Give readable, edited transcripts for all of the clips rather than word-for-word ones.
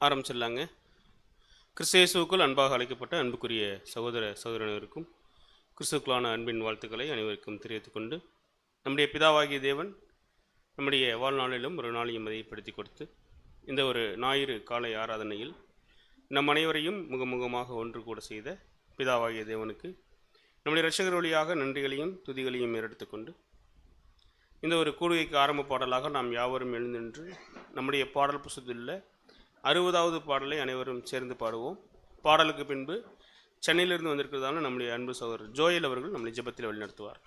ஆரம்பிச்சிடலாங்க. கிறிஸ்தேசுக்குள் அன்பாக அழைக்கப்பட்ட அன்புக்குரிய சகோதர சகோதரர்களுக்கும் கிறிஸ்துக்குள்ளான அன்பின் வாழ்த்துக்களை அனைவருக்கும் தெரிவித்துக் கொண்டு, நம்முடைய பிதாவாகிய தேவன் நம்முடைய வாழ்நாளிலும் ஒரு நாளையும் மதிப்படுத்தி கொடுத்து இந்த ஒரு ஞாயிறு காலை ஆராதனையில் நம் அனைவரையும் முகமுகமாக ஒன்று கூட செய்த பிதாவாகிய தேவனுக்கு நம்முடைய இரட்சகர் வழியாக நன்றிகளையும் துதிகளையும் ஏறெடுத்துக்கொண்டு, இந்த ஒரு கூடுகைக்கு ஆரம்ப பாடலாக நாம் யாவரும் எழுந்தின்று நம்முடைய பாடல் புத்தகத்தில் 60வது பாடலை அனைவரும் சேர்ந்து பாடுவோம். பாடலுக்கு பின்பு சென்னையிலிருந்து வந்திருக்கிறதான நம்முடைய அன்பு சகோதரர் ஜோயல் அவர்கள் நம்முடைய ஜெபத்தில் வழிநடத்துவார்.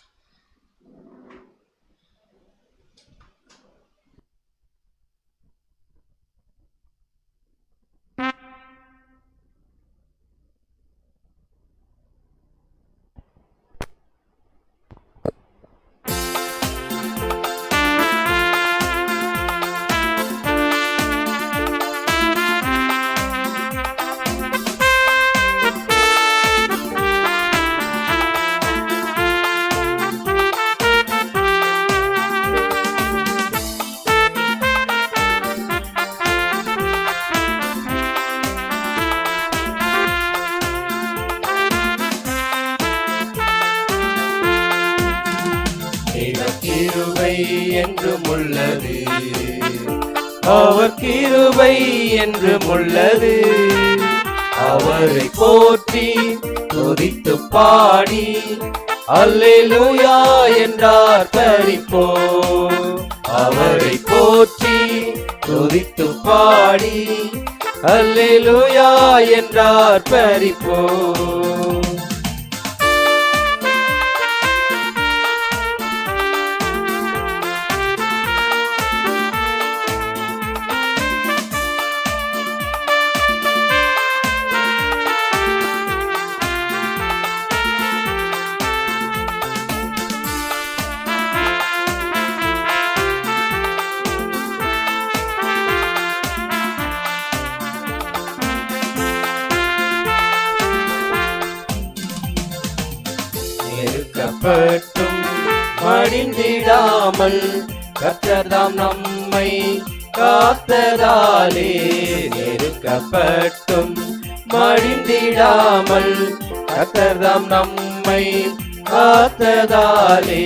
என்றும் உள்ளது, அவர் கிருபை என்றும் உள்ளது. அவரை போற்றி துதித்து பாடி அல்லேலூயா என்றார் பரிப்போம். அவரை போற்றி துதித்து பாடி அல்லேலூயா என்றார் பரிப்போம். நெருக்கப்பட்டும் மடிந்திடாமல் கர்த்தர்தாம் நம்மை காத்ததாலே, நெருக்கப்பட்டும் மடிந்திடாமல் கர்த்தர்தாம் நம்மை காத்ததாலே.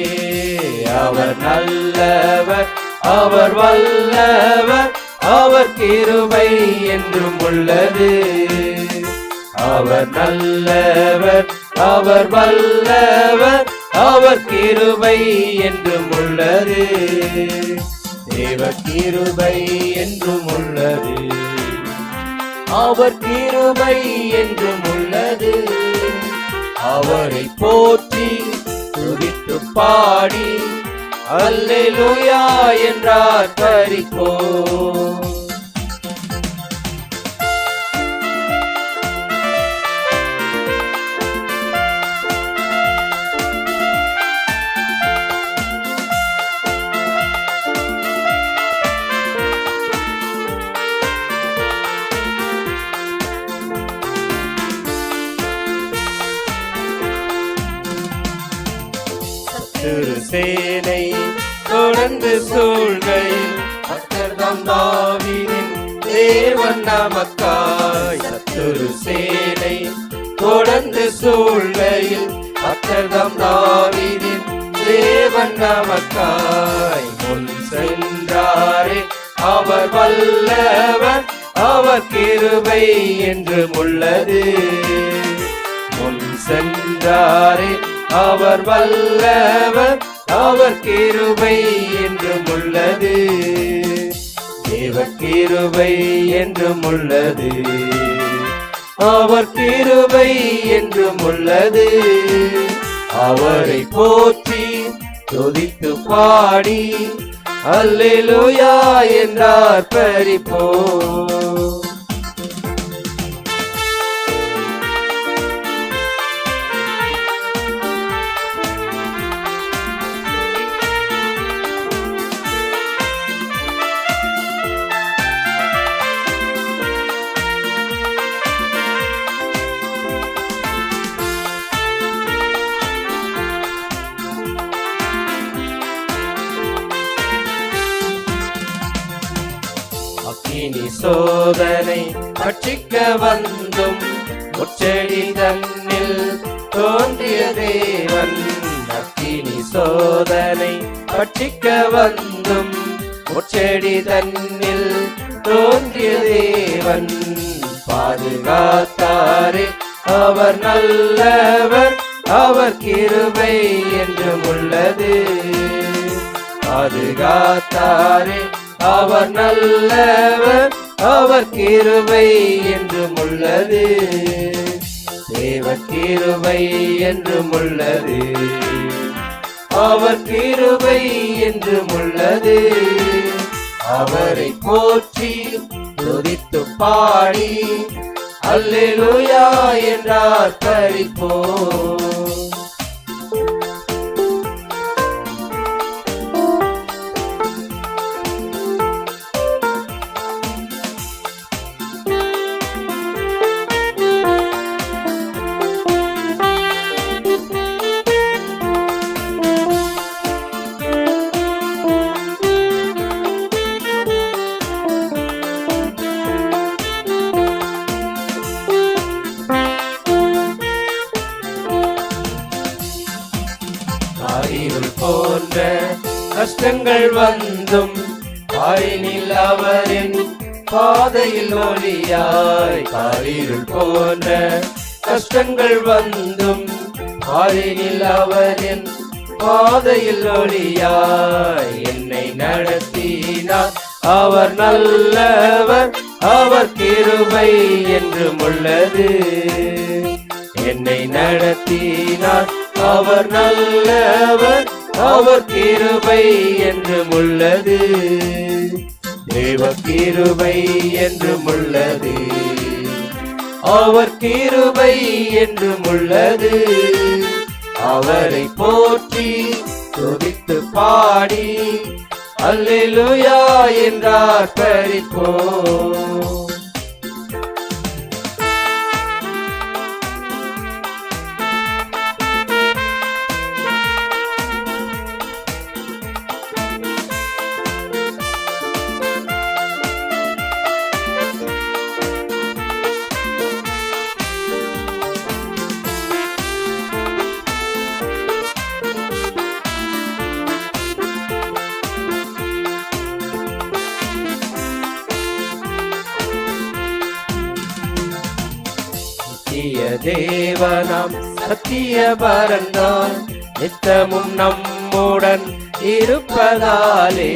அவர் நல்லவர், அவர் வல்லவர், அவர் கிருபை என்றும் உள்ளது. அவர் நல்லவர், அவர் வல்லவர், அவர் கிருபை என்றும் உள்ளது. தேவ கிருபை என்றும் உள்ளது, அவர் கிருபை என்றும் உள்ளது. அவரை போற்றி துதித்து பாடி அல்லேலூயா என்றார் பரிப்போம். சேனை தொடர்ந்து சூழ்கையில் கர்த்தர்தாம் தாவீதின் தேவன் நமக்காய். சத்துரு சேனை தொடர்ந்து சூழ்கையில் கர்த்தர்தாம் தாவீதின் தேவன் நமக்காய். முன் சென்றாரே அவர் வல்லவர், அவர் கிருபை என்றும் உள்ளது. முன் சென்றாரே அவர் வல்லவர், அவர் கிருபை என்றும் உள்ளது. தேவ கிருபை என்றும் உள்ளது, அவர் கிருபை என்றும் உள்ளது. அவரை போற்றி துதித்து பாடி அல்லேலூயா என்றார் பரிப்போம். அக்கினி சோதனை பட்சிக்க வந்தும் முச்செடி தன்னில் தோன்றிய தேவன். அக்கினி சோதனை பட்சிக்க வந்தும் முச்செடி தன்னில் தோன்றிய தேவன். பாதுகாத்தாரே அவர் நல்லவர், அவர் கிருபை என்றும் உள்ளது. பாதுகாத்தாரே அவர் நல்லவர், அவர் கிருபை என்றும் உள்ளது. தேவ கிருபை என்றும் உள்ளது, அவர் கிருபை என்றும் உள்ளது. அவரை போற்றி துதித்து பாடி அல்லேலூயா என்றார் பரிப்போம். காரிருள் போன்ற கஷ்டங்கள் வந்தும் காரினில் அவரின் பாதையில் ஒளியாய். காரிருள் போன்ற கஷ்டங்கள் வந்தும் காரினில் அவரின் பாதையில் ஒளியாய். என்னை நடத்தினார் அவர் நல்லவர், அவர் கிருபை என்றும் உள்ளது. என்னை நடத்தினார் அவர் நல்லவர், அவர் கிருபை என்றும் உள்ளது. தேவ கிருபை என்றும் உள்ளது, அவர் கிருபை என்றும் உள்ளது. அவரை போற்றி துதித்து பாடி அல்லேலூயா என்றார் பரிப்போம். நித்திய தேவனாம் சத்திய பரந்தான் நித்தமும் நம்முடன் இருப்பதாலே.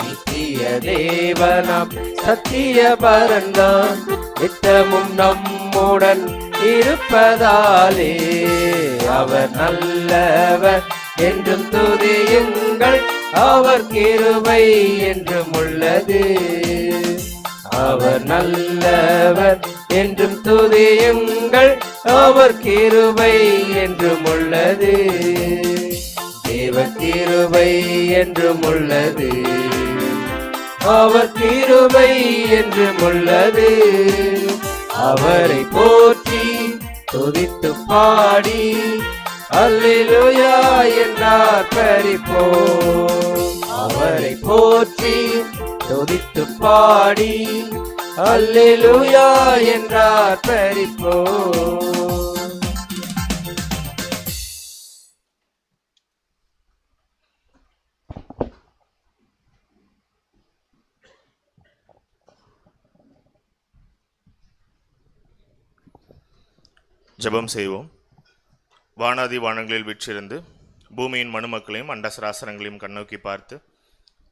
நித்திய தேவனாம் சத்திய பரந்தான் நித்தமும் நம்முடன் இருப்பதாலே. அவர் நல்லவர் என்றும் துதியுங்கள், அவர் கிருபை என்றும் உள்ளது. அவர் நல்லவர் என்றும் துதியுங்கள், அவர் கிருபை என்றும் உள்ளது. தேவ கிருபை என்றும் உள்ளது, அவர் கிருபை என்றும் உள்ளது. அவரை போற்றி துதித்து பாடி அல்லேலூயா என்றார் பரிப்போம். அவரை போற்றி துதித்து பாடி அல்லேலூயா என்றார் பரிப்போம். ஜெபம் செய்வோம். வானாதி வானங்களில் வீற்றிருந்து பூமியின் மனுமக்களையும் அண்டசராசரங்களையும் கண்ணோக்கி பார்த்து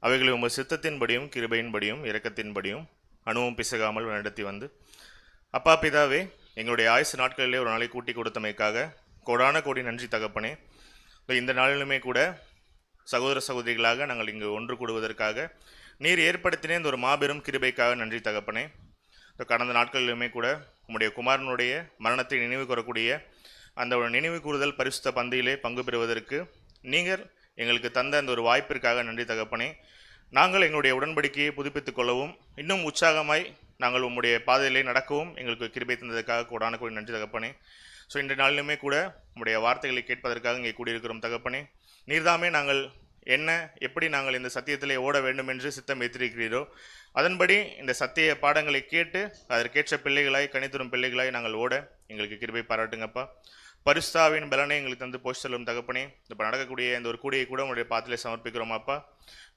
அவைகளை உங்கள் சித்தத்தின்படியும் கிருபையின்படியும் இரக்கத்தின்படியும் அணுவும் பிசகாமல் நடத்தி வந்து, அப்பா பிதாவே, எங்களுடைய ஆயுசு நாட்களிலே ஒரு நாளை கூட்டி கொடுத்தமைக்காக கோடான கோடி நன்றி தகப்பனே. இந்த நாளிலுமே கூட சகோதர சகோதரிகளாக நாங்கள் இங்கு ஒன்று கூடுவதற்காக நீர் ஏற்படுத்தின இந்த ஒரு மாபெரும் கிருபைக்காக நன்றி தகப்பனே. கடந்த நாட்களிலுமே கூட உம்முடைய குமாரனுடைய மரணத்தை நினைவு கூறக்கூடிய அந்த ஒரு நினைவு கூறுதல் பரிசுத்த பந்தியிலே பங்கு பெறுவதற்கு நீங்கள் எங்களுக்கு தந்த அந்த ஒரு வாய்ப்பிற்காக நன்றி தகப்பனே. நாங்கள் எங்களுடைய உடன்படிக்கையை புதுப்பித்துக் கொள்ளவும் இன்னும் உற்சாகமாய் நாங்கள் உம்முடைய பாதையிலே நடக்கவும் எங்களுக்கு கிருபை தந்ததற்காக கூடான கூடி நன்றி தகப்பனே. ஸோ இன்றைய நாளிலுமே கூட உம்முடைய வார்த்தைகளை கேட்பதற்காக இங்கே கூடியிருக்கிறோம் தகப்பனே. நீர்தாமே நாங்கள் எப்படி நாங்கள் இந்த சத்தியத்திலே ஓட வேண்டும் என்று சித்தம் வைத்திருக்கிறீரோ அதன்படி இந்த சத்திய பாடங்களை கேட்டு அதற்கேற்ற பிள்ளைகளாய் கனிதரும் பிள்ளைகளாய் நாங்கள் ஓட எங்களுக்கு கிருபை பாராட்டுங்கப்பா. பரிசுத்தாவின் பலனை எங்களுக்கு தந்து போஷ் செல்லும் தகப்பனே, இப்போ நடக்கக்கூடிய இந்த ஒரு கூடையை கூட உங்களுடைய பாத்திலே சமர்ப்பிக்கிறோம் அப்பா.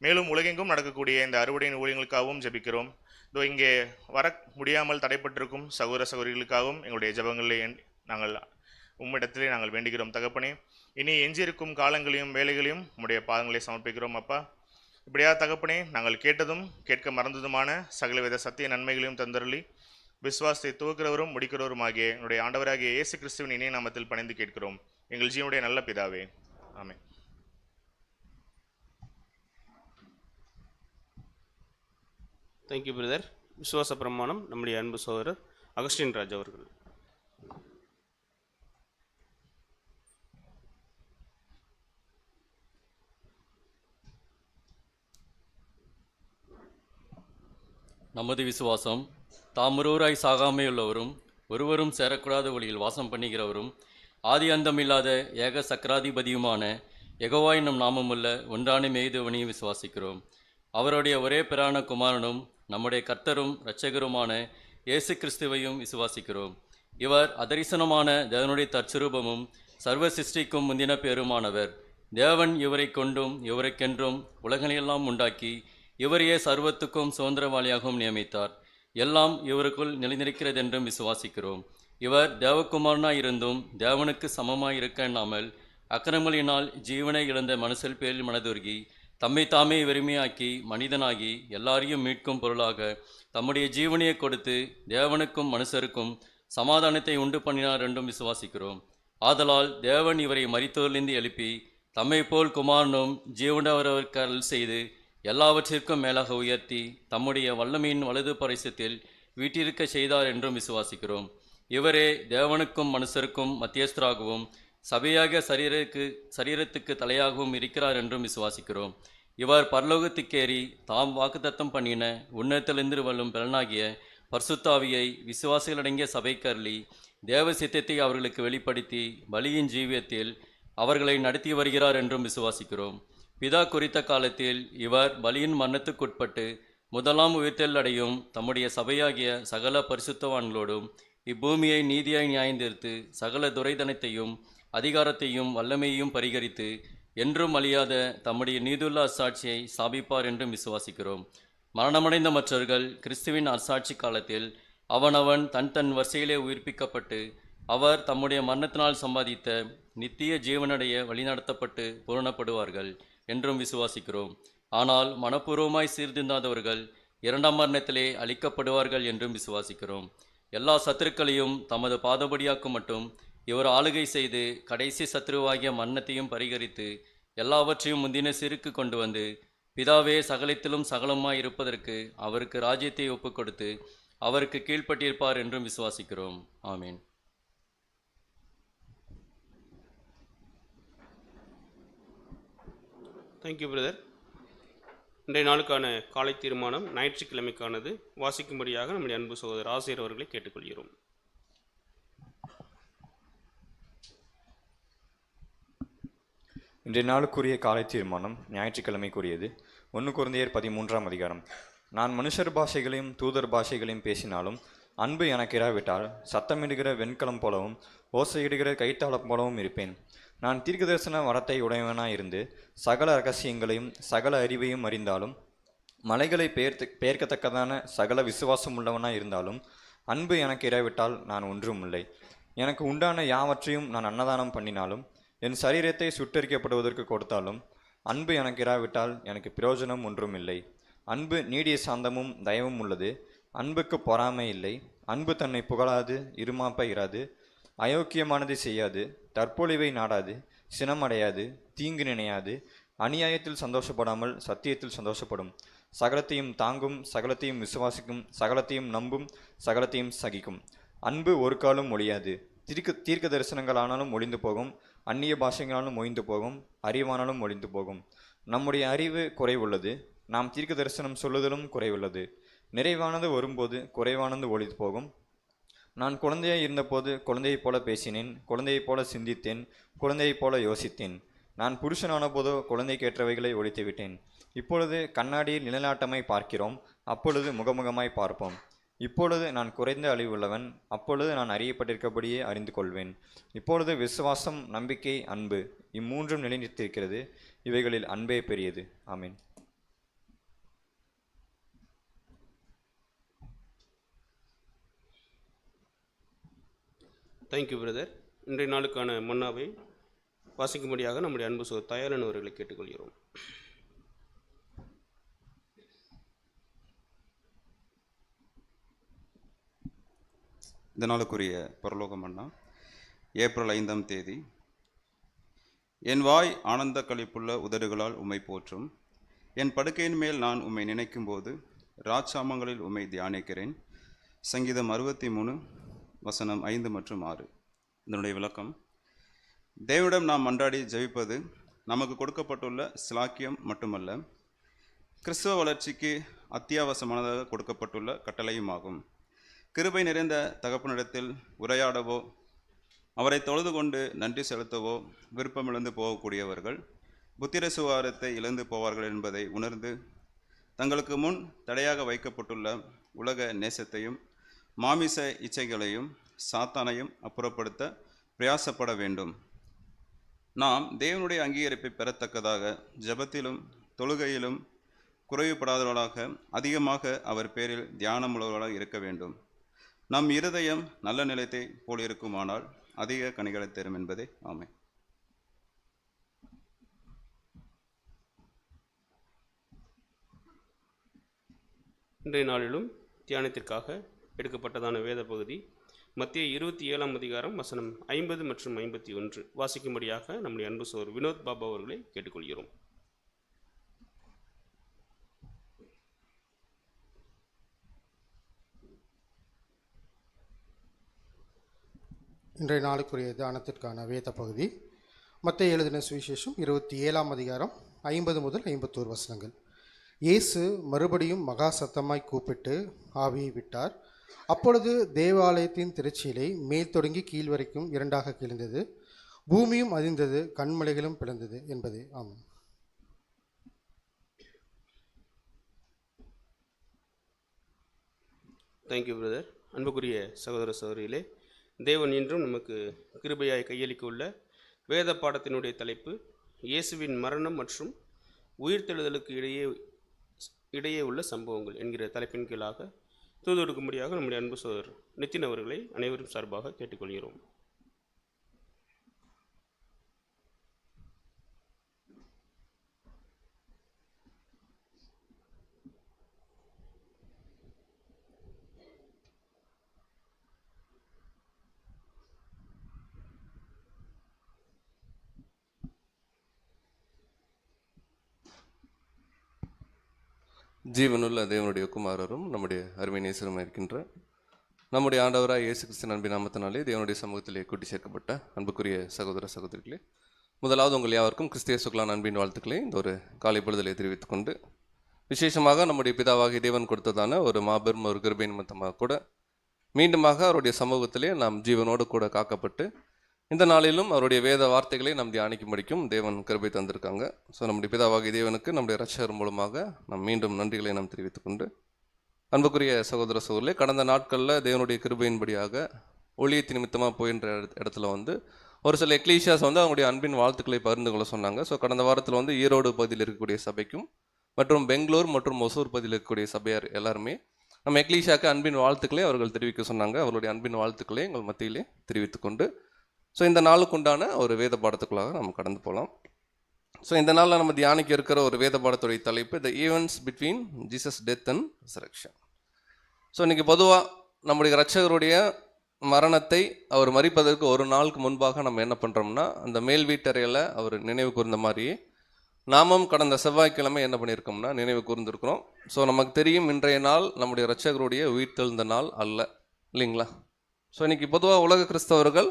மேலும் உலகெங்கும் நடக்கக்கூடிய இந்த அறுவடையின் ஊழியங்களுக்காகவும் ஜெபிக்கிறோம். இதோ இங்கே வர முடியாமல் தடைப்பட்டிருக்கும் சகோதர சகோதரிகளுக்காகவும் எங்களுடைய ஜெபங்களிலே நாங்கள் உம்மிடத்திலே நாங்கள் வேண்டுகிறோம் தகப்பனே. இனி எஞ்சியிருக்கும் காலங்களையும் வேலைகளையும் உம்முடைய பாதங்களை சமர்ப்பிக்கிறோம் அப்பா. இப்படியா தகப்பனே, நாங்கள் கேட்டதும் கேட்க மறந்ததுமான சகலவித சத்திய நன்மைகளையும் தந்தருளி விசுவாசத்தை துவக்கிறவரும் முடிக்கிறவரும் ஆகிய என்னுடைய ஆண்டவராகிய இயேசு கிறிஸ்துவின் இணைய நாமத்தில் பணிந்து கேட்கிறோம் எங்கள் ஜீவனுடைய நல்ல பிதாவே, ஆமென். Thank you brother. விசுவாச பிரமாணம் நம்முடைய அன்பு சகோதரர் அகஸ்டின் ராஜ் அவர்கள். நமது விசுவாசம் தாமொருவராய் சாகாமையுள்ளவரும் ஒருவரும் சேரக்கூடாத ஒளியில் வாசம் பண்ணுகிறவரும் ஆதி அந்தமில்லாத ஏக சக்கராதிபதியுமான யெகோவா என்னும் நாமமுள்ள ஒன்றான மேய்தவனையும் விசுவாசிக்கிறோம். அவருடைய ஒரே பிரான குமாரனும் நம்முடைய கர்த்தரும் இரட்சகருமான இயேசு கிறிஸ்துவையும் விசுவாசிக்கிறோம். இவர் அதரிசனமான தேவனுடைய தற்சுரூபமும் சர்வ சிருஷ்டிக்கும் முந்தின பேருமானவர். தேவன் இவரை கொண்டும் இவருக்கென்றும் உலகளையெல்லாம் உண்டாக்கி இவரையே சர்வத்துக்கும் சுதந்திரவாளியாகவும் நியமித்தார். எல்லாம் இவருக்குள் நிலைநிற்கிறதென்றும் விசுவாசிக்கிறோம். இவர் தேவகுமாரனாயிருந்தும் தேவனுக்கு சமமாயிருக்க எண்ணாமல் அக்கிரமங்களினால் ஜீவனை இழந்த மனுஷல் பேரில் மனதுருகி தம்மை தாமே வெறுமையாக்கி மனிதனாகி எல்லாரையும் மீட்கும் பொருளாக தம்முடைய ஜீவனையை கொடுத்து தேவனுக்கும் மனுஷருக்கும் சமாதானத்தை உண்டு பண்ணினார் என்றும் விசுவாசிக்கிறோம். ஆதலால் தேவன் இவரை மரித்தோரிலிருந்து எழுப்பி தம்மை போல் குமாரனும் ஜீவனவரவருக்கு அருள் செய்து எல்லாவற்றிற்கும் மேலாக உயர்த்தி தம்முடைய வல்லமையின் வலது பரிசத்தில் வீட்டிருக்க செய்தார் என்றும் விசுவாசிக்கிறோம். இவரே தேவனுக்கும் மனுஷருக்கும் மத்தியஸ்தராகவும் சபையாக சரீரத்துக்கு தலையாகவும் இருக்கிறார் என்றும் விசுவாசிக்கிறோம். இவர் பரலோகத்துக்கேறி தாம் வாக்குத்தத்தம் பண்ணின உன்னதத்திலிருந்து வரும் பலனாகிய பரிசுத்தாவியை விசுவாசிகளடங்கிய சபைக்கு அருளி தேவ சித்தத்தை அவர்களுக்கு வெளிப்படுத்தி பலியின் ஜீவியத்தில் அவர்களை நடத்தி வருகிறார் என்றும் விசுவாசிக்கிறோம். பிதா குறித்த காலத்தில் இவர் பலியின் மரணத்துக்குட்பட்டு முதலாம் உயிர்த்தெல் அடையும் தம்முடைய சபையாகிய சகல பரிசுத்தவான்களோடும் இப்பூமியை நீதியாய் நியாயந்தீர்த்து சகல துரைதனத்தையும் அதிகாரத்தையும் வல்லமையையும் பரிகரித்து என்றும் அழியாத தம்முடைய நீதுள்ள அச்சாட்சியை ஸ்தாபிப்பார் என்றும் விசுவாசிக்கிறோம். மரணமடைந்த மற்றவர்கள் கிறிஸ்துவின் அச்சாட்சி காலத்தில் அவனவன் தன் வரிசையிலே உயிர்ப்பிக்கப்பட்டு அவர் தம்முடைய மரணத்தினால் சம்பாதித்த நித்திய ஜீவனடைய வழிநடத்தப்பட்டு பூரணப்படுவார்கள் என்றும் விசுவாசிக்கிறோம். ஆனால் மனப்பூர்வமாய் சீர்திருந்தாதவர்கள் இரண்டாம் மரணத்திலே அழிக்கப்படுவார்கள் என்றும் விசுவாசிக்கிறோம். எல்லா சத்துருக்களையும் தமது பாதபடியாக்கும் மட்டும் இவர் ஆளுகை செய்து கடைசி சத்ருவாகிய மரணத்தையும் பரிகரித்து எல்லாவற்றையும் முந்தின சிறுக்கு கொண்டு வந்து பிதாவே சகலத்திலும் சகலமாய் இருப்பதற்கு அவருக்கு ராஜ்யத்தை ஒப்புக் கொடுத்து அவருக்கு கீழ்ப்பட்டிருப்பார் என்றும் விசுவாசிக்கிறோம். ஆமீன். Thank you brother. இன்றைய நாளுக்கான காலை தீர்மானம் ஞாயிற்றுக்கிழமைக்கானது. வாசிக்கும்படியாக நம்முடைய அன்பு சகோதரர் ஆசிரியர் அவர்களை கேட்டுக்கொள்கிறோம். இன்றைய நாளுக்குரிய காலை தீர்மானம் ஞாயிற்றுக்கிழமைக்குரியது. 1 கொரிந்தியர் 13ஆம் அதிகாரம். நான் மனுஷர் பாஷைகளையும் தூதர் பாஷைகளையும் பேசினாலும் அன்பு எனக்கு இராவிட்டால் சத்தமிடுகிற வெண்கலம் போலவும் ஓசையிடுகிற கைத்தாளம் போலவும் இருப்பேன். நான் தீர்க்கதரிசன வரத்தை உடையவனாய் இருந்து சகல இரகசியங்களையும் சகல அறிவையும் அறிந்தாலும் மலைகளை பெயர்க்கத்தக்கதான சகல விசுவாசம் உள்ளவனாய் இருந்தாலும் அன்பு எனக்கு இராவிட்டால் நான் ஒன்றும் இல்லை. எனக்கு உண்டான யாவற்றையும் நான் அன்னதானம் பண்ணினாலும் என் சரீரத்தை சுட்டரிக்கப்படுவதற்கு கொடுத்தாலும் அன்பு எனக்கு இராவிட்டால் எனக்கு பிரயோஜனம் ஒன்றும் இல்லை. அன்பு நீடிய சாந்தமும் தயவும் உள்ளது. அன்புக்கு பொறாமை இல்லை. அன்பு தன்னை புகழாது, இருமாப்ப இராது, அயோக்கியமானதை செய்யாது, தற்பொழிவை நாடாது, சினமடையாது, தீங்கு நினையாது, அநியாயத்தில் சந்தோஷப்படாமல் சத்தியத்தில் சந்தோஷப்படும், சகலத்தையும் தாங்கும், சகலத்தையும் விசுவாசிக்கும், சகலத்தையும் நம்பும், சகலத்தையும் சகிக்கும். அன்பு ஒரு காலம் ஒழியாது. தீர்க்க தரிசனங்களானாலும் ஒழிந்து போகும், அந்நிய பாஷைகளாலும் ஒழிந்து போகும், அறிவானாலும் ஒழிந்து போகும். நம்முடைய அறிவு குறைவுள்ளது, நாம் தீர்க்க தரிசனம் சொல்லுதலும் குறைவுள்ளது. நிறைவானது வரும்போது குறைவானது ஒழிந்து போகும். நான் குழந்தையாய் இருந்தபோது குழந்தையைப் போல பேசினேன், குழந்தையைப் போல சிந்தித்தேன், குழந்தையைப் போல யோசித்தேன். நான் புருஷனான போதோ குழந்தைக்கேற்றவைகளை ஒழித்து விட்டேன். இப்பொழுது கண்ணாடியில் நிழலாட்டமாய் பார்க்கிறோம், அப்பொழுது முகமுகமாய் பார்ப்போம். இப்பொழுது நான் குறைந்த அழிவுள்ளவன், அப்பொழுது நான் அறியப்பட்டிருக்கபடியே அறிந்து கொள்வேன். இப்பொழுது விசுவாசம், நம்பிக்கை, அன்பு இம்மூன்றும் நிலைநிறுத்திருக்கிறது. இவைகளில் அன்பே பெரியது. ஆமென். Thank you brother. இன்றைய நாளுக்கான மன்னாவை வாசிக்கும்படியாக நம்முடைய அன்பு சகோதரர் தயாளன் அவர்களை கேட்டுக்கொள்கிறோம். இந்த நாளுக்குரிய பரலோக மன்னா ஏப்ரல் 5ஆம் தேதி. என் வாய் ஆனந்த களிப்புள்ள உதடுகளால் உம்மை போற்றும். என் படுக்கையின் மேல் நான் உம்மை நினைக்கும் போது ராஜாமங்களில் உம்மை தியானிக்கிறேன். சங்கீதம் 63 வசனம் 5 மற்றும் 6. இதனுடைய விளக்கம்: தேவனிடம் நாம் மன்றாடி ஜெபிப்பது நமக்கு கொடுக்கப்பட்டுள்ள சிலாக்கியம் மட்டுமல்ல, கிறிஸ்துவ வளர்ச்சிக்கு அத்தியாவசியமானதாக கொடுக்கப்பட்டுள்ள கட்டளையும் ஆகும். கிருபை நிறைந்த தகப்பனிடத்தில் உரையாடவோ அவரை தொழுது கொண்டு நன்றி செலுத்தவோ விருப்பமிழந்து போகக்கூடியவர்கள் புத்திர சுகாரத்தை இழந்து போவார்கள் என்பதை உணர்ந்து தங்களுக்கு முன் தடையாக வைக்கப்பட்டுள்ள உலக நேசத்தையும் மாமிச இச்சைகளையும் சாத்தானையும் அப்புறப்படுத்த பிரயாசப்பட வேண்டும். நாம் தேவனுடைய அங்கீகரிப்பை பெறத்தக்கதாக ஜெபத்திலும் தொழுகையிலும் குறைவுபடாதவர்களாக அதிகமாக அவர் பேரில் தியானமுள்ளவர்களாக இருக்க வேண்டும். நம் இருதயம் நல்ல நிலையத்தை போல் இருக்குமானால் அதிக கனிகளை தரும் என்பதே. ஆமென். இன்றைய நாளிலும் தியானத்திற்காக எடுக்கப்பட்டதான வேத பகுதி மத்திய 27ஆம் அதிகாரம் வசனம் 50 மற்றும் 51 வாசிக்கும்படியாக நம்முடைய அன்பு சோர் வினோத் பாபா அவர்களை கேட்டுக்கொள்கிறோம். இன்றைய நாளுக்குரிய தியானத்திற்கான வேத பகுதி மத்தேயு எழுதின சுவிசேஷம் 27ஆம் அதிகாரம் 50 முதல் 51 வசனங்கள். இயேசு மறுபடியும் மகா சத்தமாய் கூப்பிட்டு ஆவியை விட்டார். அப்பொழுது தேவாலயத்தின் திரைச்சீலை மேல் தொடங்கி கீழ் வரைக்கும் இரண்டாக கிழிந்தது. பூமியும் அதிர்ந்தது, கண்மலைகளும் பிளந்தது என்பதே. ஆமாம். Thank you brother. அன்புக்குரிய சகோதர சகோதரிகளே, தேவன் இன்றும் நமக்கு கிருபையாய் கையளிக்க உள்ள வேத பாடத்தினுடைய தலைப்பு இயேசுவின் மரணம் மற்றும் உயிர்த்தெழுதலுக்கு இடையே உள்ள சம்பவங்கள் என்கிற தலைப்பின் கீழாக தூதொடுக்கும்படியாக நம்முடைய அன்பு சோதர் நித்தின் அவர்களை அனைவரும் சார்பாக கேட்டுக்கொள்கிறோம். ஜீவனுள்ள தேவனுடைய குமாரரும் நம்முடைய அருமை நேசரும் இருக்கின்ற நம்முடைய ஆண்டவராக இயேசு கிறிஸ்து அன்பின் நாமத்தினாலே தேவனுடைய சமூகத்திலே கூட்டி சேர்க்கப்பட்ட அன்புக்குரிய சகோதர சகோதரிகளே, முதலாவது உங்கள் யாவருக்கும் கிறிஸ்தியேசுக்களான அன்பின் வாழ்த்துக்களை இந்த ஒரு காலை பொழுதிலே தெரிவித்துக் கொண்டு, விசேஷமாக நம்முடைய பிதாவாகிய தேவன் கொடுத்ததான ஒரு மாபெரும் ஒரு கிருபை நிமித்தமாக கூட மீண்டுமாக அவருடைய சமூகத்திலே நாம் ஜீவனோடு கூட காக்கப்பட்டு இந்த நாளிலும் அவருடைய வேத வார்த்தைகளை நாம் தியானிக்கும்படிக்கும் தேவன் கிருபை தந்திருக்காங்க. ஸோ நம்முடைய பிதாவாகிய தேவனுக்கு நம்முடைய இரட்சகர் மூலமாக நாம் மீண்டும் நன்றிகளை நாம் தெரிவித்துக் கொண்டு, அன்புக்குரிய சகோதர சகோதரர்களே, கடந்த நாட்களில் தேவனுடைய கிருபையின்படியாக ஊழியத்தின் நிமித்தமாக போயின்ற இடத்துல ஒரு சில எக்லீஷியாஸ் அவங்களுடைய அன்பின் வாழ்த்துக்களை பகிர்ந்து கொள்ள சொன்னாங்க. ஸோ கடந்த வாரத்தில் ஈரோடு பகுதியில் இருக்கக்கூடிய சபைக்கும் மற்றும் பெங்களூர் மற்றும் ஒசூர் பகுதியில் இருக்கக்கூடிய சபையார் எல்லாருமே நம்ம எக்லீஷியாவுக்கு அன்பின் வாழ்த்துக்களை அவர்கள் தெரிவிக்க சொன்னாங்க. அவர்களுடைய அன்பின் வாழ்த்துக்களை எங்கள் மத்தியிலே தெரிவித்துக்கொண்டு, ஸோ இந்த நாளுக்கு உண்டான ஒரு வேத பாடத்துக்குள்ளாக நம்ம கடந்து போகலாம். ஸோ இந்த நாளில் நம்ம தியானிக்க இருக்கிற ஒரு வேத பாடத்துடைய தலைப்பு த events between Jesus death and resurrection. So இன்றைக்கி பொதுவாக நம்முடைய இரட்சகருடைய மரணத்தை அவர் மரிப்பதற்கு ஒரு நாளுக்கு முன்பாக நம்ம என்ன பண்ணுறோம்னா, அந்த மேல் வீட்டறையில் அவர் நினைவு கூர்ந்த மாதிரியே நாமும் கடந்த செவ்வாய்க்கிழமை என்ன பண்ணியிருக்கோம்னா நினைவு கூர்ந்திருக்கிறோம். ஸோ நமக்கு தெரியும் இன்றைய நாள் நம்முடைய இரட்சகருடைய உயிர்த்தெழுந்த நாள் அல்ல, இல்லைங்களா? ஸோ இன்றைக்கி பொதுவாக உலக கிறிஸ்தவர்கள்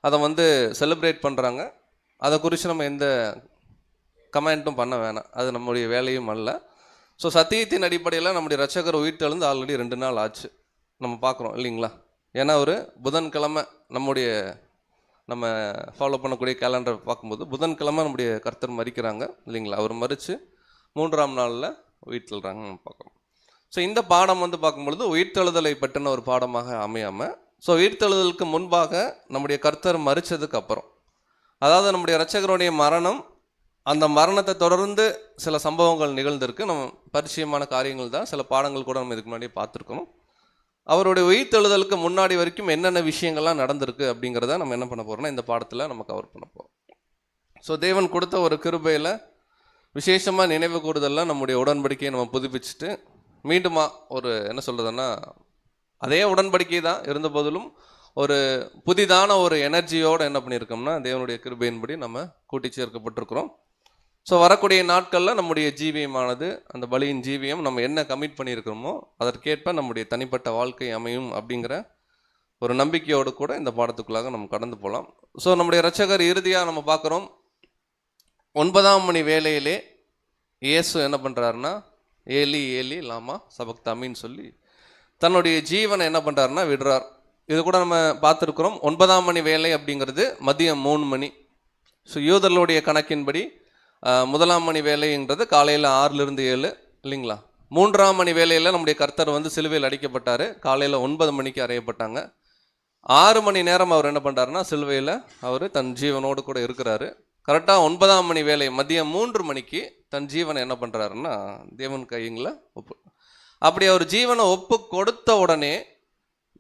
அதை செலிப்ரேட் பண்ணுறாங்க. அதை குறித்து நம்ம எந்த கமெண்ட்டும் பண்ண வேணாம், அது நம்முடைய வேலையும் அல்ல. ஸோ சத்தியத்தின் அடிப்படையில் நம்முடைய இரட்சகர் உயிர்த்தெழுந்து ஆல்ரெடி 2 நாள் ஆச்சு நம்ம பார்க்குறோம், இல்லைங்களா? ஏன்னா ஒரு புதன்கிழமை நம்முடைய நம்ம ஃபாலோ பண்ணக்கூடிய கேலண்டர் பார்க்கும்போது புதன்கிழமை நம்முடைய கர்த்தர் மரிக்கிறாங்க இல்லைங்களா, அவர் மரித்து 3ஆம் நாளில் உயிர்த்தெழுறாங்க நம்ம பார்க்குறோம். ஸோ இந்த பாடம் வந்து பார்க்கும்பொழுது உயிர்த்தெழுதலை பற்றின ஒரு பாடமாக அமையாமல், ஸோ உயிர்த்தெழுதலுக்கு முன்பாக நம்முடைய கர்த்தர் மரித்ததுக்கு அப்புறம், அதாவது நம்முடைய இரட்சகருடைய மரணம், அந்த மரணத்தை தொடர்ந்து சில சம்பவங்கள் நிகழ்ந்திருக்கு. நம்ம பரிச்சயமான காரியங்கள் தான், சில பாடங்கள் கூட நம்ம இதுக்கு முன்னாடியே பார்த்துருக்கணும். அவருடைய உயிர்த்தெழுதலுக்கு முன்னாடி வரைக்கும் என்னென்ன விஷயங்கள்லாம் நடந்திருக்கு அப்படிங்கிறத நம்ம என்ன பண்ண போகிறோம்னா இந்த பாடத்தில் நம்ம கவர் பண்ண போகிறோம். ஸோ தேவன் கொடுத்த ஒரு கிருபையில் விசேஷமாக நினைவு கூறுதலில் நம்முடைய உடன்படிக்கையை நம்ம புதுப்பிச்சுட்டு மீண்டுமா ஒரு என்ன சொல்கிறதுன்னா அதே உடன்படிக்கை தான் இருந்த போதிலும் ஒரு புதிதான ஒரு எனர்ஜியோடு என்ன பண்ணியிருக்கோம்னா தேவனுடைய கிருபையின்படி நம்ம கூட்டி சேர்க்கப்பட்டிருக்கிறோம். ஸோ வரக்கூடிய நாட்களில் நம்முடைய ஜீவியமானது, அந்த பலியின் ஜீவியம் நம்ம என்ன கமிட் பண்ணியிருக்கிறோமோ அதற்கேற்ப நம்முடைய தனிப்பட்ட வாழ்க்கை அமையும் அப்படிங்கிற ஒரு நம்பிக்கையோடு கூட இந்த பாடத்துக்குள்ளாக நம்ம கடந்து போகலாம். ஸோ நம்முடைய இரட்சகர் இறுதியாக நம்ம பார்க்குறோம், 9ஆம் மணி வேளையிலே இயேசு என்ன பண்ணுறாருன்னா ஏலி ஏலி லாமா சபக்தாமின்னு சொல்லி தன்னுடைய ஜீவனை என்ன பண்ணுறாருன்னா விடுறார். இது கூட நம்ம பார்த்துருக்குறோம். 9ஆம் மணி வேலை அப்படிங்கிறது மதியம் 3 மணி. ஸோ யூதர்களுடைய கணக்கின்படி 1ஆம் மணி வேலைங்கிறது காலையில் 6லிருந்து 7 இல்லைங்களா. 3ஆம் மணி வேலையில் நம்முடைய கர்த்தர் வந்து சிலுவையில் அடிக்கப்பட்டார். காலையில் 9 மணிக்கு அறையப்பட்டாங்க. 6 மணி நேரம் அவர் என்ன பண்ணுறாருன்னா சிலுவையில் அவர் தன் ஜீவனோடு கூட இருக்கிறாரு. கரெக்டாக 9ஆம் மணி வேலை மதியம் 3 மணிக்கு தன் ஜீவனை என்ன பண்ணுறாருன்னா தேவன் கைங்களை அப்படி அவர் ஜீவனை ஒப்பு கொடுத்த உடனே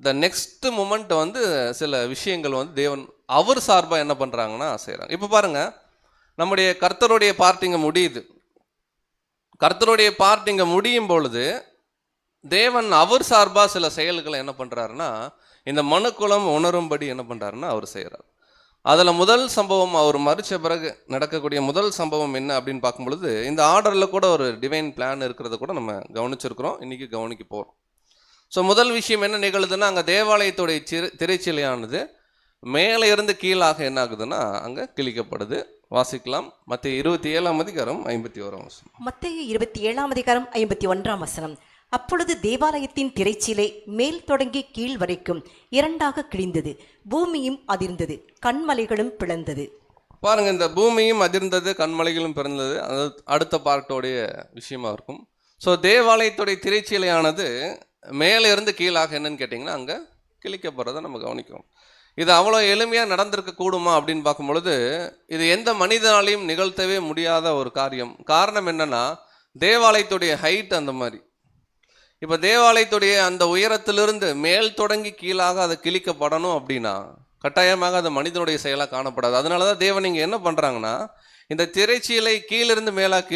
த நெக்ஸ்ட் மூமெண்ட் வந்து சில விஷயங்கள் வந்து தேவன் அவர் சார்பாக என்ன பண்ணுறாங்கன்னா செய்கிறாங்க. இப்போ பாருங்கள், நம்முடைய கர்த்தருடைய பார்ட்டிங்க முடியுது. கர்த்தருடைய பார்ட்டிங்க முடியும் பொழுது தேவன் அவர் சார்பாக சில செயல்களை என்ன பண்ணுறாருன்னா இந்த மனுக்குலம் உணரும்படி என்ன பண்ணுறாருன்னா அவர் செய்கிறார். அதில் முதல் சம்பவம், அவர் மரித்த பிறகு நடக்கக்கூடிய முதல் சம்பவம் என்ன அப்படின்னு பார்க்கும் பொழுது இந்த ஆர்டரில் கூட ஒரு டிவைன் பிளான் இருக்கிறத கூட நம்ம கவனிச்சிருக்கிறோம், இன்றைக்கி கவனிக்க போகிறோம். ஸோ முதல் விஷயம் என்ன நிகழுதுன்னா அங்கே தேவாலயத்துடைய திரைச்சிலையானது மேலே இருந்து கீழாக என்ன ஆகுதுன்னா அங்கே கிழிக்கப்படுது. வாசிக்கலாம். மத்தேயு 27ஆம் அதிகாரம் 51ஆம் வசனம். மத்தேயு 27ஆம் அதிகாரம் 51ஆம் வசனம். அப்பொழுது தேவாலயத்தின் திரைச்சீலை மேல் தொடங்கி கீழ் வரைக்கும் 2ஆக கிழிந்தது, பூமியும் அதிர்ந்தது, கண்மலைகளும் பிளந்தது. பாருங்க, இந்த பூமியும் அதிர்ந்தது, கண்மலைகளும் பிறந்தது, அது அடுத்த பார்ட்டோடைய விஷயமா இருக்கும். ஸோ தேவாலயத்துடைய திரைச்சீலையானது மேலே இருந்து கீழாக என்னன்னு கேட்டிங்கன்னா அங்கே கிழிக்கப்படுறதை நம்ம கவனிக்கிறோம். இது அவ்வளோ எளிமையாக நடந்திருக்க கூடுமா அப்படின்னு பார்க்கும் பொழுது இது எந்த மனிதனாலையும் நிகழ்த்தவே முடியாத ஒரு காரியம். காரணம் என்னன்னா தேவாலயத்துடைய ஹைட் அந்த மாதிரி. இப்போ தேவாலயத்துடைய அந்த உயரத்திலிருந்து மேல் தொடங்கி கீழாக அதை கிழிக்கப்படணும் அப்படின்னா கட்டாயமாக அது மனிதனுடைய செயலாக காணப்படாது. அதனால தான் தேவன் இங்கே என்ன பண்ணுறாங்கன்னா இந்த திரைச்சீலை கீழிருந்து மேலாக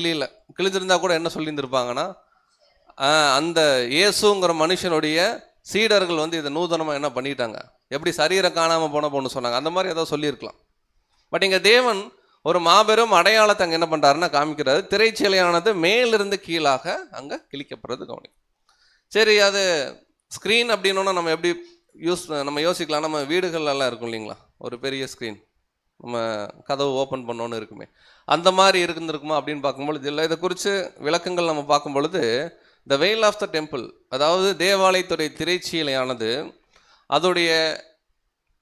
கிழிஞ்சிருந்தா கூட என்ன சொல்லியிருந்திருப்பாங்கன்னா அந்த இயேசுங்கிற மனுஷனுடைய சீடர்கள் வந்து இதை நூதனமாக என்ன பண்ணிட்டாங்க, எப்படி சரீரம் காணாமல் போன சொன்னாங்க, அந்த மாதிரி ஏதோ சொல்லியிருக்கலாம். பட் இங்கே தேவன் ஒரு மாபெரும் அடையாளத்தை அங்கே என்ன பண்ணுறாருன்னா காமிக்கிறாரு. திரைச்சீலையானது மேலிருந்து கீழாக அங்கே கிழிக்கப்படுறது கவனிக்கும். சரி, அது ஸ்க்ரீன் அப்படின்னா நம்ம எப்படி நம்ம யோசிக்கலாம், நம்ம வீடுகள்லாம் இருக்கும் இல்லைங்களா, ஒரு பெரிய ஸ்க்ரீன் நம்ம கதவு ஓப்பன் பண்ணோன்னு இருக்குமே, அந்த மாதிரி இருந்திருக்குமா அப்படின்னு பார்க்கும்பொழுது இல்லை. இதை குறித்து விளக்கங்கள் நம்ம பார்க்கும் பொழுது த வெயில் ஆஃப் த டெம்பிள், அதாவது தேவாலயத்துடைய திரைச்சீலையானது அதோடைய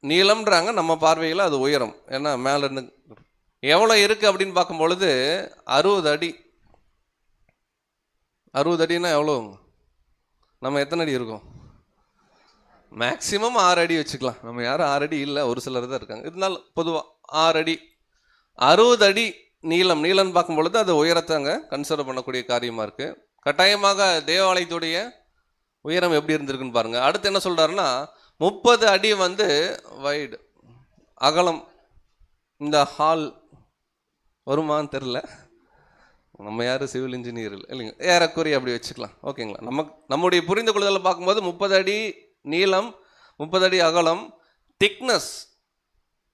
நீளம்ன்றாங்க, நம்ம பார்வையில் அது உயரம். ஏன்னா மேலேருந்து எவ்வளோ இருக்குது அப்படின்னு பார்க்கும் பொழுது 60 அடி. 60 அடின்னா எவ்வளோ? நம்ம எத்தனை அடி இருக்கோம்? மேக்சிமம் 6 அடி வச்சுக்கலாம். நம்ம யாரும் 6 அடி இல்லை, ஒரு சிலர் தான் இருக்காங்க. இருந்தாலும் பொதுவாக 6 அடி. 60 அடி நீளம்னு பார்க்கும் பொழுது அது உயரத்தை அங்கே கன்சிடர் பண்ணக்கூடிய காரியமாக இருக்குது. கட்டாயமாக தேவாலயத்துடைய உயரம் எப்படி இருந்திருக்குன்னு பாருங்கள். அடுத்து என்ன சொல்கிறாருன்னா 30 அடி வந்து வைடு அகலம். இந்த ஹால் வருமானு தெரில, நம்ம யாரும் சிவில் இன்ஜினியர் இல்லை இல்லைங்க, ஏறக்குறைய அப்படி வச்சுக்கலாம். ஓகேங்களா, நம்முடைய புரிந்து கொள்ளுதலை பார்க்கும்போது 30 அடி நீளம், 30 அடி அகலம். திக்னஸ்,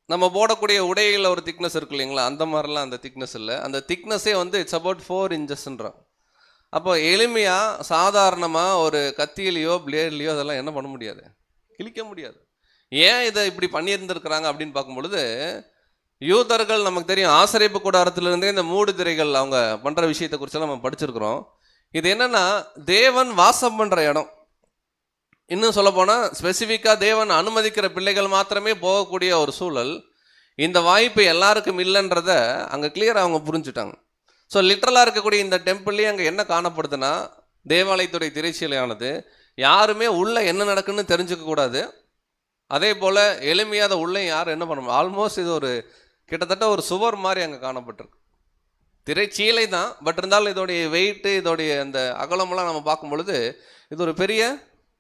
நம்ம போடக்கூடிய உடையில் ஒரு திக்னஸ் இருக்கு இல்லைங்களா, அந்த மாதிரிலாம் அந்த திக்னஸ் இல்லை. அந்த திக்னஸே வந்து இட்ஸ் அபவுட் 4 இன்ச்சஸ்ன்றான். அப்போ எளிமையாக சாதாரணமாக ஒரு கத்தியிலையோ பிளேட்லேயோ அதெல்லாம் என்ன பண்ண முடியாது, கிழிக்க முடியாது. ஏன் இதை இப்படி பண்ணியிருந்துருக்கிறாங்க அப்படின்னு பார்க்கும்பொழுது யூதர்கள் நமக்கு தெரியும் ஆசரிப்பு கூடாரத்திலிருந்தே இந்த மூடு திரைகள் அவங்க பண்ணுற விஷயத்தை குறிச்செல்லாம் நம்ம படிச்சிருக்கிறோம். இது என்னென்னா தேவன் வாசம் பண்ணுற இடம். இன்னும் சொல்லப்போனால் ஸ்பெசிஃபிக்காக தேவன் அனுமதிக்கிற பிள்ளைகள் மாத்திரமே போகக்கூடிய ஒரு சூழல். இந்த வாய்ப்பு எல்லாருக்கும் இல்லைன்றத அங்கே கிளியராக அவங்க புரிஞ்சுட்டாங்க. ஸோ லிட்ரலாக இருக்கக்கூடிய இந்த டெம்பிள்லேயே அங்கே என்ன காணப்படுதுன்னா, தேவாலயத்துடைய திரைச்சீலையானது யாருமே உள்ளே என்ன நடக்குன்னு தெரிஞ்சுக்க கூடாது. அதே போல் எளிமையாத உள்ளே யாரும் என்ன பண்ண, ஆல்மோஸ்ட் இது ஒரு கிட்டத்தட்ட ஒரு சுவர் மாதிரி அங்கே காணப்பட்டிருக்கு. திரைச்சீலை தான், பட் இருந்தாலும் இதோடைய வெயிட்டு, இதோடைய அந்த அகலமெல்லாம் நம்ம பார்க்கும் பொழுது இது ஒரு பெரிய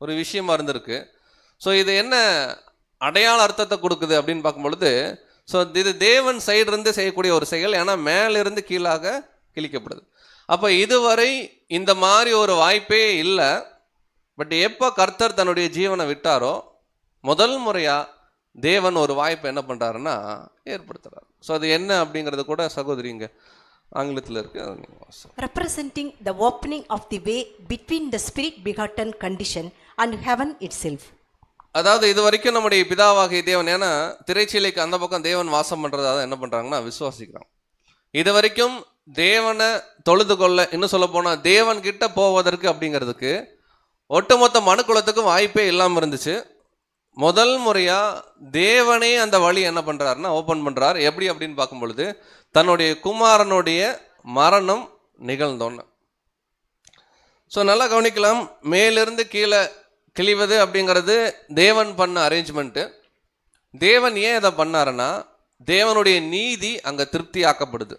ஒரு விஷயமா இருந்திருக்கு. ஸோ இது என்ன அடையாள அர்த்தத்தை கொடுக்குது அப்படின்னு பார்க்கும் பொழுது, ஸோ இது தேவன் சைடிலிருந்து செய்யக்கூடிய ஒரு செயல். ஏன்னா மேலிருந்து கீழாக கிழிக்கப்படுது. அப்போ இதுவரை இந்த மாதிரி ஒரு வாய்ப்பே இல்லை. பட் எப்போ கர்த்தர் தன்னுடைய ஜீவனை விட்டாரோ முதல் முறையாக தேவன் ஒரு வாய்ப்பை என்ன பண்ணுறாருன்னா ஏற்படுத்துகிறார். ஸோ அது என்ன அப்படிங்கிறது கூட சகோதரிங்க ஆங்கிலத்தில் இருக்கு. representing the opening of the way between the spirit begotten condition and heaven itself. அதாவது இது வரைக்கும் நம்முடைய பிதாவாகிய தேவன், ஏன்னா திரைச்சீலைக்கு அந்த பக்கம் தேவன் வாசம் பண்ணுறதா என்ன பண்ணுறாங்கன்னா விசுவாசிக்கிறாங்க. இது வரைக்கும் தேவனை தொழுது கொள்ள, இன்னும் சொல்ல போனால் தேவன் கிட்ட போவதற்கு அப்படிங்கிறதுக்கு ஒட்டுமொத்த மனுக்குலத்துக்கும் வாய்ப்பே இல்லாமல் இருந்துச்சு. முதல் முறையாக தேவனே அந்த வழி என்ன பண்ணுறாருன்னா ஓப்பன் பண்ணுறார். எப்படி அப்படின்னு பார்க்கும் பொழுது தன்னுடைய குமாரனுடைய மரணம் நிகழ்ந்தோன்னு. ஸோ நல்லா கவனிக்கலாம், மேலிருந்து கீழே கிழிவது அப்படிங்கிறது தேவன் பண்ண அரேஞ்ச்மெண்ட்டு. தேவன் ஏன் இதை பண்ணாருன்னா தேவனுடைய நீதி அங்கே திருப்தி ஆக்கப்படுது.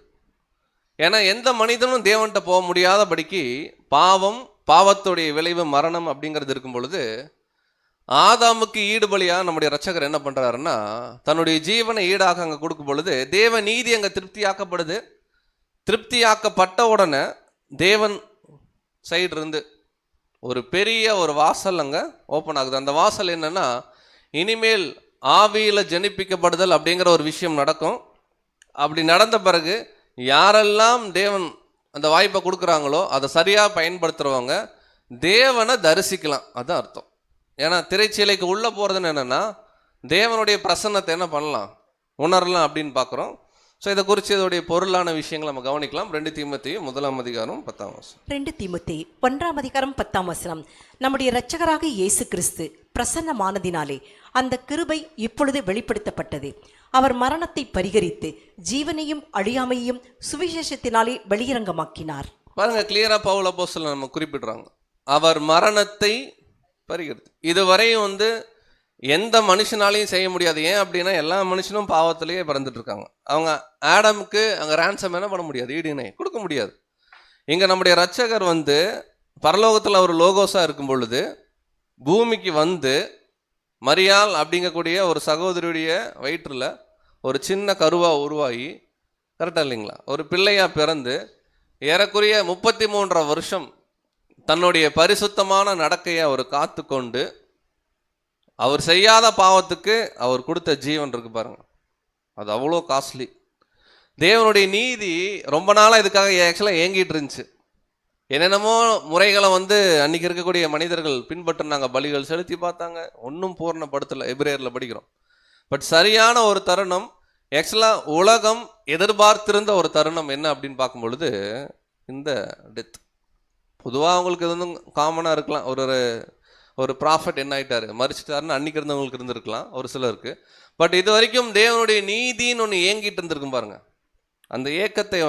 ஏன்னா எந்த மனிதனும் தேவன்கிட்ட போக முடியாதபடிக்கு பாவத்துடைய விளைவு மரணம் அப்படிங்கிறது இருக்கும் பொழுது ஆதாமுக்கு ஈடுபலியாக நம்முடைய ரட்சகர் என்ன பண்ணுறாருன்னா தன்னுடைய ஜீவனை ஈடாக அங்கே கொடுக்கும் பொழுது தேவ நீதி அங்கே திருப்தியாக்கப்படுது. திருப்தியாக்கப்பட்ட உடனே தேவன் சைடு இருந்து ஒரு பெரிய ஒரு வாசல் அங்கே ஓப்பன் ஆகுது. அந்த வாசல் என்னன்னா, இனிமேல் ஆவியில் ஜனிப்பிக்கப்படுதல் அப்படிங்கிற ஒரு விஷயம் நடக்கும். அப்படி நடந்த பிறகு யாரெல்லாம் தேவன் அந்த வாய்ப்பை கொடுக்குறாங்களோ அதை சரியாக பயன்படுத்துகிறவங்க தேவனை தரிசிக்கலாம். அதுதான் அர்த்தம். ஏன்னா திரைச்சீலைக்கு உள்ளே போகிறதுன்னு என்னென்னா தேவனுடைய பிரசன்னத்தை என்ன பண்ணலாம், உணரலாம் அப்படின்னு பார்க்குறோம். ஸோ இதை குறித்து இதோடைய பொருளான விஷயங்களை நம்ம கவனிக்கலாம். 2 தீமோத்தேயு 1:10. 2 தீமோத்தேயு 1:10 நம்முடைய இரட்சகராக இயேசு கிறிஸ்து பிரசன்னமானதினாலே அந்த கிருபை இப்பொழுது வெளிப்படுத்தப்பட்டது. அவர் மரணத்தை பரிகரித்து ஜீவனையும் அழியாமையும் சுவிசேஷத்தினாலே வெளியரங்கமாக்கினார். பாருங்க, கிளியரா பவுல் அப்போஸ்தலன் நம்ம குறிப்பிடுறாங்க, அவர் மரணத்தை பரிகரித்து. இதுவரையும் எந்த மனுஷனாலையும் செய்ய முடியாது. ஏன் அப்படின்னா எல்லா மனுஷனும் பாவத்திலேயே பிறந்துட்டு இருக்காங்க. அவங்க ஆடமுக்கு அங்கே ரேன்சம் என்ன பண்ண முடியாது, ஈடினை கொடுக்க முடியாது. இங்கே நம்முடைய இரட்சகர் பரலோகத்தில் ஒரு லோகோஸாக இருக்கும் பொழுது பூமிக்கு மரியாள் அப்படிங்கக்கூடிய ஒரு சகோதரியுடைய வயிற்றில் ஒரு சின்ன கருவாக உருவாகி, கரெக்டாக இல்லைங்களா, ஒரு பிள்ளையாக பிறந்து ஏறக்குறைய 33 வருஷம் தன்னுடைய பரிசுத்தமான நடக்கையை அவர் காத்து கொண்டு அவர் செய்யாத பாவத்துக்கு அவர் கொடுத்த ஜீவன் இருக்கு பாருங்க, அது அவ்வளோ காஸ்ட்லி. தேவனுடைய நீதி ரொம்ப நாளாக இதுக்காக ஆக்சுவலாக ஏங்கிட்டு இருந்துச்சு. என்னென்னமோ முறைகளை அன்றைக்கி இருக்கக்கூடிய மனிதர்கள் பின்பற்றினாங்க, பலிகள் செலுத்தி பார்த்தாங்க, ஒன்றும் பூர்ணப்படுத்தலை. எபிரேயரில் படிக்கிறோம். பட் சரியான ஒரு தருணம், ஆக்சுவலாக உலகம் எதிர்பார்த்திருந்த ஒரு தருணம் என்ன அப்படின்னு பார்க்கும் பொழுது இந்த டெத். பொதுவாக அவங்களுக்கு இது காமனாக இருக்கலாம், ஒரு ப்ராஃபட் என்ன ஆகிட்டாரு, மறிச்சிட்டாருன்னு அன்றைக்கி இருந்தவங்களுக்கு இருந்திருக்கலாம் ஒரு சிலருக்கு. பட் இது வரைக்கும் தேவனுடைய நீதின்னு ஒன்று ஏங்கிட்டு இருந்திருக்கும் பாருங்க. அந்த ஏக்கத்தை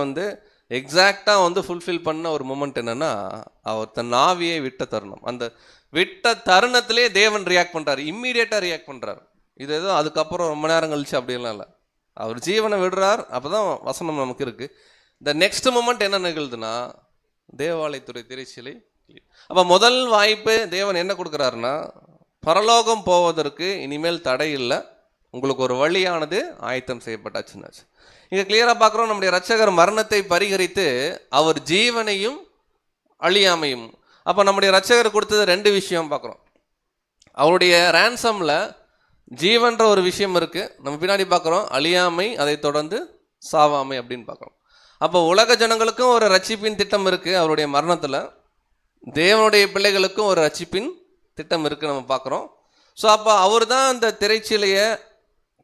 எக்ஸாக்டாக ஃபுல்ஃபில் பண்ண ஒரு மூமெண்ட் என்னென்னா அவர் தன் ஆவியை விட்ட தருணம். அந்த விட்ட தருணத்திலே தேவன் ரியாக்ட் பண்ணுறாரு, இம்மீடியட்டாக ரியாக்ட் பண்ணுறாரு. இது எதுவும் அதுக்கப்புறம் ரொம்ப நேரம் கழிச்சு அப்படிலாம் இல்லை, அவர் ஜீவனை விடுறார். அப்போ தான் வசனம் நமக்கு இருக்குது. இந்த நெக்ஸ்ட் மூமெண்ட் என்ன நிகழ்துன்னா தேவாலயத்துடைய திரைச்சீலை. அப்போ முதல் வாய்ப்பு தேவன் என்ன கொடுக்குறாருன்னா, பரலோகம் போவதற்கு இனிமேல் தடை இல்லை, உங்களுக்கு ஒரு வழியானது ஆயத்தம் செய்யப்பட்டாச்சுன்னாச்சு. இங்கே கிளியராக பார்க்குறோம், நம்முடைய இரட்சகர் மரணத்தை பரிகரித்து அவர் ஜீவனையும் அழியாமையும். அப்போ நம்முடைய இரட்சகர் கொடுத்தது 2 விஷயம் பார்க்குறோம். அவருடைய ரேன்சமில் ஜீவன்ற ஒரு விஷயம் இருக்குது, நம்ம பின்னாடி பார்க்குறோம் அழியாமை, அதை தொடர்ந்து சாவாமை அப்படின்னு பார்க்குறோம். அப்போ உலக ஜனங்களுக்கும் ஒரு ரட்சிப்பின் திட்டம் இருக்குது அவருடைய மரணத்தில், தேவனுடைய பிள்ளைகளுக்கும் ஒரு ரட்சிப்பின் திட்டம் இருக்குது நம்ம பார்க்குறோம். ஸோ அப்போ அவர் தான் அந்த திரைச்சீலையை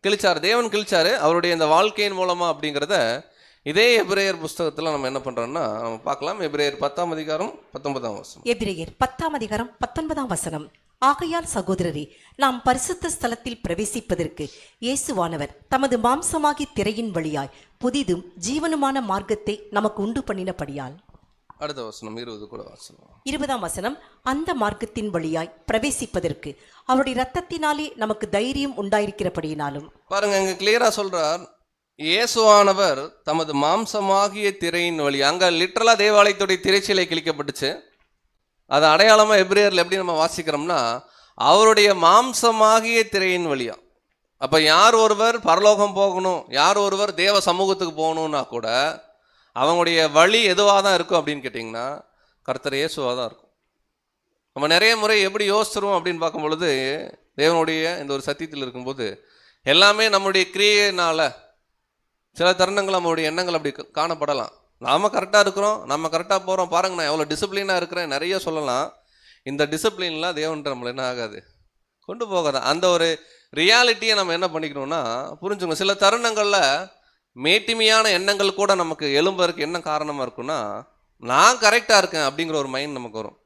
கிழிச்சார், தேவன் கிழிச்சார் அவருடைய இந்த வாழ்க்கையின் மூலமாக அப்படிங்கிறத இதே எபிரேயர் புஸ்தகத்தில் நம்ம என்ன பண்ணுறோம்னா நம்ம பார்க்கலாம். எபிரேயர் 10:19. எபிரேயர் 10:19. ஆகையால் சகோதரரே, நாம் பரிசுத்த ஸ்தலத்தில் பிரவேசிப்பதற்கு இயேசுவானவர் தமது மாம்சமாகி திரையின் வழியாய் புதிதும் ஜீவனுமான மார்க்கத்தை நமக்கு உண்டு பண்ணினபடியால். அடுத்த வசனம் 20 கூட வாசனம். 20ஆம் வசனம், அந்த மார்க்கத்தின் வழியாய் பிரவேசிப்பதற்கு அவருடைய இரத்தத்தினாலே நமக்கு தைரியம் உண்டாயிருக்கிறபடியினாலும். பாருங்க, இங்க கிளியரா சொல்றார், இயேசுவானவர் தமது மாம்சமாகிய திரையின் வழி. அங்க லிட்டரலா தேவாலயத்துடைய திரைச்சீலை கிழிக்கப்பட்டுச்சு. அது அடையாளமா எபிரேயர்ல எப்படி நம்ம வாசிக்கிறோம்னா, அவருடைய மாம்சமாகிய திரையின் வழியா. அப்ப யார் ஒருவர் பரலோகம் போகணும், யார் ஒருவர் தேவ சமூகத்துக்கு போகணும்னா கூட அவங்களுடைய வழி எதுவாக தான் இருக்கும் அப்படின்னு கேட்டிங்கன்னா கர்த்தர் இயேசுவாக தான் இருக்கும். நம்ம நிறைய முறை எப்படி யோசிச்சிருவோம் அப்படின்னு பார்க்கும் பொழுது, தேவனுடைய இந்த ஒரு சத்தியத்தில் இருக்கும்போது எல்லாமே நம்முடைய கிரியையினால் சில தருணங்கள் நம்மளுடைய எண்ணங்கள் அப்படி காணப்படலாம். நாம் கரெக்டாக இருக்கிறோம், நம்ம கரெக்டாக போகிறோம், பாருங்க நான் எவ்வளோ டிசிப்ளினாக இருக்கிறேன், நிறைய சொல்லலாம். இந்த டிசிப்ளின்லாம் தேவன்ட்டு நம்மளை என்ன ஆகாது, கொண்டு போகாது. அந்த ஒரு ரியாலிட்டியை நம்ம என்ன பண்ணிக்கணும்னா புரிஞ்சுங்க. சில தருணங்களில் மேட்டிமையான எண்ணங்கள் கூட நமக்கு எழும்புறதுக்கு என்ன காரணமாக இருக்குன்னா, நான் கரெக்டாக இருக்கேன் அப்படிங்கிற ஒரு மைண்ட் நமக்கு வரும்.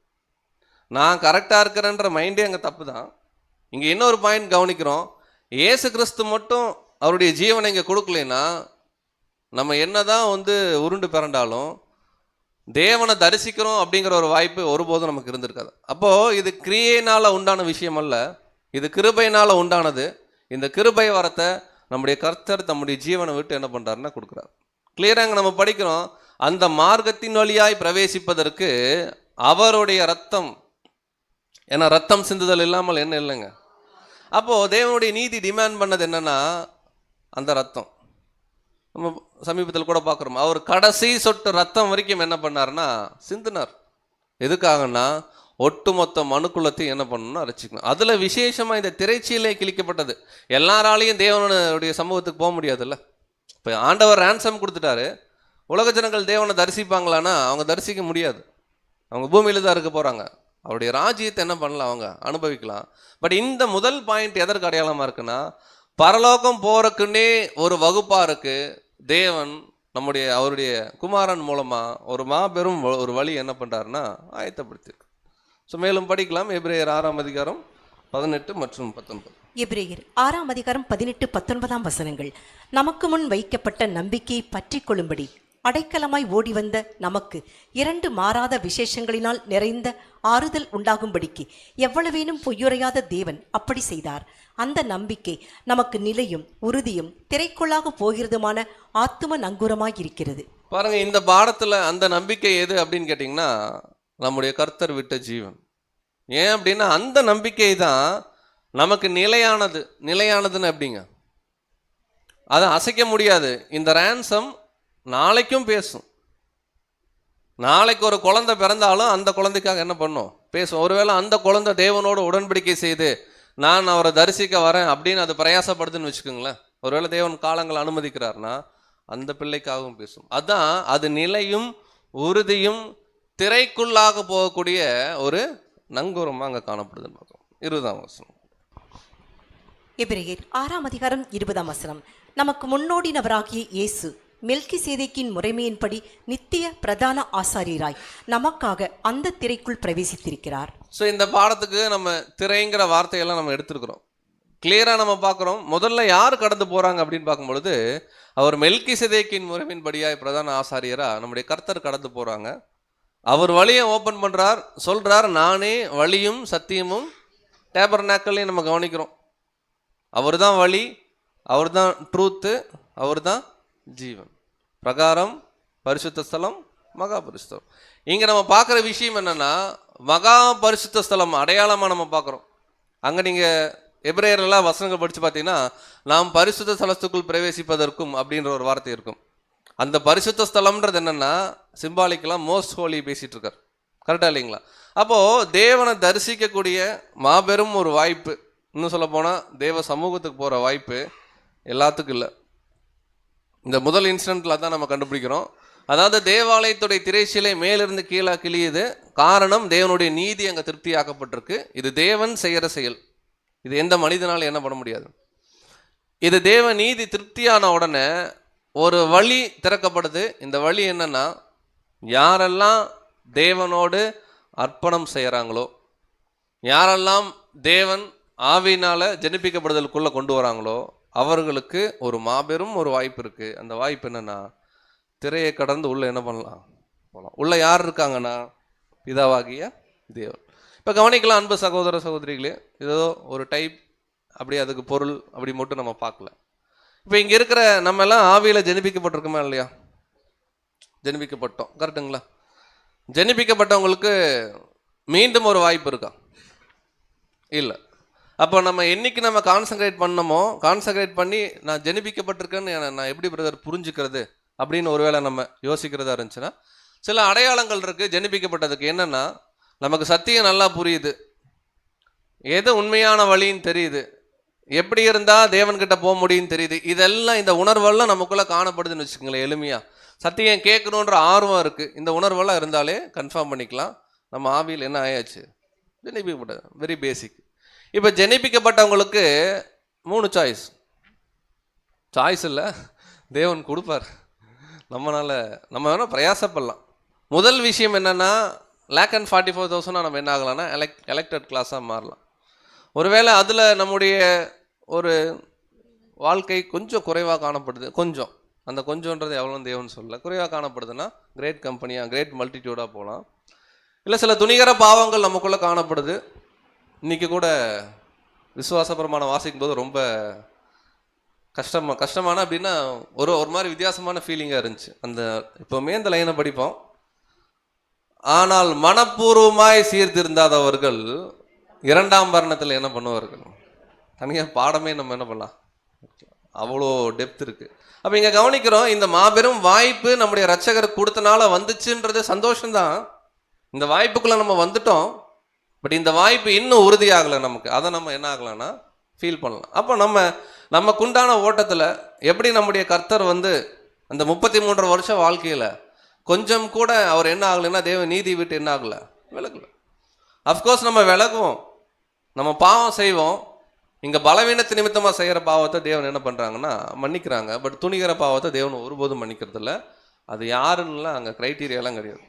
நான் கரெக்டாக இருக்கிறேன்ற மைண்டே அங்கே தப்பு தான். இங்கே இன்னொரு பாயிண்ட் கவனிக்கிறோம், இயேசு கிறிஸ்து மட்டும் அவருடைய ஜீவனை இங்கே கொடுக்கலைன்னா நம்ம என்ன தான் உருண்டு பிறண்டாலும் தேவனை தரிசிக்கிறோம் அப்படிங்கிற ஒரு வாய்ப்பு ஒருபோதும் நமக்கு இருந்திருக்காது. அப்போது இது கிரியையினால் உண்டான விஷயம் அல்ல, இது கிருபையினால் உண்டானது. இந்த கிருபை வரத்தை நம்முடைய கர்த்தர் தம்முடைய ஜீவனை விட்டு என்ன பண்ணுறாருன்னா கொடுக்குறார். கிளியராக நம்ம படிக்கிறோம், அந்த மார்க்கத்தின் வழியாய் பிரவேசிப்பதற்கு அவருடைய ரத்தம். ஏன்னா ரத்தம் சிந்துதல் இல்லாமல் என்ன இல்லைங்க. அப்போது தேவனுடைய நீதி டிமாண்ட் பண்ணது என்னன்னா அந்த ரத்தம். நம்ம சமீபத்தில் கூட பார்க்குறோம், அவர் கடைசி சொட்டு ரத்தம் வரைக்கும் என்ன பண்ணார்னா சிந்தினார். எதுக்காகனா ஒட்டுமொத்த மனுக்குலத்தையும் என்ன பண்ணணும்னா ரசிக்கணும். அதில் விசேஷமாக இந்த திரைச்சீலை கிழிக்கப்பட்டது. எல்லாராலையும் தேவனுடைய சமூகத்துக்கு போக முடியாதுல்ல. இப்போ ஆண்டவர் ரேன்சம் கொடுத்துட்டாரு, உலக ஜனங்கள் தேவனை தரிசிப்பாங்களான்னா அவங்க தரிசிக்க முடியாது. அவங்க பூமியில் தான் இருக்க போகிறாங்க. அவருடைய ராஜ்யத்தை என்ன பண்ணலாம், அவங்க அனுபவிக்கலாம். பட் இந்த முதல் பாயிண்ட் எதற்கு அடையாளமாக இருக்குன்னா, பரலோகம் போறக்குன்னே ஒரு வகுப்பாக இருக்கு. தேவன் அவருடைய குமாரன் மூலமாக ஒரு மாபெரும் ஒரு வழி என்ன பண்ணுறாருன்னா ஆயத்தப்படுத்தியிருக்கு. ஸோ மேலும் படிக்கலாம். எபிரேயர் 6ஆம் அதிகாரம் 18 மற்றும் 19. எபிரேயர் 6ஆம் அதிகாரம் 18, 19ஆம் வசனங்கள். நமக்கு முன் வைக்கப்பட்ட நம்பிக்கையை பற்றி கொள்ளும்படி அடைக்கலமாய் ஓடி வந்த நமக்கு 2 மாறாத விசேஷங்களினால் நிறைந்த ஆறுதல் உண்டாகும்படிக்கு எவ்வளவேனும் பொய்யுரையாத தேவன் அப்படி செய்தார். அந்த நம்பிக்கை நமக்கு நிலையும் உறுதியும் திரைக்குள்ளாக போகிறதுமான ஆத்தும நங்கூரமாய் இருக்கிறது. பாருங்க, இந்த பாடத்துல அந்த நம்பிக்கை எது அப்படின்னு கேட்டிங்கன்னா நம்முடைய கர்த்தர் விட்ட ஜீவன். ஏன் அப்படின்னா அந்த நம்பிக்கை தான் நமக்கு நிலையானது. நிலையானதுன்னு எப்படிங்க, அதை அசைக்க முடியாது. இந்த ரேன்சம் நாளைக்கும் பேசும். நாளைக்கு ஒரு குழந்தை பிறந்தாலும் அந்த குழந்தைக்காக என்ன பண்ணும், பேசும். ஒருவேளை அந்த குழந்தை தேவனோட உடன்படிக்கை செய்து நான் அவரை தரிசிக்க வரேன் அப்படின்னு அது பிரயாசப்படுதுன்னு வச்சுக்கோங்களேன். ஒருவேளை தேவன் காலங்கள் அனுமதிக்கிறார்னா அந்த பிள்ளைக்காகவும் பேசும். அதான் அது நிலையும் உறுதியும் திரைக்குள்ளாக போகக்கூடிய ஒரு நங்கூரமாக அங்கே காணப்படுதுன்னு பார்த்தோம். 20ஆம் வசனம். எபிரேயர் 6ஆம் அதிகாரம் 20ஆம் வசனம். நமக்கு முன்னோடினவராகிய இயேசு மெல்கிசேதேக்கின் முறைமையின்படி நித்திய பிரதான ஆசாரியராய் நமக்காக அந்த திரைக்குள் பிரவேசித்திருக்கிறார். ஸோ இந்த பாடத்துக்கு நம்ம திரைங்கிற வார்த்தையெல்லாம் நம்ம எடுத்துருக்கிறோம். கிளியராக நம்ம பார்க்குறோம். முதல்ல யார் கடந்து போகிறாங்க அப்படின்னு பார்க்கும்பொழுது அவர் மெல்கிசேதேக்கின் முறைமையின்படியாய் பிரதான ஆசாரியராக நம்முடைய கர்த்தர் கடந்து போகிறாங்க. அவர் வழியை ஓப்பன் பண்ணுறார், சொல்கிறார் நானே வழியும் சத்தியமும். டேபர்நாக்கல்லையும் நம்ம கவனிக்கிறோம், அவர் தான் வழி, அவர் தான் ட்ரூத்து, அவர் தான் ஜீவன். பிரகாரம், பரிசுத்த ஸ்தலம், மகா பரிசுத்தம். இங்கே நம்ம பார்க்குற விஷயம் என்னென்னா மகா பரிசுத்த ஸ்தலம் அடையாளமாக நம்ம பார்க்குறோம். அங்கே நீங்கள் எபிரேயர்லாம் வசனங்கள் படித்து பார்த்தீங்கன்னா நாம் பரிசுத்த ஸ்தலத்துக்குள் பிரவேசிப்பதற்கும் அப்படின்ற ஒரு வார்த்தை இருக்கும். அந்த பரிசுத்த ஸ்தலம்ன்றது என்னென்னா சிம்பாலிக்கெல்லாம் மோஸ்ட் ஹோலி பேசிகிட்டு இருக்கார். கரெக்டாக இல்லைங்களா? அப்போது தேவனை தரிசிக்கக்கூடிய மாபெரும் ஒரு வாய்ப்பு, இன்னும் சொல்ல போனால் தேவ சமூகத்துக்கு போகிற வாய்ப்பு எல்லாத்துக்கும் இல்லை. இந்த முதல் இன்சிடென்ட்டில் தான் நம்ம கண்டுபிடிக்கிறோம். அதாவது தேவாலயத்துடைய திரைச்சீலை மேலிருந்து கீழே கிழியுது. காரணம் தேவனுடைய நீதி அங்கே திருப்தியாக்கப்பட்டிருக்கு. இது தேவன் செய்கிற செயல், இது எந்த மனிதனாலும் என்ன பண்ண முடியாது. இது தேவ நீதி திருப்தியான உடனே ஒரு வழி திறக்கப்படுது. இந்த வழி என்னன்னா, யாரெல்லாம் தேவனோடு அர்ப்பணம் செய்கிறாங்களோ, யாரெல்லாம் தேவன் ஆவியினால ஜெனிப்பிக்கப்படுதலுக்குள்ள கொண்டு வராங்களோ அவர்களுக்கு ஒரு மாபெரும் ஒரு வாய்ப்பு இருக்கு. அந்த வாய்ப்பு என்னன்னா, திரையை கடந்து உள்ள என்ன பண்ணலாம், போகலாம். உள்ள யார் இருக்காங்கன்னா, பிதாவாகிய தேவன். இப்போ கவனிக்கலாம் அன்பு சகோதர சகோதரிகளே, ஏதோ ஒரு டைப் அப்படி அதுக்கு பொருள் அப்படி மட்டும் நம்ம பார்க்கல. இப்போ இங்கே இருக்கிற நம்ம எல்லாம் ஆவியில் ஜெனிப்பிக்கப்பட்டிருக்கோமா இல்லையா? ஜெனிப்பிக்கப்பட்டோம், கரெக்டுங்களா? ஜெனிப்பிக்கப்பட்டவங்களுக்கு மீண்டும் ஒரு வாய்ப்பு இருக்கா? இல்லை. அப்போ நம்ம என்னைக்கு நம்ம கான்சன்ட்ரேட் பண்ணமோ, கான்சன்ட்ரேட் பண்ணி நான் ஜெனிப்பிக்கப்பட்டிருக்கேன்னு நான் எப்படி பிரதர் புரிஞ்சுக்கிறது அப்படின்னு ஒருவேளை நம்ம யோசிக்கிறதா இருந்துச்சுன்னா, சில அடையாளங்கள் இருக்குது ஜெனிப்பிக்கப்பட்டதுக்கு. என்னென்னா, நமக்கு சத்தியம் நல்லா புரியுது, எது உண்மையான வழின்னு தெரியுது, எப்படி இருந்தால் தேவன்கிட்ட போக முடியும்னு தெரியுது. இதெல்லாம் இந்த உணர்வெல்லாம் நமக்குள்ளே காணப்படுதுன்னு வச்சுக்கோங்களேன். எளிமையாக சத்தியம் கேட்கணுன்ற ஆர்வம் இருக்குது. இந்த உணர்வெல்லாம் இருந்தாலே கன்ஃபார்ம் பண்ணிக்கலாம் நம்ம ஆவியில் என்ன ஆயாச்சு, ஜெனிப்பிக்கப்பட்டது. Very basic. இப்போ ஜெனிப்பிக்கப்பட்டவங்களுக்கு 3 சாய்ஸ் இல்லை, தேவன் கொடுப்பார். நம்ம வேணால் பிரயாசப்படலாம். முதல் விஷயம் என்னென்னா, 1,44,000 நம்ம என்ன ஆகலாம்னா எலெக்டட் கிளாஸாக மாறலாம். ஒருவேளை அதில் நம்முடைய ஒரு வாழ்க்கை கொஞ்சம் குறைவாக காணப்படுது, கொஞ்சம் அந்த கொஞ்சன்றது எவ்வளோன்னு தேவன் சொல்லலை, குறைவாக காணப்படுதுன்னா கிரேட் கம்பெனியாக கிரேட் மல்டிடியூடாக போகலாம். இல்லை சில துணிகர பாவங்கள் நமக்குள்ளே காணப்படுது. இன்றைக்கி கூட விசுவாச பிரமாணம் வாசிக்கும் போது ரொம்ப கஷ்டமான அப்படின்னா ஒரு மாதிரி வித்தியாசமான ஃபீலிங்காக இருந்துச்சு. இப்போவுமே இந்த லைனை படிப்போம். ஆனால் மனப்பூர்வமாய் சீர்திருந்தாதவர்கள் 2ஆம் மரணத்தில் என்ன பண்ணுவார்கள்? தனியாக பாடமே நம்ம என்ன பண்ணலாம், அவ்வளோ டெப்த் இருக்குது. அப்போ இங்கே கவனிக்கிறோம், இந்த மாபெரும் வாய்ப்பு நம்முடைய ரட்சகர் கொடுத்தனால வந்துச்சுன்றது சந்தோஷம்தான். இந்த வாய்ப்புக்குள்ளே நம்ம வந்துட்டோம். பட் இந்த வாய்ப்பு இன்னும் உறுதியாகலை நமக்கு. அதை நம்ம என்ன ஆகலாம்னா ஃபீல் பண்ணலாம். அப்போ நமக்குண்டான ஓட்டத்தில் எப்படி நம்முடைய கர்த்தர் அந்த 33 வருஷ வாழ்க்கையில் கொஞ்சம் கூட அவர் என்ன ஆகலைன்னா தேவ நீதி விட்டு என்ன ஆகலை, விலகலை. அஃப்கோர்ஸ் நம்ம விலகுவோம், நம்ம பாவம் செய்வோம். இங்கே பலவீனத்து நிமித்தமாக செய்கிற பாவத்தை தேவன் என்ன பண்ணுறாங்கன்னா மன்னிக்கிறாங்க. பட் துணிகிற பாவத்தை தேவன் ஒருபோதும் மன்னிக்கிறதில்ல. அது யாருன்னுலாம் அங்கே க்ரைட்டீரியாலாம் கிடையாது.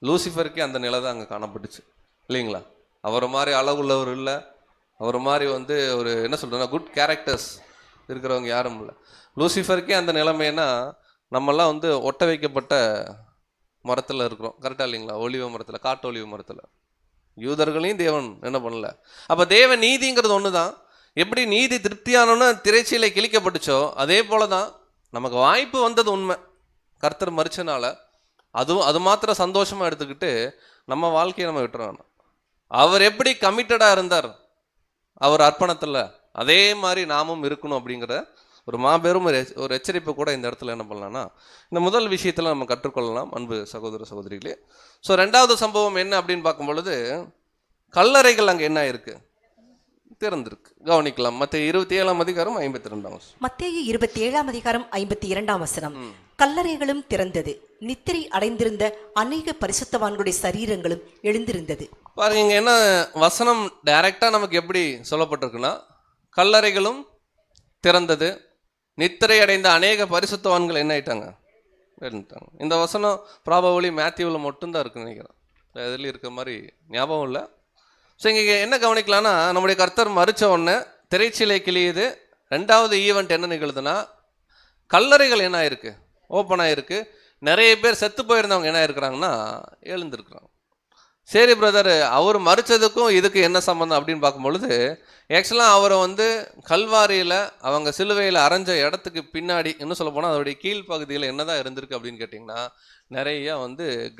லூசிஃபருக்கே அந்த நிலை தான் அங்கே காணப்பட்டுச்சு இல்லைங்களா? அவரை மாதிரி அழகுள்ளவர் இல்லை, அவரை மாதிரி ஒரு என்ன சொல்கிறதுனா குட் கேரக்டர்ஸ் இருக்கிறவங்க யாரும் இல்லை. லூசிஃபருக்கே அந்த நிலைமைன்னா நம்மெல்லாம் ஒட்ட வைக்கப்பட்ட மரத்தில் இருக்கிறோம், கரெக்டாக இல்லைங்களா? ஒலிவ மரத்தில், காட்டு ஒலிவ மரத்தில். யூதர்களையும் தேவன் என்ன பண்ணல. அப்போ தேவ நீதிங்கிறது ஒன்று தான். எப்படி நீதி திருப்தியானோன்னு திரைச்சீலை கிழிக்கப்பட்டுச்சோ அதே போல தான் நமக்கு வாய்ப்பு வந்தது உண்மை. கர்த்தர் மறிச்சனால அது மாத்திரம் சந்தோஷமாக எடுத்துக்கிட்டு நம்ம வாழ்க்கையை நம்ம விட்டுறோம். அவர் எப்படி கமிட்டடாக இருந்தார் அவர் அர்ப்பணத்தில், அதே மாதிரி நாமும் இருக்கணும் அப்படிங்கிற ஒரு மாபெரும் ஒரு எச்சரிப்பை கூட இந்த இடத்துல என்ன பண்ணலாம்னா இந்த முதல் விஷயத்தில் நம்ம கற்றுக்கொள்ளலாம் அன்பு சகோதர சகோதரிகளே. ஸோ 2வது சம்பவம் என்ன அப்படின்னு பார்க்கும் பொழுது, கல்லறைகள் அங்கே என்ன இருக்கு, திறந்திருக்கு. கவனிக்கலாம். மத்தேயு 27ஆம் அதிகாரம் 52ஆம் வசனம். மத்தேயு 27ஆம் அதிகாரம் 52ஆம் வசனம். கல்லறைகளும் திறந்தது, நித்திரை அடைந்திருந்த அநேக பரிசுத்தவான்களுடைய சரீரங்களும் எழுந்திருந்தது. பாருங்க, இங்க என்ன வசனம் டைரக்டா நமக்கு எப்படி சொல்லப்பட்டிருக்குன்னா, கல்லறைகளும் திறந்தது, நித்திரை அடைந்த அநேக பரிசுத்தவான்கள் என்ன ஆயிட்டாங்க, எழுந்துட்டாங்க. இந்த வசனம் ப்ராபபிலி மேத்யூவில் மட்டும்தான் இருக்குன்னு நினைக்கிறேன், இதுலேயும் இருக்கிற மாதிரி ஞாபகம் இல்லை. ஸோ இங்கே என்ன கவனிக்கலாம்னா, நம்முடைய கர்த்தர் மறிச்ச உடனே திரைச்சீலை கிழியுது. 2வது ஈவெண்ட் என்ன நிகழுதுன்னா, கல்லறைகள் என்ன ஆயிருக்கு, ஓப்பன் ஆகிருக்கு. நிறைய பேர் செத்து போயிருந்தவங்க என்ன இருக்கிறாங்கன்னா எழுந்திருக்கிறாங்க. சரி பிரதர், அவர் மறிச்சதுக்கும் இதுக்கு என்ன சம்மந்தம் அப்படின்னு பார்க்கும்பொழுது, ஆக்சுவலாக அவரை கல்வாரியில் அவங்க சிலுவையில் அரைஞ்ச இடத்துக்கு பின்னாடி இன்னும் சொல்ல போனால் அதோடைய கீழ்ப்பகுதியில் என்ன தான் இருந்திருக்கு அப்படின்னு கேட்டிங்கன்னா, நிறைய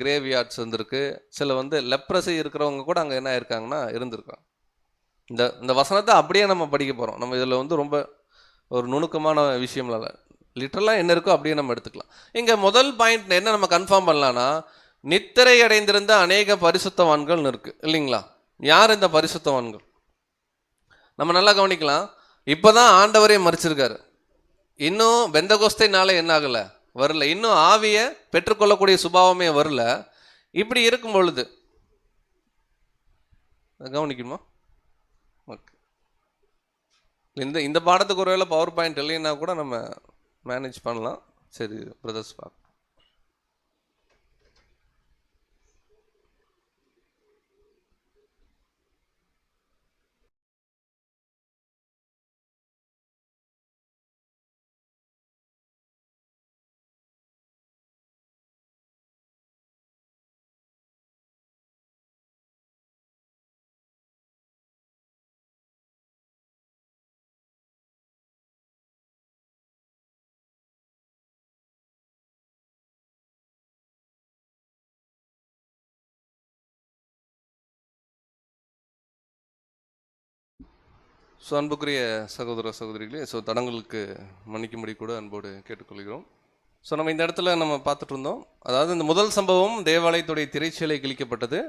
கிரேவ் யார்ட்ஸ் இருந்திருக்கு. சில லெப்ரசி இருக்கிறவங்க கூட அங்கே என்ன இருக்காங்கன்னா இருந்திருக்காங்க. இந்த வசனத்தை அப்படியே நம்ம படிக்க போகிறோம். நம்ம இதில் ரொம்ப ஒரு நுணுக்கமான விஷயம் இல்லை, லிட்டரலாக என்ன இருக்கோ அப்படியே நம்ம எடுத்துக்கலாம். இங்கே முதல் பாயிண்ட் என்ன நம்ம கன்ஃபார்ம் பண்ணலான்னா, நித்திரை அடைந்திருந்த அநேக பரிசுத்தவான்கள் இருக்கு இல்லைங்களா? யார் இந்த பரிசுத்தவான்கள்? நம்ம நல்லா கவனிக்கலாம். இப்போதான் ஆண்டவரே மறிச்சிருக்காரு, இன்னும் பெந்தகோஸ்தை நாளே என்ன ஆகலை, வரல, இன்னும் ஆவியை பெற்றுக்கொள்ளக்கூடிய சுபாவமே வரல. இப்படி இருக்கும் பொழுது கவனிக்கணுமா? ஓகே, இந்த பாடத்துக்கு ஒருவேளை பவர் பாயிண்ட் இல்லைன்னா கூட நம்ம மேனேஜ் பண்ணலாம். சரி பிரதர்ஸ் பார்க்க. ஸோ அன்புக்குரிய சகோதர சகோதரிகளே, ஸோ தடங்களுக்கு மன்னிக்கும்படி கூட அன்போடு கேட்டுக்கொள்கிறோம். ஸோ நம்ம இந்த இடத்துல நம்ம பார்த்துட்டு இருந்தோம், அதாவது இந்த முதல் சம்பவம் தேவாலயத்துடைய திரைச்சீலை கிழிக்கப்பட்டது.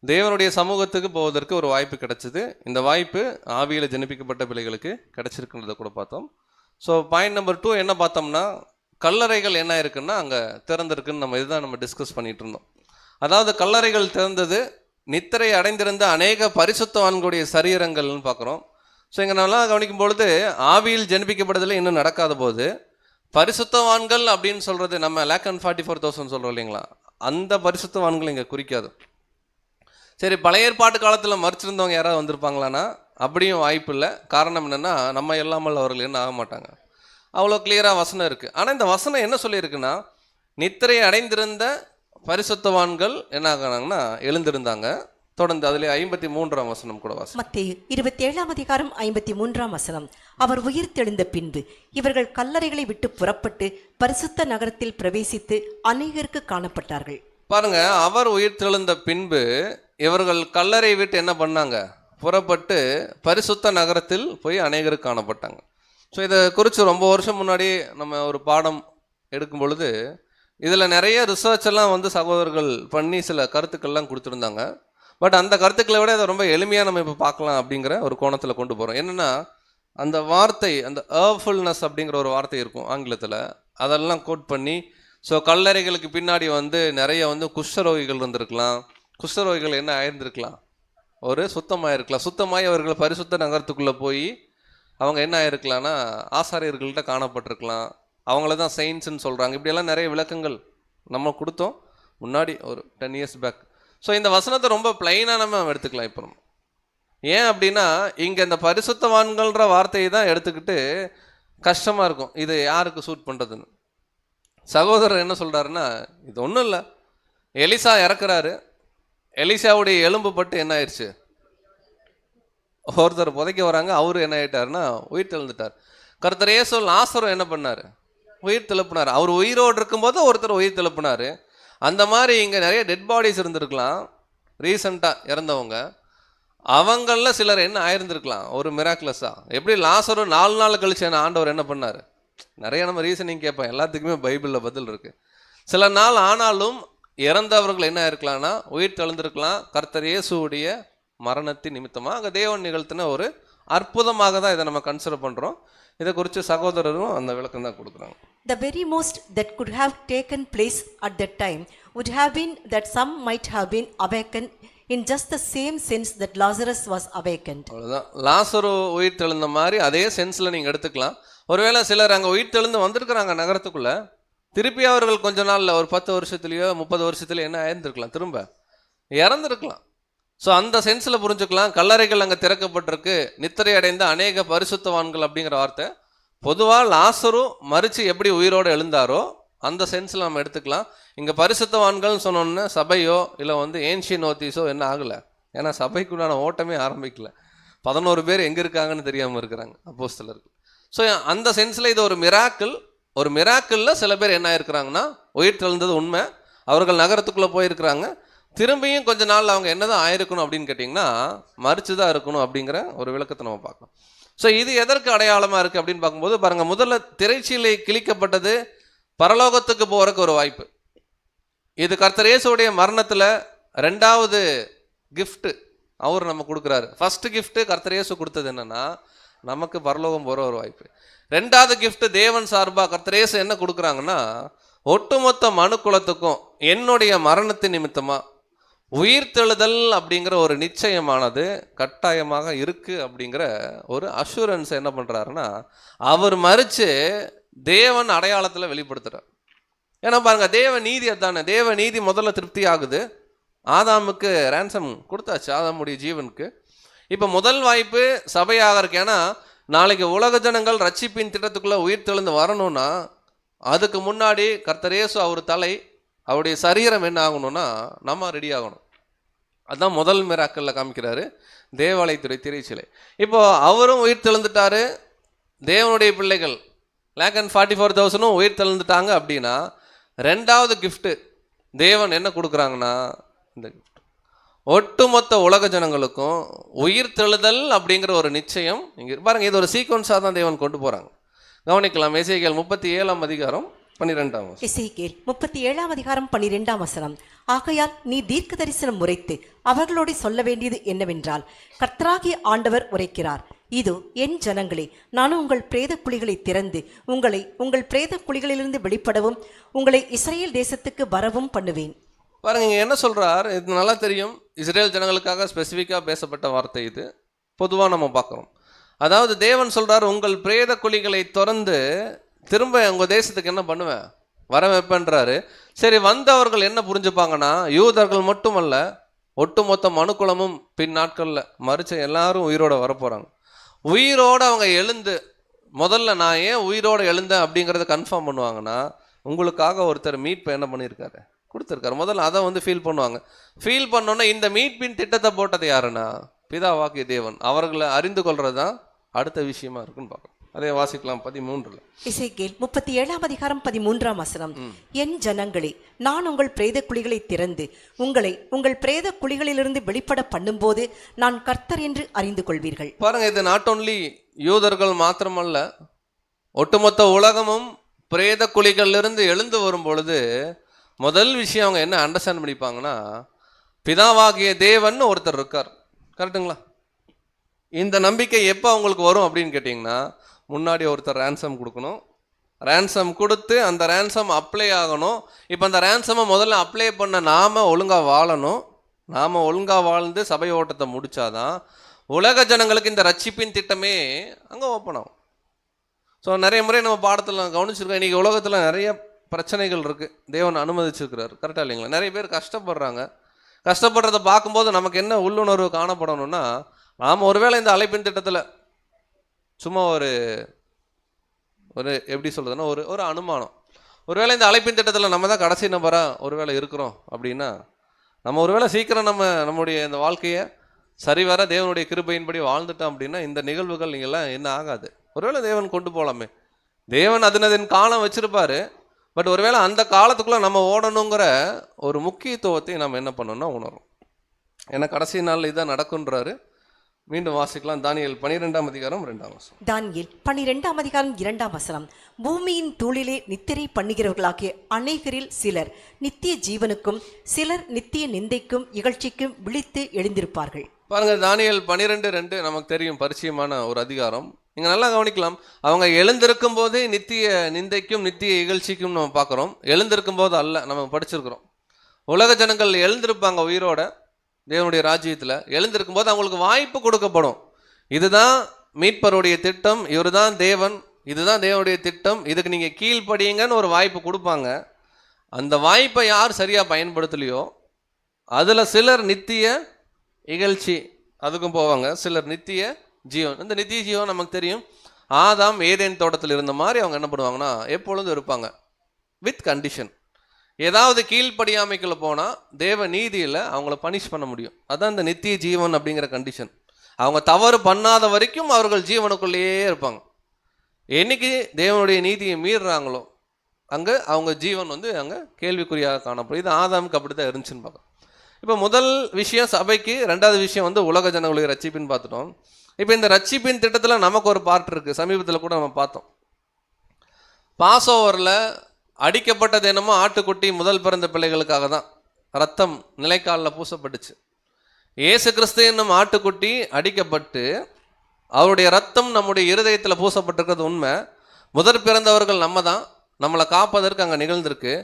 தேவனுடைய சமூகத்துக்கு போவதற்கு ஒரு வாய்ப்பு கிடைச்சிது. இந்த வாய்ப்பு ஆவியில் ஜனிப்பிக்கப்பட்ட பிள்ளைகளுக்கு கிடைச்சிருக்குன்றதை கூட பார்த்தோம். ஸோ பாயிண்ட் நம்பர் 2 என்ன பார்த்தோம்னா, கல்லறைகள் என்ன இருக்குன்னா அங்கே திறந்திருக்குன்னு இதுதான் நம்ம டிஸ்கஸ் பண்ணிட்டு இருந்தோம். அதாவது கல்லறைகள் திறந்தது, நித்திரை அடைந்திருந்த அநேக பரிசுத்தவான்களுடைய சரீரங்கள்னு பார்க்குறோம். ஸோ இங்கே நல்லா கவனிக்கும் பொழுது ஆவியில் ஜனிப்பிக்கப்படுறதுல இன்னும் நடக்காத போது பரிசுத்தவான்கள் அப்படின்னு சொல்கிறது, நம்ம 144,000 சொல்கிறோம் இல்லைங்களா, அந்த பரிசுத்தவான்கள் இங்கே குறிக்காது. சரி, பழைய ஏற்பாட்டு காலத்தில் மறிச்சிருந்தவங்க யாராவது வந்திருப்பாங்களான்னா அப்படியும் வாய்ப்பு இல்லை. காரணம் என்னென்னா, நம்ம இல்லாமல் அவர்கள் என்ன ஆக மாட்டாங்க. அவ்வளோ கிளியராக வசனம் இருக்குது. ஆனால் இந்த வசனம் என்ன சொல்லியிருக்குன்னா, நித்திரை அடைந்திருந்த பரிசுத்தவான்கள் என்ன ஆகிறாங்கன்னா எழுந்திருந்தாங்க. தொடர்ந்து அதிலே 53ஆம் வசனம் கூட வாசி. மத்தேயு 27ஆம் அதிகாரம் 53ஆம் வசனம். அவர் உயிர் தெழுந்த பின்பு இவர்கள் கல்லறைகளை விட்டு புறப்பட்டு பரிசுத்த நகரத்தில் பிரவேசித்து அநேகருக்கு காணப்பட்டார்கள். பாருங்க, அவர் உயிர் தெழுந்த பின்பு இவர்கள் கல்லறை விட்டு என்ன பண்ணாங்க, புறப்பட்டு பரிசுத்த நகரத்தில் போய் அநேகருக்கு காணப்பட்டாங்க. ஸோ இதை குறித்து ரொம்ப வருஷம் முன்னாடி நம்ம ஒரு பாடம் எடுக்கும் பொழுது இதில் நிறைய ரிசர்ச் எல்லாம் சகோதரர்கள் பண்ணி சில கருத்துக்கள்லாம் கொடுத்துருந்தாங்க. பட் அந்த கருத்துக்களை விட அதை ரொம்ப எளிமையாக நம்ம இப்போ பார்க்கலாம் அப்படிங்கிற ஒரு கோணத்தில் கொண்டு போகிறோம். என்னென்னா, அந்த வார்த்தை, அந்த ஏர்ஃபுல்னஸ் அப்படிங்கிற ஒரு வார்த்தை இருக்கும் ஆங்கிலத்தில், அதெல்லாம் கோட் பண்ணி, ஸோ கல்லறைகளுக்கு பின்னாடி நிறைய குஷ்டரோகிகள் இருந்திருக்கலாம். குஷ்டரோகிகள் என்ன ஆயிருந்திருக்கலாம், ஒரு சுத்தமாயிருக்கலாம். சுத்தமாகி அவர்கள் பரிசுத்த நகரத்துக்குள்ளே போய் அவங்க என்ன ஆயிருக்கலாம்னா ஆசாரியர்கள்ட்ட காணப்பட்டிருக்கலாம். அவங்கள தான் செயின்ஸ்ன்னு சொல்கிறாங்க. இப்படியெல்லாம் நிறைய விளக்கங்கள் நம்ம கொடுத்தோம் முன்னாடி ஒரு 10 years பேக். ஸோ இந்த வசனத்தை ரொம்ப பிளைனாக நம்ம எடுத்துக்கலாம் இப்போ நம்ம. ஏன் அப்படின்னா, இங்கே இந்த பரிசுத்தவான்கள்ன்ற வார்த்தையை தான் எடுத்துக்கிட்டு கஷ்டமாக இருக்கும், இது யாருக்கு சூட் பண்ணுறதுன்னு. சகோதரர் என்ன சொல்கிறாருன்னா, இது ஒன்றும் இல்லை, எலிசா இறக்குறாரு, எலிசாவுடைய எலும்பு பட்டு என்ன ஆயிடுச்சு, ஒருத்தர் புதைக்க வராங்க, அவரு என்ன ஆயிட்டாருன்னா உயிர் தெழுந்துட்டார். கர்த்தர் இயேசு லாசரு என்ன பண்ணார், உயிர் தெழுப்பினார். அவர் உயிரோடு இருக்கும்போது ஒருத்தர் உயிர் தெழுப்பினார். அந்த மாதிரி இங்கே நிறைய டெட் பாடிஸ் இருந்திருக்கலாம், ரீசண்டாக இறந்தவங்க. அவங்களில் சிலர் என்ன ஆயிருந்திருக்கலாம் ஒரு மிராக்குலஸாக. எப்படி லாசரு 4 நாள் கழிச்சு என்ன ஆண்டவர் என்ன பண்ணார், நிறைய நம்ம ரீசனிங் கேட்போம், எல்லாத்துக்குமே பைபிளில் பதில் இருக்குது. சில நாள் ஆனாலும் இறந்தவர்கள் என்ன ஆயிருக்கலாம்னா உயிர் தெழுந்திருக்கலாம். கர்த்தர் இயேசுவுடைய மரணத்தின் நிமித்தமாக அங்கே தேவன் நிகழ்த்தின ஒரு அற்புதமாக தான் இதை நம்ம கன்சிடர் பண்ணுறோம். இதை குறித்து சகோதரரும் அந்த விளக்கம் தான் கொடுக்குறாங்க. The very most that could have taken place at that time would have been that some might have been awakened in just the same sense that Lazarus was awakened. அவ்வளோதான், லாசரு உயிர் தெழுந்த மாதிரி அதே சென்ஸில் நீங்கள் எடுத்துக்கலாம். ஒருவேளை சிலர் அங்கே உயிர் தெழுந்து வந்திருக்கிறாங்க நகரத்துக்குள்ளே, திருப்பி அவர்கள் கொஞ்ச நாளில் ஒரு 10 வருஷத்துலையோ 30 வருஷத்துலையோ என்ன ஆயிருந்திருக்கலாம், திரும்ப இறந்துருக்கலாம். ஸோ அந்த சென்ஸில் புரிஞ்சுக்கலாம். கல்லறைகள் அங்கே திறக்கப்பட்டிருக்கு, நித்திரை அடைந்த அநேக பரிசுத்தவான்கள் அப்படிங்கிற வார்த்தை பொதுவாக லாசரு மறித்து எப்படி உயிரோடு எழுந்தாரோ அந்த சென்ஸில் நம்ம எடுத்துக்கலாம். இங்கே பரிசுத்தவான்கள்னு சொன்னோன்னே சபையோ இல்லை ஏன்ஷியன் ஓத்திஸோ என்ன ஆகலை, ஏன்னா சபைக்குள்ளான ஓட்டமே ஆரம்பிக்கல. 11 பேர் எங்கே இருக்காங்கன்னு தெரியாமல் இருக்கிறாங்க அப்போஸ்தலர்கள். ஸோ அந்த சென்ஸில் இது ஒரு மிராக்கிள். ஒரு மிராக்கிளில் சில பேர் என்ன ஆயிருக்கிறாங்கன்னா உயிர் தெழுந்தது உண்மை, அவர்கள் நகரத்துக்குள்ளே போயிருக்கிறாங்க. திரும்பியும் கொஞ்ச நாள் அவங்க என்னதான் ஆயிருக்கணும் அப்படின்னு கேட்டிங்கன்னா மறிச்சு தான் இருக்கணும் அப்படிங்கிற ஒரு விளக்கத்தை நம்ம பார்க்கலாம். ஸோ இது எதற்கு அடையாளமாக இருக்குது அப்படின்னு பார்க்கும்போது பாருங்கள், முதல்ல திரைச்சீலை கிழிக்கப்பட்டது பரலோகத்துக்கு போகிறதுக்கு ஒரு வாய்ப்பு. இது கர்த்தர் இயேசுவுடைய மரணத்தில் 2வது கிஃப்ட்டு அவர் நம்ம கொடுக்குறாரு. ஃபர்ஸ்ட் கிஃப்ட்டு கர்த்தர் இயேசு கொடுத்தது என்னென்னா நமக்கு பரலோகம் போகிற ஒரு வாய்ப்பு. 2வது கிஃப்ட் தேவன் சார்பாக கர்த்தர் இயேசு என்ன கொடுக்குறாங்கன்னா, ஒட்டுமொத்த மனுக்குலத்துக்கும் என்னுடைய மரணத்தின் நிமித்தமாக உயிர்த்தெழுதல் அப்படிங்கிற ஒரு நிச்சயமானது கட்டாயமாக இருக்குது அப்படிங்கிற ஒரு அஷூரன்ஸ் என்ன பண்ணுறாருன்னா அவர் மறித்து தேவன் அடையாளத்தில் வெளிப்படுத்துகிறார். ஏன்னா பாருங்க, தேவ நீதி அதுதானே, தேவ நீதி முதல்ல திருப்தி ஆகுது. ஆதாமுக்கு ரேன்சம் கொடுத்தாச்சு, ஆதாமுடைய ஜீவனுக்கு. இப்போ முதல் வாய்ப்பு சபையாக இருக்கு. ஏன்னா நாளைக்கு உலக ஜனங்கள் ரட்சிப்பின் திட்டத்துக்குள்ளே உயிர் தெழுந்து வரணும்னா அதுக்கு முன்னாடி கர்த்தர் இயேசு அவர் தலை, அவருடைய சரீரம் என்ன ஆகணும்னா நம்ம ரெடி ஆகணும். அதுதான் முதல் மிராக்கல்ல காமிக்கிறாரு, தேவாலயத்துடைய திரைச்சிலை. இப்போ அவரும் உயிர் தெழுந்துட்டாரு, தேவனுடைய பிள்ளைகள் 144,000 உயிர் தெழுந்துட்டாங்க. அப்படின்னா 2வது கிஃப்ட்டு தேவன் என்ன கொடுக்குறாங்கன்னா இந்த கிஃப்ட், ஒட்டுமொத்த உலக ஜனங்களுக்கும் உயிர் தெழுதல் அப்படிங்கிற ஒரு நிச்சயம் இங்கே பாருங்க, இது ஒரு சீக்வன்ஸாக தான் தேவன் கொண்டு போகிறாங்க. கவனிக்கலாம். எசேக்கியேல் 37 அதிகாரம் 12 வசனம். எசேக்கியேல் 37 அதிகாரம் 12 வசனம். ஆகையால் நீ தீர்க்க தரிசனம் உரைத்து அவர்களோடு சொல்ல வேண்டியது என்னவென்றால், கர்த்தராகிய ஆண்டவர் உரைக்கிறார், இதோ என் ஜனங்களே, நான் உங்கள் பிரேத குழிகளை திறந்து உங்களை உங்கள் பிரேத குழிகளிலிருந்து வெளிப்படவும் உங்களை இஸ்ரேல் தேசத்துக்கு வரவும் பண்ணுவேன். பாருங்க, இங்கே என்ன சொல்றார், இது நல்லா தெரியும். இஸ்ரேல் ஜனங்களுக்காக ஸ்பெசிஃபிக்காக பேசப்பட்ட வார்த்தை இது. பொதுவாக நம்ம பார்க்குறோம். அதாவது தேவன் சொல்றார், உங்கள் பிரேத குழிகளை திறந்து திரும்ப உங்கள் தேசத்துக்கு என்ன பண்ணுவேன், வர வைப்பேன்றாரு. சரி, வந்தவர்கள் என்ன புரிஞ்சுப்பாங்கன்னா, யூதர்கள் மட்டுமல்ல, ஒட்டுமொத்த மனுக்குலமும் பின் நாட்களில் மறிச்ச எல்லாரும் உயிரோட வரப்போகிறாங்க. உயிரோடு அவங்க எழுந்து, முதல்ல நான் ஏன் உயிரோடு எழுந்தேன் அப்படிங்கிறத கன்ஃபார்ம் பண்ணுவாங்கன்னா, உங்களுக்காக ஒருத்தர் மீட்பை என்ன பண்ணியிருக்காரு, கொடுத்துருக்காரு. முதல்ல அதை ஃபீல் பண்ணுவாங்க. ஃபீல் பண்ணோன்னா இந்த மீட்பின் திட்டத்தை போட்டது யாருன்னா பிதாவாகிய தேவன். அவர்களை அறிந்து கொள்றது தான் அடுத்த விஷயமா இருக்குன்னு பார்க்கணும். அதே வாசிக்கலாம் 13. எசேக்கியேல் 37 அதிகாரம் 13 வசனம். என் ஜனங்களே, நான் உங்கள் பிரேத குழிகளை திறந்து உங்களை உங்கள் பிரேத குழிகளிலிருந்து வெளிப்பட பண்ணும்போது நான் கர்த்தர் என்று அறிந்து கொள்வீர்கள். பாருங்க, இது நாட் ஓன்லி யூதர்கள் மாத்திரமல்ல, ஒட்டுமொத்த உலகமும் பிரேத குழிகளிலிருந்து எழுந்து வரும் பொழுது முதல் விஷயம் அவங்க என்ன அண்டர்ஸ்டாண்ட் பண்ணிப்பாங்கன்னா, பிதாவாகிய தேவன் ஒருத்தர் இருக்கார். கரெக்டுங்களா? இந்த நம்பிக்கை எப்போ அவங்களுக்கு வரும் அப்படின்னு கேட்டிங்கன்னா, முன்னாடி ஒருத்தர் ரேன்சம் கொடுக்கணும், ரேன்சம் கொடுத்து அந்த ரேன்சம் அப்ளை ஆகணும். இப்போ அந்த ரேன்சமை முதல்ல அப்ளை பண்ண நாம் ஒழுங்காக வாழணும். நாம் ஒழுங்காக வாழ்ந்து சபை ஓட்டத்தை முடித்தாதான் உலக ஜனங்களுக்கு இந்த ரட்சிப்பின் திட்டமே அங்கே ஓப்பன் ஆகும். ஸோ நிறைய முறை நம்ம பாடத்தில் கவனிச்சிருக்கோம், இன்றைக்கி உலகத்தில் நிறைய பிரச்சனைகள் இருக்குது, தேவன் அனுமதிச்சிருக்கிறார். கரெக்டாக இல்லைங்களா? நிறைய பேர் கஷ்டப்படுறாங்க. கஷ்டப்படுறத பார்க்கும்போது நமக்கு என்ன உள்ளுணர்வு காணப்படணும்னா, நாம் ஒருவேளை இந்த அழைப்பின் திட்டத்தில் சும்மா ஒரு எப்படி சொல்கிறதுன்னா ஒரு அனுமானம், ஒருவேளை இந்த அழைப்பின் திட்டத்தில் நம்ம தான் கடைசி நம்பராக ஒருவேளை இருக்கிறோம் அப்படின்னா, நம்ம ஒருவேளை சீக்கிரம் நம்முடைய இந்த வாழ்க்கையை சரிவர தேவனுடைய கிருபையின்படி வாழ்ந்துட்டோம் அப்படின்னா இந்த நிகழ்வுகள் நீங்கள்லாம் என்ன ஆகாது. ஒருவேளை தேவன் கொண்டு போகலாமே, தேவன் அதன் காலம் வச்சுருப்பார். பட் ஒருவேளை அந்த காலத்துக்குள்ளே நம்ம ஓடணுங்கிற ஒரு முக்கியத்துவத்தை நம்ம என்ன பண்ணணும்னா உணரும். ஏன்னா கடைசி நாளில் இதான் நடக்குன்றாரு. மீண்டும் வாசிக்கலாம். தானியேல் 12 அதிகாரம் 2 வசனம். தானியேல் 12 அதிகாரம் 2 வசனம். பூமியின் தூளிலே நித்திரை பண்ணுகிறவர்களாகிய அநேகரில் சிலர் நித்திய ஜீவனுக்கும் சிலர் நித்திய நிந்தைக்கும் இகழ்ச்சிக்கும் விழித்து எழுந்திருப்பார்கள். பாருங்க, தானியேல் 12:2 நமக்கு தெரியும், பரிச்சயமான ஒரு அதிகாரம். நீங்கள் நல்லா கவனிக்கலாம். அவங்க எழுந்திருக்கும் போதே நித்திய நிந்தைக்கும் நித்திய இகழ்ச்சிக்கும் நம்ம பார்க்குறோம். எழுந்திருக்கும் போது அல்ல, நம்ம படிச்சிருக்கிறோம். உலக ஜனங்கள் எழுந்திருப்பாங்க உயிரோட தேவனுடைய ராஜ்யத்தில். எழுந்திருக்கும் போது அவங்களுக்கு வாய்ப்பு கொடுக்கப்படும். இதுதான் மீட்பருடைய திட்டம், இவர் தான் தேவன், இதுதான் தேவனுடைய திட்டம், இதுக்கு நீங்கள் கீழ்ப்படியுங்கன்னு ஒரு வாய்ப்பு கொடுப்பாங்க. அந்த வாய்ப்பை யார் சரியாக பயன்படுத்தலையோ அதில் சிலர் நித்திய இகழ்ச்சி அதுக்கும் போவாங்க, சிலர் நித்திய ஜீவன். இந்த நித்திய ஜீவன் நமக்கு தெரியும், ஆதாம் ஏதேன் தோட்டத்தில் இருந்த மாதிரி அவங்க என்ன பண்ணுவாங்கன்னா எப்பொழுதும் இருப்பாங்க. வித் கண்டிஷன், ஏதாவது கீழ்ப்படியாமைக்குள்ள போனால் தேவ நீதியில் அவங்கள பனிஷ் பண்ண முடியும். அதான் இந்த நித்திய ஜீவன் அப்படிங்கிற கண்டிஷன். அவங்க தவறு பண்ணாத வரைக்கும் அவர்கள் ஜீவனுக்குள்ளேயே இருப்பாங்க. என்னைக்கு தேவனுடைய நீதியை மீறுறாங்களோ அங்கே அவங்க ஜீவன் அங்கே கேள்விக்குறியாக காணப்படும். இது ஆதாமுக்கு அப்படி தான் இருந்துச்சுன்னு பார்க்கலாம். இப்போ முதல் விஷயம் சபைக்கு, ரெண்டாவது விஷயம் உலக ஜனங்களுடைய ரட்சிப்பின்னு பார்த்துட்டோம். இப்போ இந்த ரட்சிப்பின் திட்டத்தில் நமக்கு ஒரு பார்ட் இருக்குது. சமீபத்தில் கூட நம்ம பார்த்தோம், பாஸ் ஓவரில் அடிக்கப்பட்டது என்னமோ ஆட்டுக்குட்டி முதல் பிறந்த பிள்ளைகளுக்காக தான் ரத்தம் நிலைக்காலில் பூசப்பட்டுச்சு. இயேசு கிறிஸ்து என்னும் ஆட்டுக்குட்டி அடிக்கப்பட்டு அவருடைய ரத்தம் நம்முடைய இருதயத்தில் பூசப்பட்டிருக்கிறது உண்மை. முதற் பிறந்தவர்கள் நம்ம தான், நம்மளை காப்பதற்கு அங்கே நிகழ்ந்திருக்கு.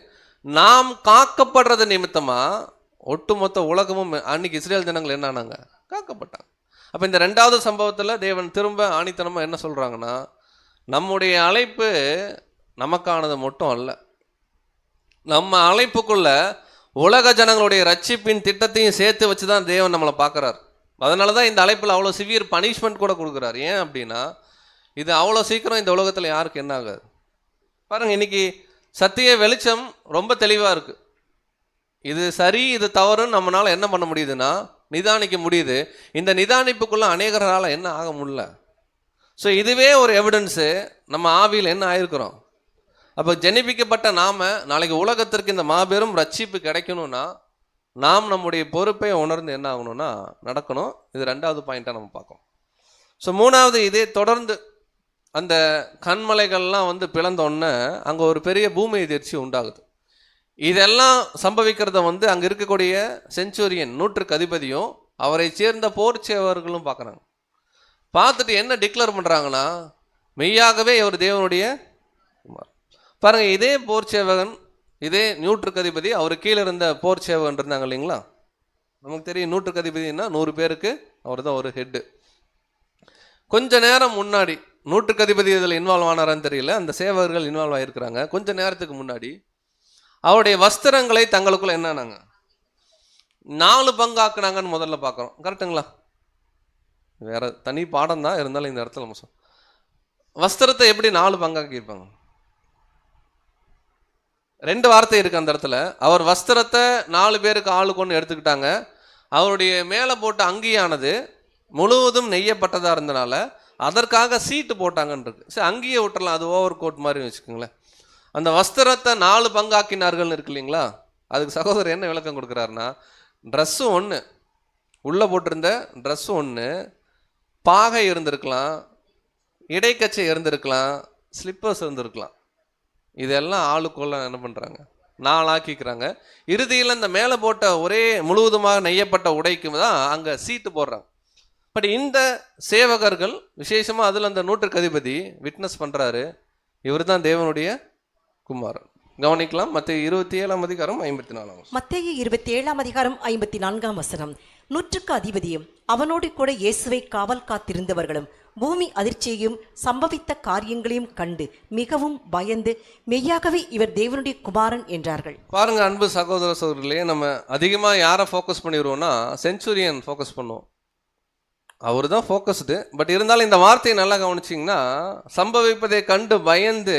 நாம் காக்கப்படுறது நிமித்தமாக ஒட்டுமொத்த உலகமும் அன்னைக்கு இஸ்ரேல் ஜனங்கள் என்னானாங்க, காக்கப்பட்டாங்க. அப்போ இந்த ரெண்டாவது சம்பவத்தில் தேவன் திரும்ப ஆணித்தனமாக என்ன சொல்கிறாங்கன்னா, நம்முடைய அழைப்பு நமக்கானது மட்டும் அல்ல, நம்ம அழைப்புக்குள்ள உலக ஜனங்களுடைய ரட்சிப்பின் திட்டத்தையும் சேர்த்து வச்சு தான் தேவன் நம்மளை பார்க்குறார். அதனால தான் இந்த அழைப்பில் அவ்வளோ சிவியர் பனிஷ்மெண்ட் கூட கொடுக்குறார். ஏன் அப்படின்னா, இது அவ்வளோ சீக்கிரம் இந்த உலகத்தில் யாருக்கு என்ன ஆகாது. பாருங்கள், இன்றைக்கி சத்திய வெளிச்சம் ரொம்ப தெளிவாக இருக்குது. இது சரி இது தவறுன்னு நம்மளால் என்ன பண்ண முடியுதுன்னா நிதானிக்க முடியுது. இந்த நிதானிப்புக்குள்ளே அநேகரால் என்ன ஆக முடியல. ஸோ இதுவே ஒரு எவிடன்ஸு நம்ம ஆவியில் என்ன ஆயிருக்கிறோம். அப்போ ஜெனிப்பிக்கப்பட்ட நாம் நாளைக்கு உலகத்திற்கு இந்த மாபெரும் ரட்சிப்பு கிடைக்கணும்னா நாம் நம்முடைய பொறுப்பை உணர்ந்து என்ன ஆகணும்னா நடக்கணும். இது 2வது பாயிண்ட்டாக நம்ம பார்க்கணும். ஸோ 3வது, இதே தொடர்ந்து அந்த கண்மலைகள்லாம் வந்து பிளந்தோடனே அங்கே ஒரு பெரிய பூமி எதிர்ச்சி உண்டாகுது. இதெல்லாம் சம்பவிக்கிறத வந்து அங்கே இருக்கக்கூடிய செஞ்சுரியன், நூற்றுக்கு அதிபதியும் அவரை சேர்ந்த போர் சேவர்களும் பார்க்குறாங்க. பார்த்துட்டு என்ன டிக்ளேர் பண்ணுறாங்கன்னா, மெய்யாகவே இவர் தேவனுடைய குமார். பாருங்கள், இதே போர் சேவகன், இதே நூற்றுக்கு அதிபதி, அவர் கீழே இருந்த போர் சேவகன் இருந்தாங்க இல்லைங்களா? நமக்கு தெரியும் நூற்றுக்கு அதிபதினா 100 பேருக்கு அவர் தான் ஒரு ஹெட்டு. கொஞ்ச நேரம் முன்னாடி, நூற்றுக்கு அதிபதி இதில் இன்வால்வ் ஆனாரான்னு தெரியல, அந்த சேவகர்கள் இன்வால்வ் ஆகியிருக்கிறாங்க. கொஞ்ச நேரத்துக்கு முன்னாடி அவருடைய வஸ்திரங்களை தங்களுக்குள்ள என்னன்னாங்க 4 பங்காக்குனாங்கன்னு முதல்ல பார்க்குறோம். கரெக்டுங்களா? வேற தனி பாடம் தான், இருந்தாலும் இந்த இடத்துல நம்ம வஸ்திரத்தை எப்படி 4 பங்காக்கியிருப்பாங்க? 2 வார்த்தை இருக்கு அந்த இடத்துல. அவர் வஸ்திரத்தை 4 பேருக்கு ஆளுக்கு ஒன்று எடுத்துக்கிட்டாங்க. அவருடைய மேலே போட்ட அங்கியானது முழுவதும் நெய்யப்பட்டதாக இருந்தனால அதற்காக சீட்டு போட்டாங்கன்னு இருக்கு. சரி, அங்கேயே விட்டுறலாம், அது ஓவர் கோட் மாதிரி வச்சுக்கோங்களேன். அந்த வஸ்திரத்தை 4 பங்காக்கினார்கள்னு இருக்கு இல்லைங்களா? அதுக்கு சகோதரர் என்ன விளக்கம் கொடுக்குறாருன்னா, ட்ரெஸ்ஸு ஒன்று, உள்ளே போட்டிருந்த ட்ரெஸ்ஸு ஒன்று, பாகை இருந்திருக்கலாம், இடைக்கச்சை இருந்திருக்கலாம், ஸ்லிப்பர்ஸ் இருந்திருக்கலாம். இதெல்லாம் ஆளுக்குள்ள என்ன பண்ணுறாங்க, 4 ஆக்கிக்கிறாங்க. இறுதியில் இந்த மேலே போட்ட ஒரே முழுவதுமாக நெய்யப்பட்ட உடைக்கு தான் அங்கே சீட்டு போடுறாங்க. பட் இந்த சேவகர்கள் விசேஷமாக அதில் அந்த நூற்றுக்கு அதிபதி விட்னஸ் பண்ணுறாரு, இவர் தான் தேவனுடைய குமாரன். கவனிக்கலாம். மத்தேயு 27ஆம் அதிகாரம் 54. மத்தேயு 27ஆம் அதிகாரம் 54ஆம் வசனம். நூற்றுக்கு அதிபதியும் அவனோடு கூட இயேசுவை காவல் காத்திருந்தவர்களும் பூமி அதிர்ச்சியையும் சம்பவித்த காரியங்களையும் கண்டு மிகவும் பயந்து மெய்யாகவே இவர் தேவனுடைய குமாரன் என்றார்கள். பாருங்க அன்பு சகோதர சகோதரிகளே, நம்ம அதிகமாக யாரை ஃபோக்கஸ் பண்ணிடுவோம்னா செஞ்சுரியன் ஃபோக்கஸ் பண்ணுவோம். அவர் தான் ஃபோக்கஸ்டு. பட் இருந்தாலும் இந்த வார்த்தையை நல்லா கவனிச்சிங்கன்னா, சம்பவிப்பதை கண்டு பயந்து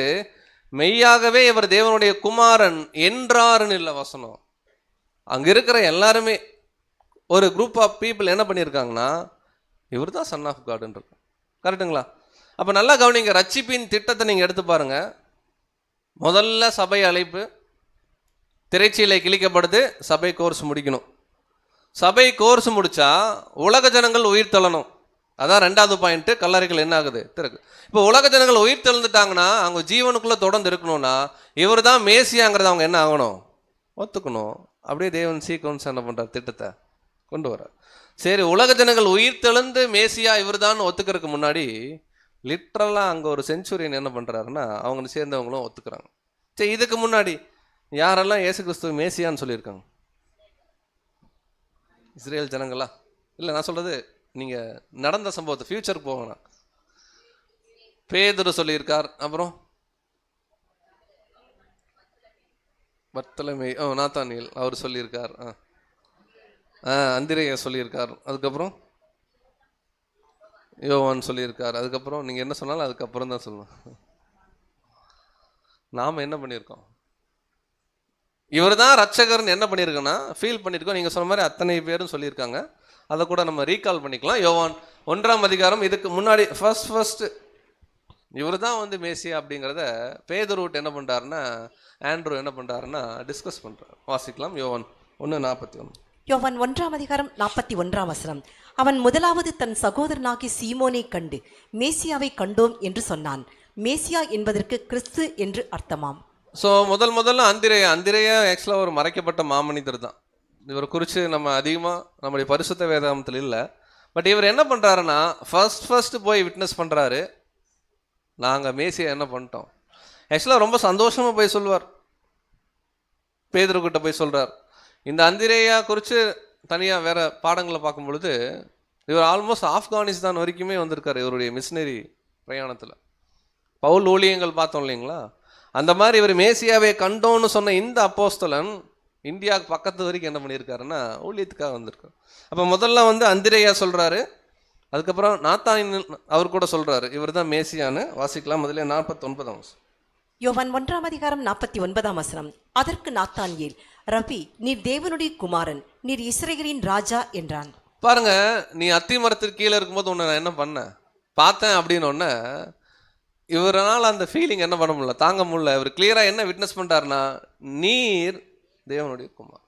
மெய்யாகவே இவர் தேவனுடைய குமாரன் என்றாருன்னு இல்லை வசனம். அங்கே இருக்கிற எல்லாருமே ஒரு குரூப் ஆஃப் பீப்புள் என்ன பண்ணியிருக்காங்கன்னா, இவர் தான் சன் ஆஃப் காடுன்னு இருக்கு. கரெக்டுங்களா? அப்போ நல்லா கவனிங்க, ரட்சிப்பின் திட்டத்தை நீங்கள் எடுத்து பாருங்க. முதல்ல சபை அழைப்பு, திரைச்சீலை கிழிக்கப்படுது, சபை கோர்ஸ் முடிக்கணும். சபை கோர்ஸ் முடிச்சா உலக ஜனங்கள் உயிர் தள்ளணும். அதான் 2வது பாயிண்ட்டு. கல்லறைகள் என்ன ஆகுது, திறக்கு. இப்போ உலக ஜனங்கள் உயிர் தெழுந்துட்டாங்கன்னா அவங்க ஜீவனுக்குள்ளே தொடர்ந்து இருக்கணும்னா இவர் தான் மேசியாங்கிறத அவங்க என்ன ஆகணும், ஒத்துக்கணும். அப்படியே தேவன் சீக்வன்ஸ் என்ன பண்ணுறார், திட்டத்தை கொண்டு வர்றார். சரி, உலக ஜனங்கள் உயிர் தெழுந்து மேசியா இவர் தான் ஒத்துக்கிறதுக்கு முன்னாடி லிட்ரலாக அங்கே ஒரு செஞ்சுரியன் என்ன பண்ணுறாருன்னா அவங்க சேர்ந்தவங்களும் ஒத்துக்கிறாங்க. சரி, இதுக்கு முன்னாடி யாரெல்லாம் இயேசு கிறிஸ்துவ மேசியான்னு சொல்லியிருக்காங்க? இஸ்ரேல் ஜனங்களா? இல்லை, நான் சொல்கிறது நீங்கள் நடந்த சம்பவத்தை, ஃபியூச்சருக்கு போகணும். பேதுரு சொல்லியிருக்கார், அப்புறம் பர்த்தலமே, நாத்தானியேல் அவர் சொல்லியிருக்கார், அந்திரேயா சொல்லியிருக்கார், அதுக்கப்புறம் யோவான் சொல்லியிருக்கார். அதுக்கப்புறம் நீங்கள் என்ன சொன்னாலும் அதுக்கப்புறம் தான் சொல்லணும். நாம் என்ன பண்ணியிருக்கோம், இவர் தான் ரட்சகர்னு என்ன பண்ணியிருக்கோன்னா ஃபீல் பண்ணியிருக்கோம். நீங்கள் சொன்ன மாதிரி அத்தனை பேரும் சொல்லியிருக்காங்க. அதை கூட நம்ம ரீகால் பண்ணிக்கலாம். யோவான் 1ஆம் அதிகாரம், இதுக்கு முன்னாடி ஃபர்ஸ்ட் இவர் தான் வந்து மேசியா அப்படிங்கிறத பேதுருவிட்டு என்ன பண்ணுறாருன்னா, ஆண்ட்ரூ என்ன பண்ணுறாருன்னா டிஸ்கஸ் பண்ணுறாரு. வாசிக்கலாம். யோவான் 1:41. யோவான் 1ஆம் அதிகாரம் 41ஆம் வசனம். அவன் முதலாவது தன் சகோதரனாகி சீமோனை கண்டு மேசியாவை கண்டோம் என்று சொன்னான். மேசியா என்பதற்கு கிறிஸ்து என்று அர்த்தமாம். ஸோ முதல்ல அந்திரேயா ஆக்சுவலாக ஒரு மறைக்கப்பட்ட மாமனிதர் தான். இவரை குறித்து நம்ம அதிகமாக நம்முடைய பரிசுத்த வேதாகமத்தில் இல்லை. பட் இவர் என்ன பண்ணுறாருன்னா ஃபர்ஸ்ட் போய் விட்னஸ் பண்ணுறாரு, நாங்கள் மேசியா என்ன பண்ணிட்டோம். ஆக்சுவலாக ரொம்ப சந்தோஷமாக போய் சொல்லுவார், பேதுருக்கிட்ட போய் சொல்கிறார். இந்த அந்திரேயா குறித்து தனியாக வேறு பாடங்களை பார்க்கும் பொழுது இவர் ஆல்மோஸ்ட் ஆப்கானிஸ்தான் வரைக்குமே வந்திருக்கார் இவருடைய மிஷினரி பிரயாணத்தில். பவுல் ஊழியங்கள் பார்த்தோம் இல்லைங்களா, அந்த மாதிரி இவர் மேசியாவை கண்டோன்னு சொன்ன இந்த அப்போஸ்தலன் இந்தியாவுக்கு பக்கத்து வரைக்கும் என்ன பண்ணியிருக்காருன்னா ஊழியத்துக்காக வந்திருக்காரு. அப்போ முதல்ல வந்து அந்திரேயா சொல்கிறாரு, அதுக்கப்புறம் நாத்தானியேல் அவர் கூட சொல்கிறாரு இவர் தான் மேசியான்னு. வாசிக்கலாம். முதல்ல 49ஆம். யோவான் 1ஆம் அதிகாரம் 49ஆம் வசனம். அதற்கு நாத்தானியேல், ரபி, நீர் தேவனுடைய குமாரன், நீர் இஸ்ரவேலின் ராஜா என்றான். பாருங்க, நீ அத்தி மரத்திற்கு கீழே இருக்கும்போது உன்னை நான் என்ன பண்ணேன் பார்த்தேன் அப்படின்னு இவரால் அந்த ஃபீலிங் என்ன பண்ண முடியல, தாங்க முடியல. இவர் கிளியராக என்ன விட்னஸ் பண்ணுறாருன்னா, நீர் தேவனுடைய குமார்.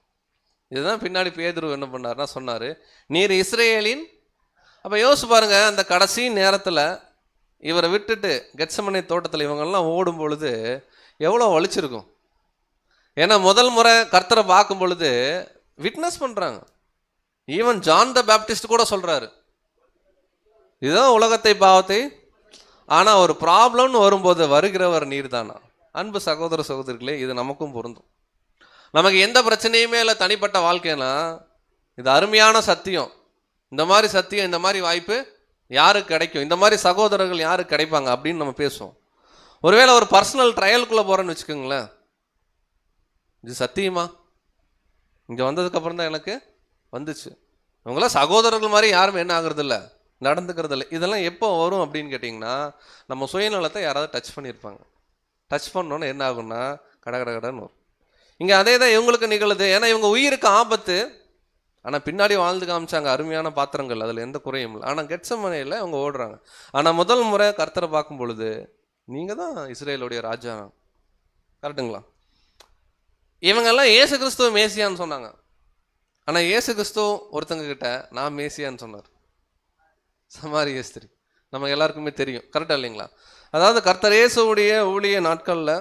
இதுதான் பின்னாடி பேதுரு என்ன பண்ணாருன்னா சொன்னார், நீர் இஸ்ரேலின். அப்போ யோசிச்சு பாருங்க, அந்த கடைசி நேரத்தில் இவரை விட்டுட்டு கெத்சமனே தோட்டத்தில் இவங்கெல்லாம் ஓடும் பொழுது எவ்வளோ வலிச்சிருக்கும். ஏன்னா முதல் முறை கர்த்தரை பார்க்கும் பொழுது விட்னஸ் பண்ணுறாங்க. ஈவன் ஜான் த பேப்டிஸ்ட் கூட சொல்கிறாரு, இதுதான் உலகத்தை பாவத்தை. ஆனால் ஒரு ப்ராப்ளம்னு வரும்போது வருகிறவர் நீர் தானா. அன்பு சகோதர சகோதரிகளே, இது நமக்கும் பொருந்தும். நமக்கு எந்த பிரச்சனையுமே இல்லை தனிப்பட்ட வாழ்க்கைனா, இது அருமையான சத்தியம். இந்த மாதிரி சத்தியம், இந்த மாதிரி வாய்ப்பு யாருக்கு கிடைக்கும், இந்த மாதிரி சகோதரர்கள் யாருக்கு கிடைப்பாங்க அப்படின்னு நம்ம பேசுவோம். ஒருவேளை ஒரு பர்சனல் ட்ரையலுக்குள்ளே போகிறேன்னு வச்சுக்கோங்களேன், இது சத்தியமா இங்கே வந்ததுக்கப்புறம் தான் எனக்கு வந்துச்சு. இவங்களாம் சகோதரர்கள் மாதிரி யாரும் என்ன ஆகுறது இல்லை, நடந்துக்கிறது இல்லை. இதெல்லாம் எப்போ வரும் அப்படின்னு கேட்டிங்கன்னா, நம்ம சுயநலத்தை யாராவது டச் பண்ணியிருப்பாங்க. டச் பண்ணோன்னு என்ன ஆகும்னா கடகடன்னு வரும். இங்கே அதே தான் இவங்களுக்கு நிகழுது. ஏன்னா இவங்க உயிருக்கு ஆபத்து, ஆனால் பின்னாடி வாழ்ந்து காமிச்சாங்க அருமையான பாத்திரங்கள், அதில் எந்த குறையும் இல்லை. ஆனால் கெத்சமனேல அவங்க ஓடுறாங்க. ஆனால் முதல் முறை கர்த்தரை பார்க்கும் பொழுது நீங்கள் தான் இஸ்ரேலுடைய ராஜா, கரெக்டுங்களா? இவங்கெல்லாம் இயேசு கிறிஸ்துவ மேசியான்னு சொன்னாங்க. ஆனால் இயேசு கிறிஸ்துவ ஒருத்தங்க கிட்ட நான் மேசியான்னு சொன்னார், சமாரிய ஸ்திரீ. நம்ம எல்லாருக்குமே தெரியும், கரெக்டாக இல்லைங்களா? அதாவது கர்த்தர் இயேசுவுடைய ஊழிய நாட்களில்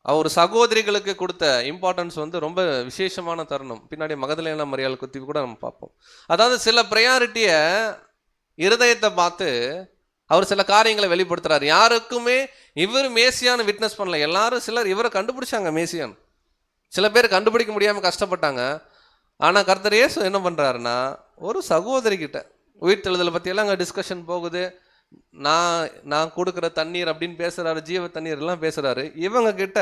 அவர் சகோதரிகளுக்கு கொடுத்த இம்பார்ட்டன்ஸ் வந்து ரொம்ப விசேஷமான தருணம். பின்னாடி மகதலேனா மரியாள் குத்தி கூட நம்ம பார்ப்போம். அதாவது சில ப்ரையாரிட்டியை, இருதயத்தை பார்த்து அவர் சில காரியங்களை வெளிப்படுத்துறாரு. யாருக்குமே இவர் மேசியான்னு விட்னஸ் பண்ணல. எல்லாரும் சிலர் இவரை கண்டுபிடிச்சாங்க மேசியான், சில பேர் கண்டுபிடிக்க முடியாமல் கஷ்டப்பட்டாங்க. ஆனால் கர்த்தர் இயேசு என்ன பண்ணுறாருன்னா, ஒரு சகோதரி கிட்ட உயிர்த்தெழுதலை பற்றியெல்லாம் அங்கே டிஸ்கஷன் போகுது. நான் கொடுக்குற தண்ணீர் அப்படின்னு பேசுகிறாரு, ஜீவ தண்ணீர் எல்லாம் பேசுகிறாரு. இவங்க கிட்ட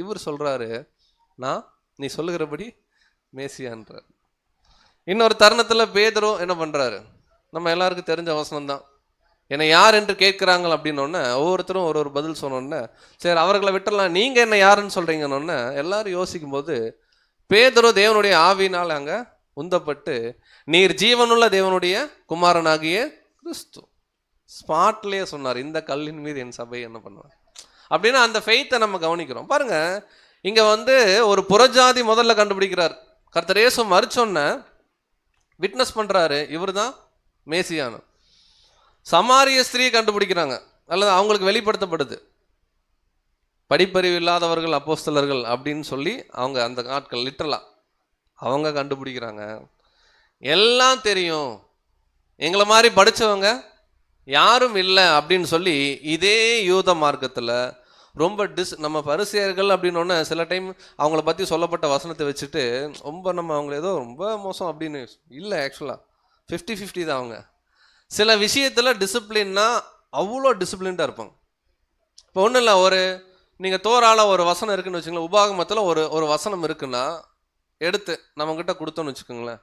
இவர் சொல்கிறாரு, நீ சொல்லுகிறபடி மேசியான்றார். இன்னொரு தருணத்தில் பேதுரு என்ன பண்ணுறாரு, நம்ம எல்லாருக்கும் தெரிஞ்ச வசனம் தான், என்னை யார் என்று கேட்குறாங்க அப்படின்னோடனே ஒவ்வொருத்தரும் ஒரு பதில் சொன்னோன்னே, சரி அவர்களை விட்டுடலாம், நீங்கள் என்ன யாருன்னு சொல்கிறீங்கன்னொன்னே எல்லாரும் யோசிக்கும் போது பேதுரு தேவனுடைய ஆவியினால் அங்கே உந்தப்பட்டு, நீர் ஜீவனுள்ள தேவனுடைய குமாரனாகிய கிறிஸ்து. ஸ்பாட்லேயே சொன்னார், இந்த கல்லின் மீது என் சபை என்ன பண்ணுவார் அப்படின்னா அந்த ஃபெய்த்தை நம்ம கவனிக்கிறோம். பாருங்க, இங்கே வந்து ஒரு புறஜாதி முதல்ல கண்டுபிடிக்கிறார். கர்த்தர் இயேசு மரிச்சொன்ன விட்னஸ் பண்ணுறாரு, இவர் தான் மேசியானு. சமாரிய ஸ்திரீ கண்டுபிடிக்கிறாங்க, அல்லது அவங்களுக்கு வெளிப்படுத்தப்படுது. படிப்பறிவு இல்லாதவர்கள் அப்போஸ்தலர்கள் அப்படின்னு சொல்லி அவங்க அந்த நாட்கள் லிட்டரலா அவங்க கண்டுபிடிக்கிறாங்க. எல்லாம் தெரியும், எங்களை மாதிரி படித்தவங்க யாரும் இல்லை அப்படின்னு சொல்லி இதே யூத மார்க்கத்தில் ரொம்ப நம்ம பரிசேயர்கள் அப்படின்னோடனே சில டைம் அவங்கள பற்றி சொல்லப்பட்ட வசனத்தை வச்சுட்டு ரொம்ப நம்ம அவங்கள ஏதோ ரொம்ப மோசம் அப்படின்னு இல்லை. ஆக்சுவலாக 50-50 தான். அவங்க சில விஷயத்தில் டிசிப்ளின்னா அவ்வளோ டிசிப்ளின்டாக இருப்பாங்க. இப்போ ஒன்றும் இல்லை, நீங்கள் தோரால ஒரு வசனம் இருக்குன்னு வச்சுங்களேன், உபாகமத்தில் ஒரு வசனம் இருக்குன்னா எடுத்து நம்மக்கிட்ட கொடுத்தோன்னு வச்சுக்கோங்களேன்,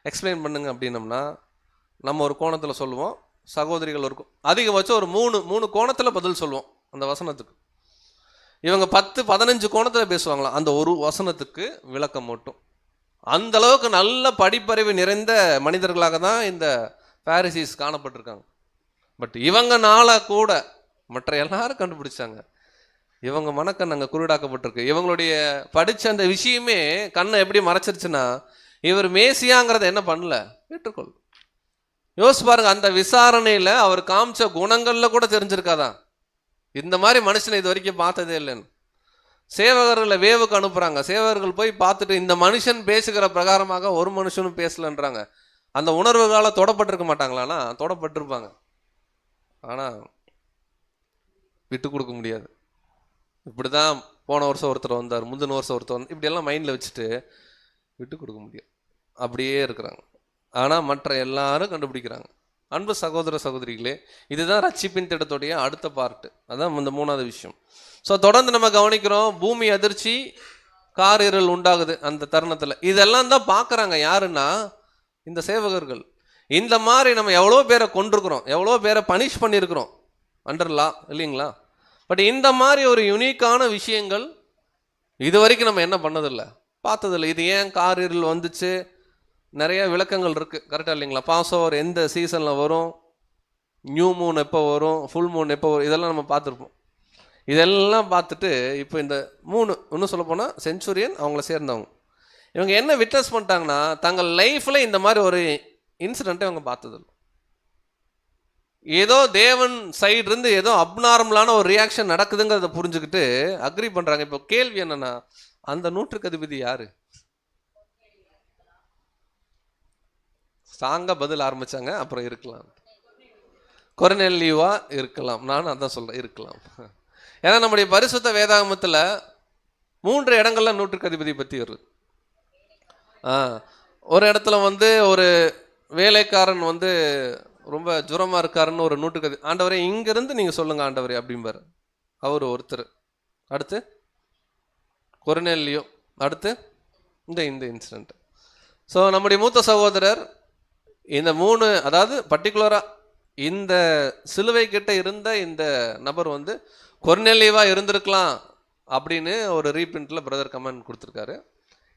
எக்ஸ்பிளைன் பண்ணுங்க அப்படின்னம்னா நம்ம ஒரு கோணத்தில் சொல்லுவோம், சகோதரிகள் இருக்கும் அதிகபட்சம் ஒரு மூணு கோணத்தில் பதில் சொல்லுவோம் அந்த வசனத்துக்கு. இவங்க 10-15 கோணத்தில் பேசுவாங்களாம் அந்த ஒரு வசனத்துக்கு விளக்கம் மட்டும். அந்த அளவுக்கு நல்ல படிப்பறிவு நிறைந்த மனிதர்களாக தான் இந்த பாரிசீஸ் காணப்பட்டிருக்காங்க. பட் இவங்கனால கூட மற்ற எல்லாரும் கண்டுபிடிச்சாங்க, இவங்க மனக்கண் அங்கே குருடாக்கப்பட்டிருக்கு. இவங்களுடைய படித்த அந்த விஷயமே கண்ணை எப்படி மறைச்சிருச்சுன்னா, இவர் மேசியாங்கிறத என்ன பண்ணல, ஏற்றுக்கொள். யோசிச்சு பாருங்க, அந்த விசாரணையில் அவர் காமிச்ச குணங்களில் கூட தெரிஞ்சிருக்காதான், இந்த மாதிரி மனுஷனை இது வரைக்கும் பார்த்ததே இல்லைன்னு. சேவகர்களை வேவுக்கு அனுப்புகிறாங்க, சேவகர்கள் போய் பார்த்துட்டு இந்த மனுஷன் பேசுகிற பிரகாரமாக ஒரு மனுஷனும் பேசலன்றாங்க. அந்த உணர்வுகளால் தொடப்பட்டிருக்க மாட்டாங்களான்னா தொடப்பட்டிருப்பாங்க. ஆனால் விட்டு கொடுக்க முடியாது. இப்படி தான் போன வருஷம் ஒருத்தர் வந்தார், முந்தின வருஷம் ஒருத்தர் வந்து இப்படியெல்லாம் மைண்டில் வச்சுட்டு விட்டு கொடுக்க முடியாது, அப்படியே இருக்கிறாங்க. ஆனால் மற்ற எல்லாரும் கண்டுபிடிக்கிறாங்க. அன்பு சகோதர சகோதரிகளே, இதுதான் ரட்சிப்பின் திட்டத்துடைய அடுத்த பார்ட்டு, அதான் இந்த 3வது விஷயம். ஸோ தொடர்ந்து நம்ம கவனிக்கிறோம், பூமி அதிர்ச்சி, கார் இருள் உண்டாகுது அந்த தருணத்தில். இதெல்லாம் தான் பார்க்குறாங்க யாருன்னா இந்த சேவகர்கள். இந்த மாதிரி நம்ம எவ்வளோ பேரை கொண்டிருக்கிறோம், எவ்வளோ பேரை பனிஷ் பண்ணியிருக்கிறோம் அண்டர்லா, இல்லைங்களா? பட் இந்த மாதிரி ஒரு யுனிக்கான விஷயங்கள் இது வரைக்கும் நம்ம என்ன பண்ணதில்லை, பார்த்ததில்லை. இது ஏன் கார் இருள் வந்துச்சு, நிறைய விளக்கங்கள் இருக்குது, கரெக்டாக இல்லைங்களா? பாஸ்ஓவர் எந்த சீசனில் வரும், நியூ மூன் எப்போ வரும், ஃபுல் மூன் எப்போ வரும், இதெல்லாம் நம்ம பார்த்துருப்போம். இதெல்லாம் பார்த்துட்டு இப்போ இந்த 3 இன்னும் சொல்லப்போனால் செஞ்சுரியன் அவங்கள சேர்ந்தவங்க, இவங்க என்ன விட்னஸ் பண்ணிட்டாங்கன்னா, தங்கள் லைஃப்பில் இந்த மாதிரி ஒரு இன்சிடெண்ட்டை இவங்க பார்த்ததில்லை. ஏதோ தேவன் சைடு இருந்து ஏதோ அப்நார்மலான ஒரு ரியாக்ஷன் நடக்குதுங்கிறத புரிஞ்சுக்கிட்டு அக்ரி பண்ணுறாங்க. இப்போ கேள்வி என்னன்னா, அந்த நூற்றுக்கு அதிபதி யாரு? ஸ்ட்ராங்காக பதில் ஆரம்பிச்சாங்க. அப்புறம் இருக்கலாம், கொர்நேலியுவா இருக்கலாம். நானும் அதான் சொல்கிறேன், இருக்கலாம். ஏன்னா நம்முடைய பரிசுத்த வேதாகமத்தில் 3 இடங்கள்ல நூற்றுக்கு அதிபதி பற்றி வருது. ஒரு இடத்துல வந்து ஒரு வேலைக்காரன் வந்து ரொம்ப ஜுரமாக இருக்காருன்னு ஒரு நூற்றுக்கு ஆண்டவரே இங்கேருந்து நீங்கள் சொல்லுங்கள் ஆண்டவரே அப்படிம்பார். அவர் ஒருத்தர். அடுத்து கொர்நேலியோ. அடுத்து இந்த இன்சிடெண்ட். ஸோ நம்முடைய மூத்த சகோதரர் இந்த 3, அதாவது பர்டிகுலராக இந்த சிலுவை கிட்ட இருந்த இந்த நபர் வந்து கொர்நேலியுவாக இருந்திருக்கலாம் அப்படின்னு ஒரு ரீபிரிண்டில் பிரதர் கமெண்ட் கொடுத்துருக்காரு.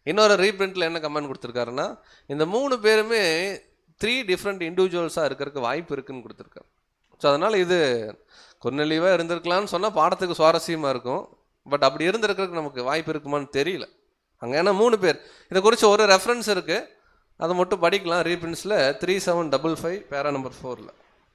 இன்னொரு ரீபிரிண்டில் என்ன கமெண்ட் கொடுத்துருக்காருன்னா, இந்த 3 பேருமே 3 டிஃப்ரெண்ட் இண்டிவிஜுவல்ஸாக இருக்கிறதுக்கு வாய்ப்பு இருக்குன்னு கொடுத்துருக்காரு. ஸோ அதனால் இது கொர்நேலியுவாக இருந்திருக்கலான்னு சொன்னால் பாடத்துக்கு சுவாரஸ்யமாக இருக்கும். பட் அப்படி இருந்திருக்கிறதுக்கு நமக்கு வாய்ப்பு இருக்குமான்னு தெரியல. அங்கே ஏன்னா 3 பேர் இதை குறித்து ஒரு ரெஃபரன்ஸ் இருக்குது, அதை மட்டும் படிக்கலாம். ரீபிரிண்ட்ஸில் 3755 பேரா நம்பர் 4.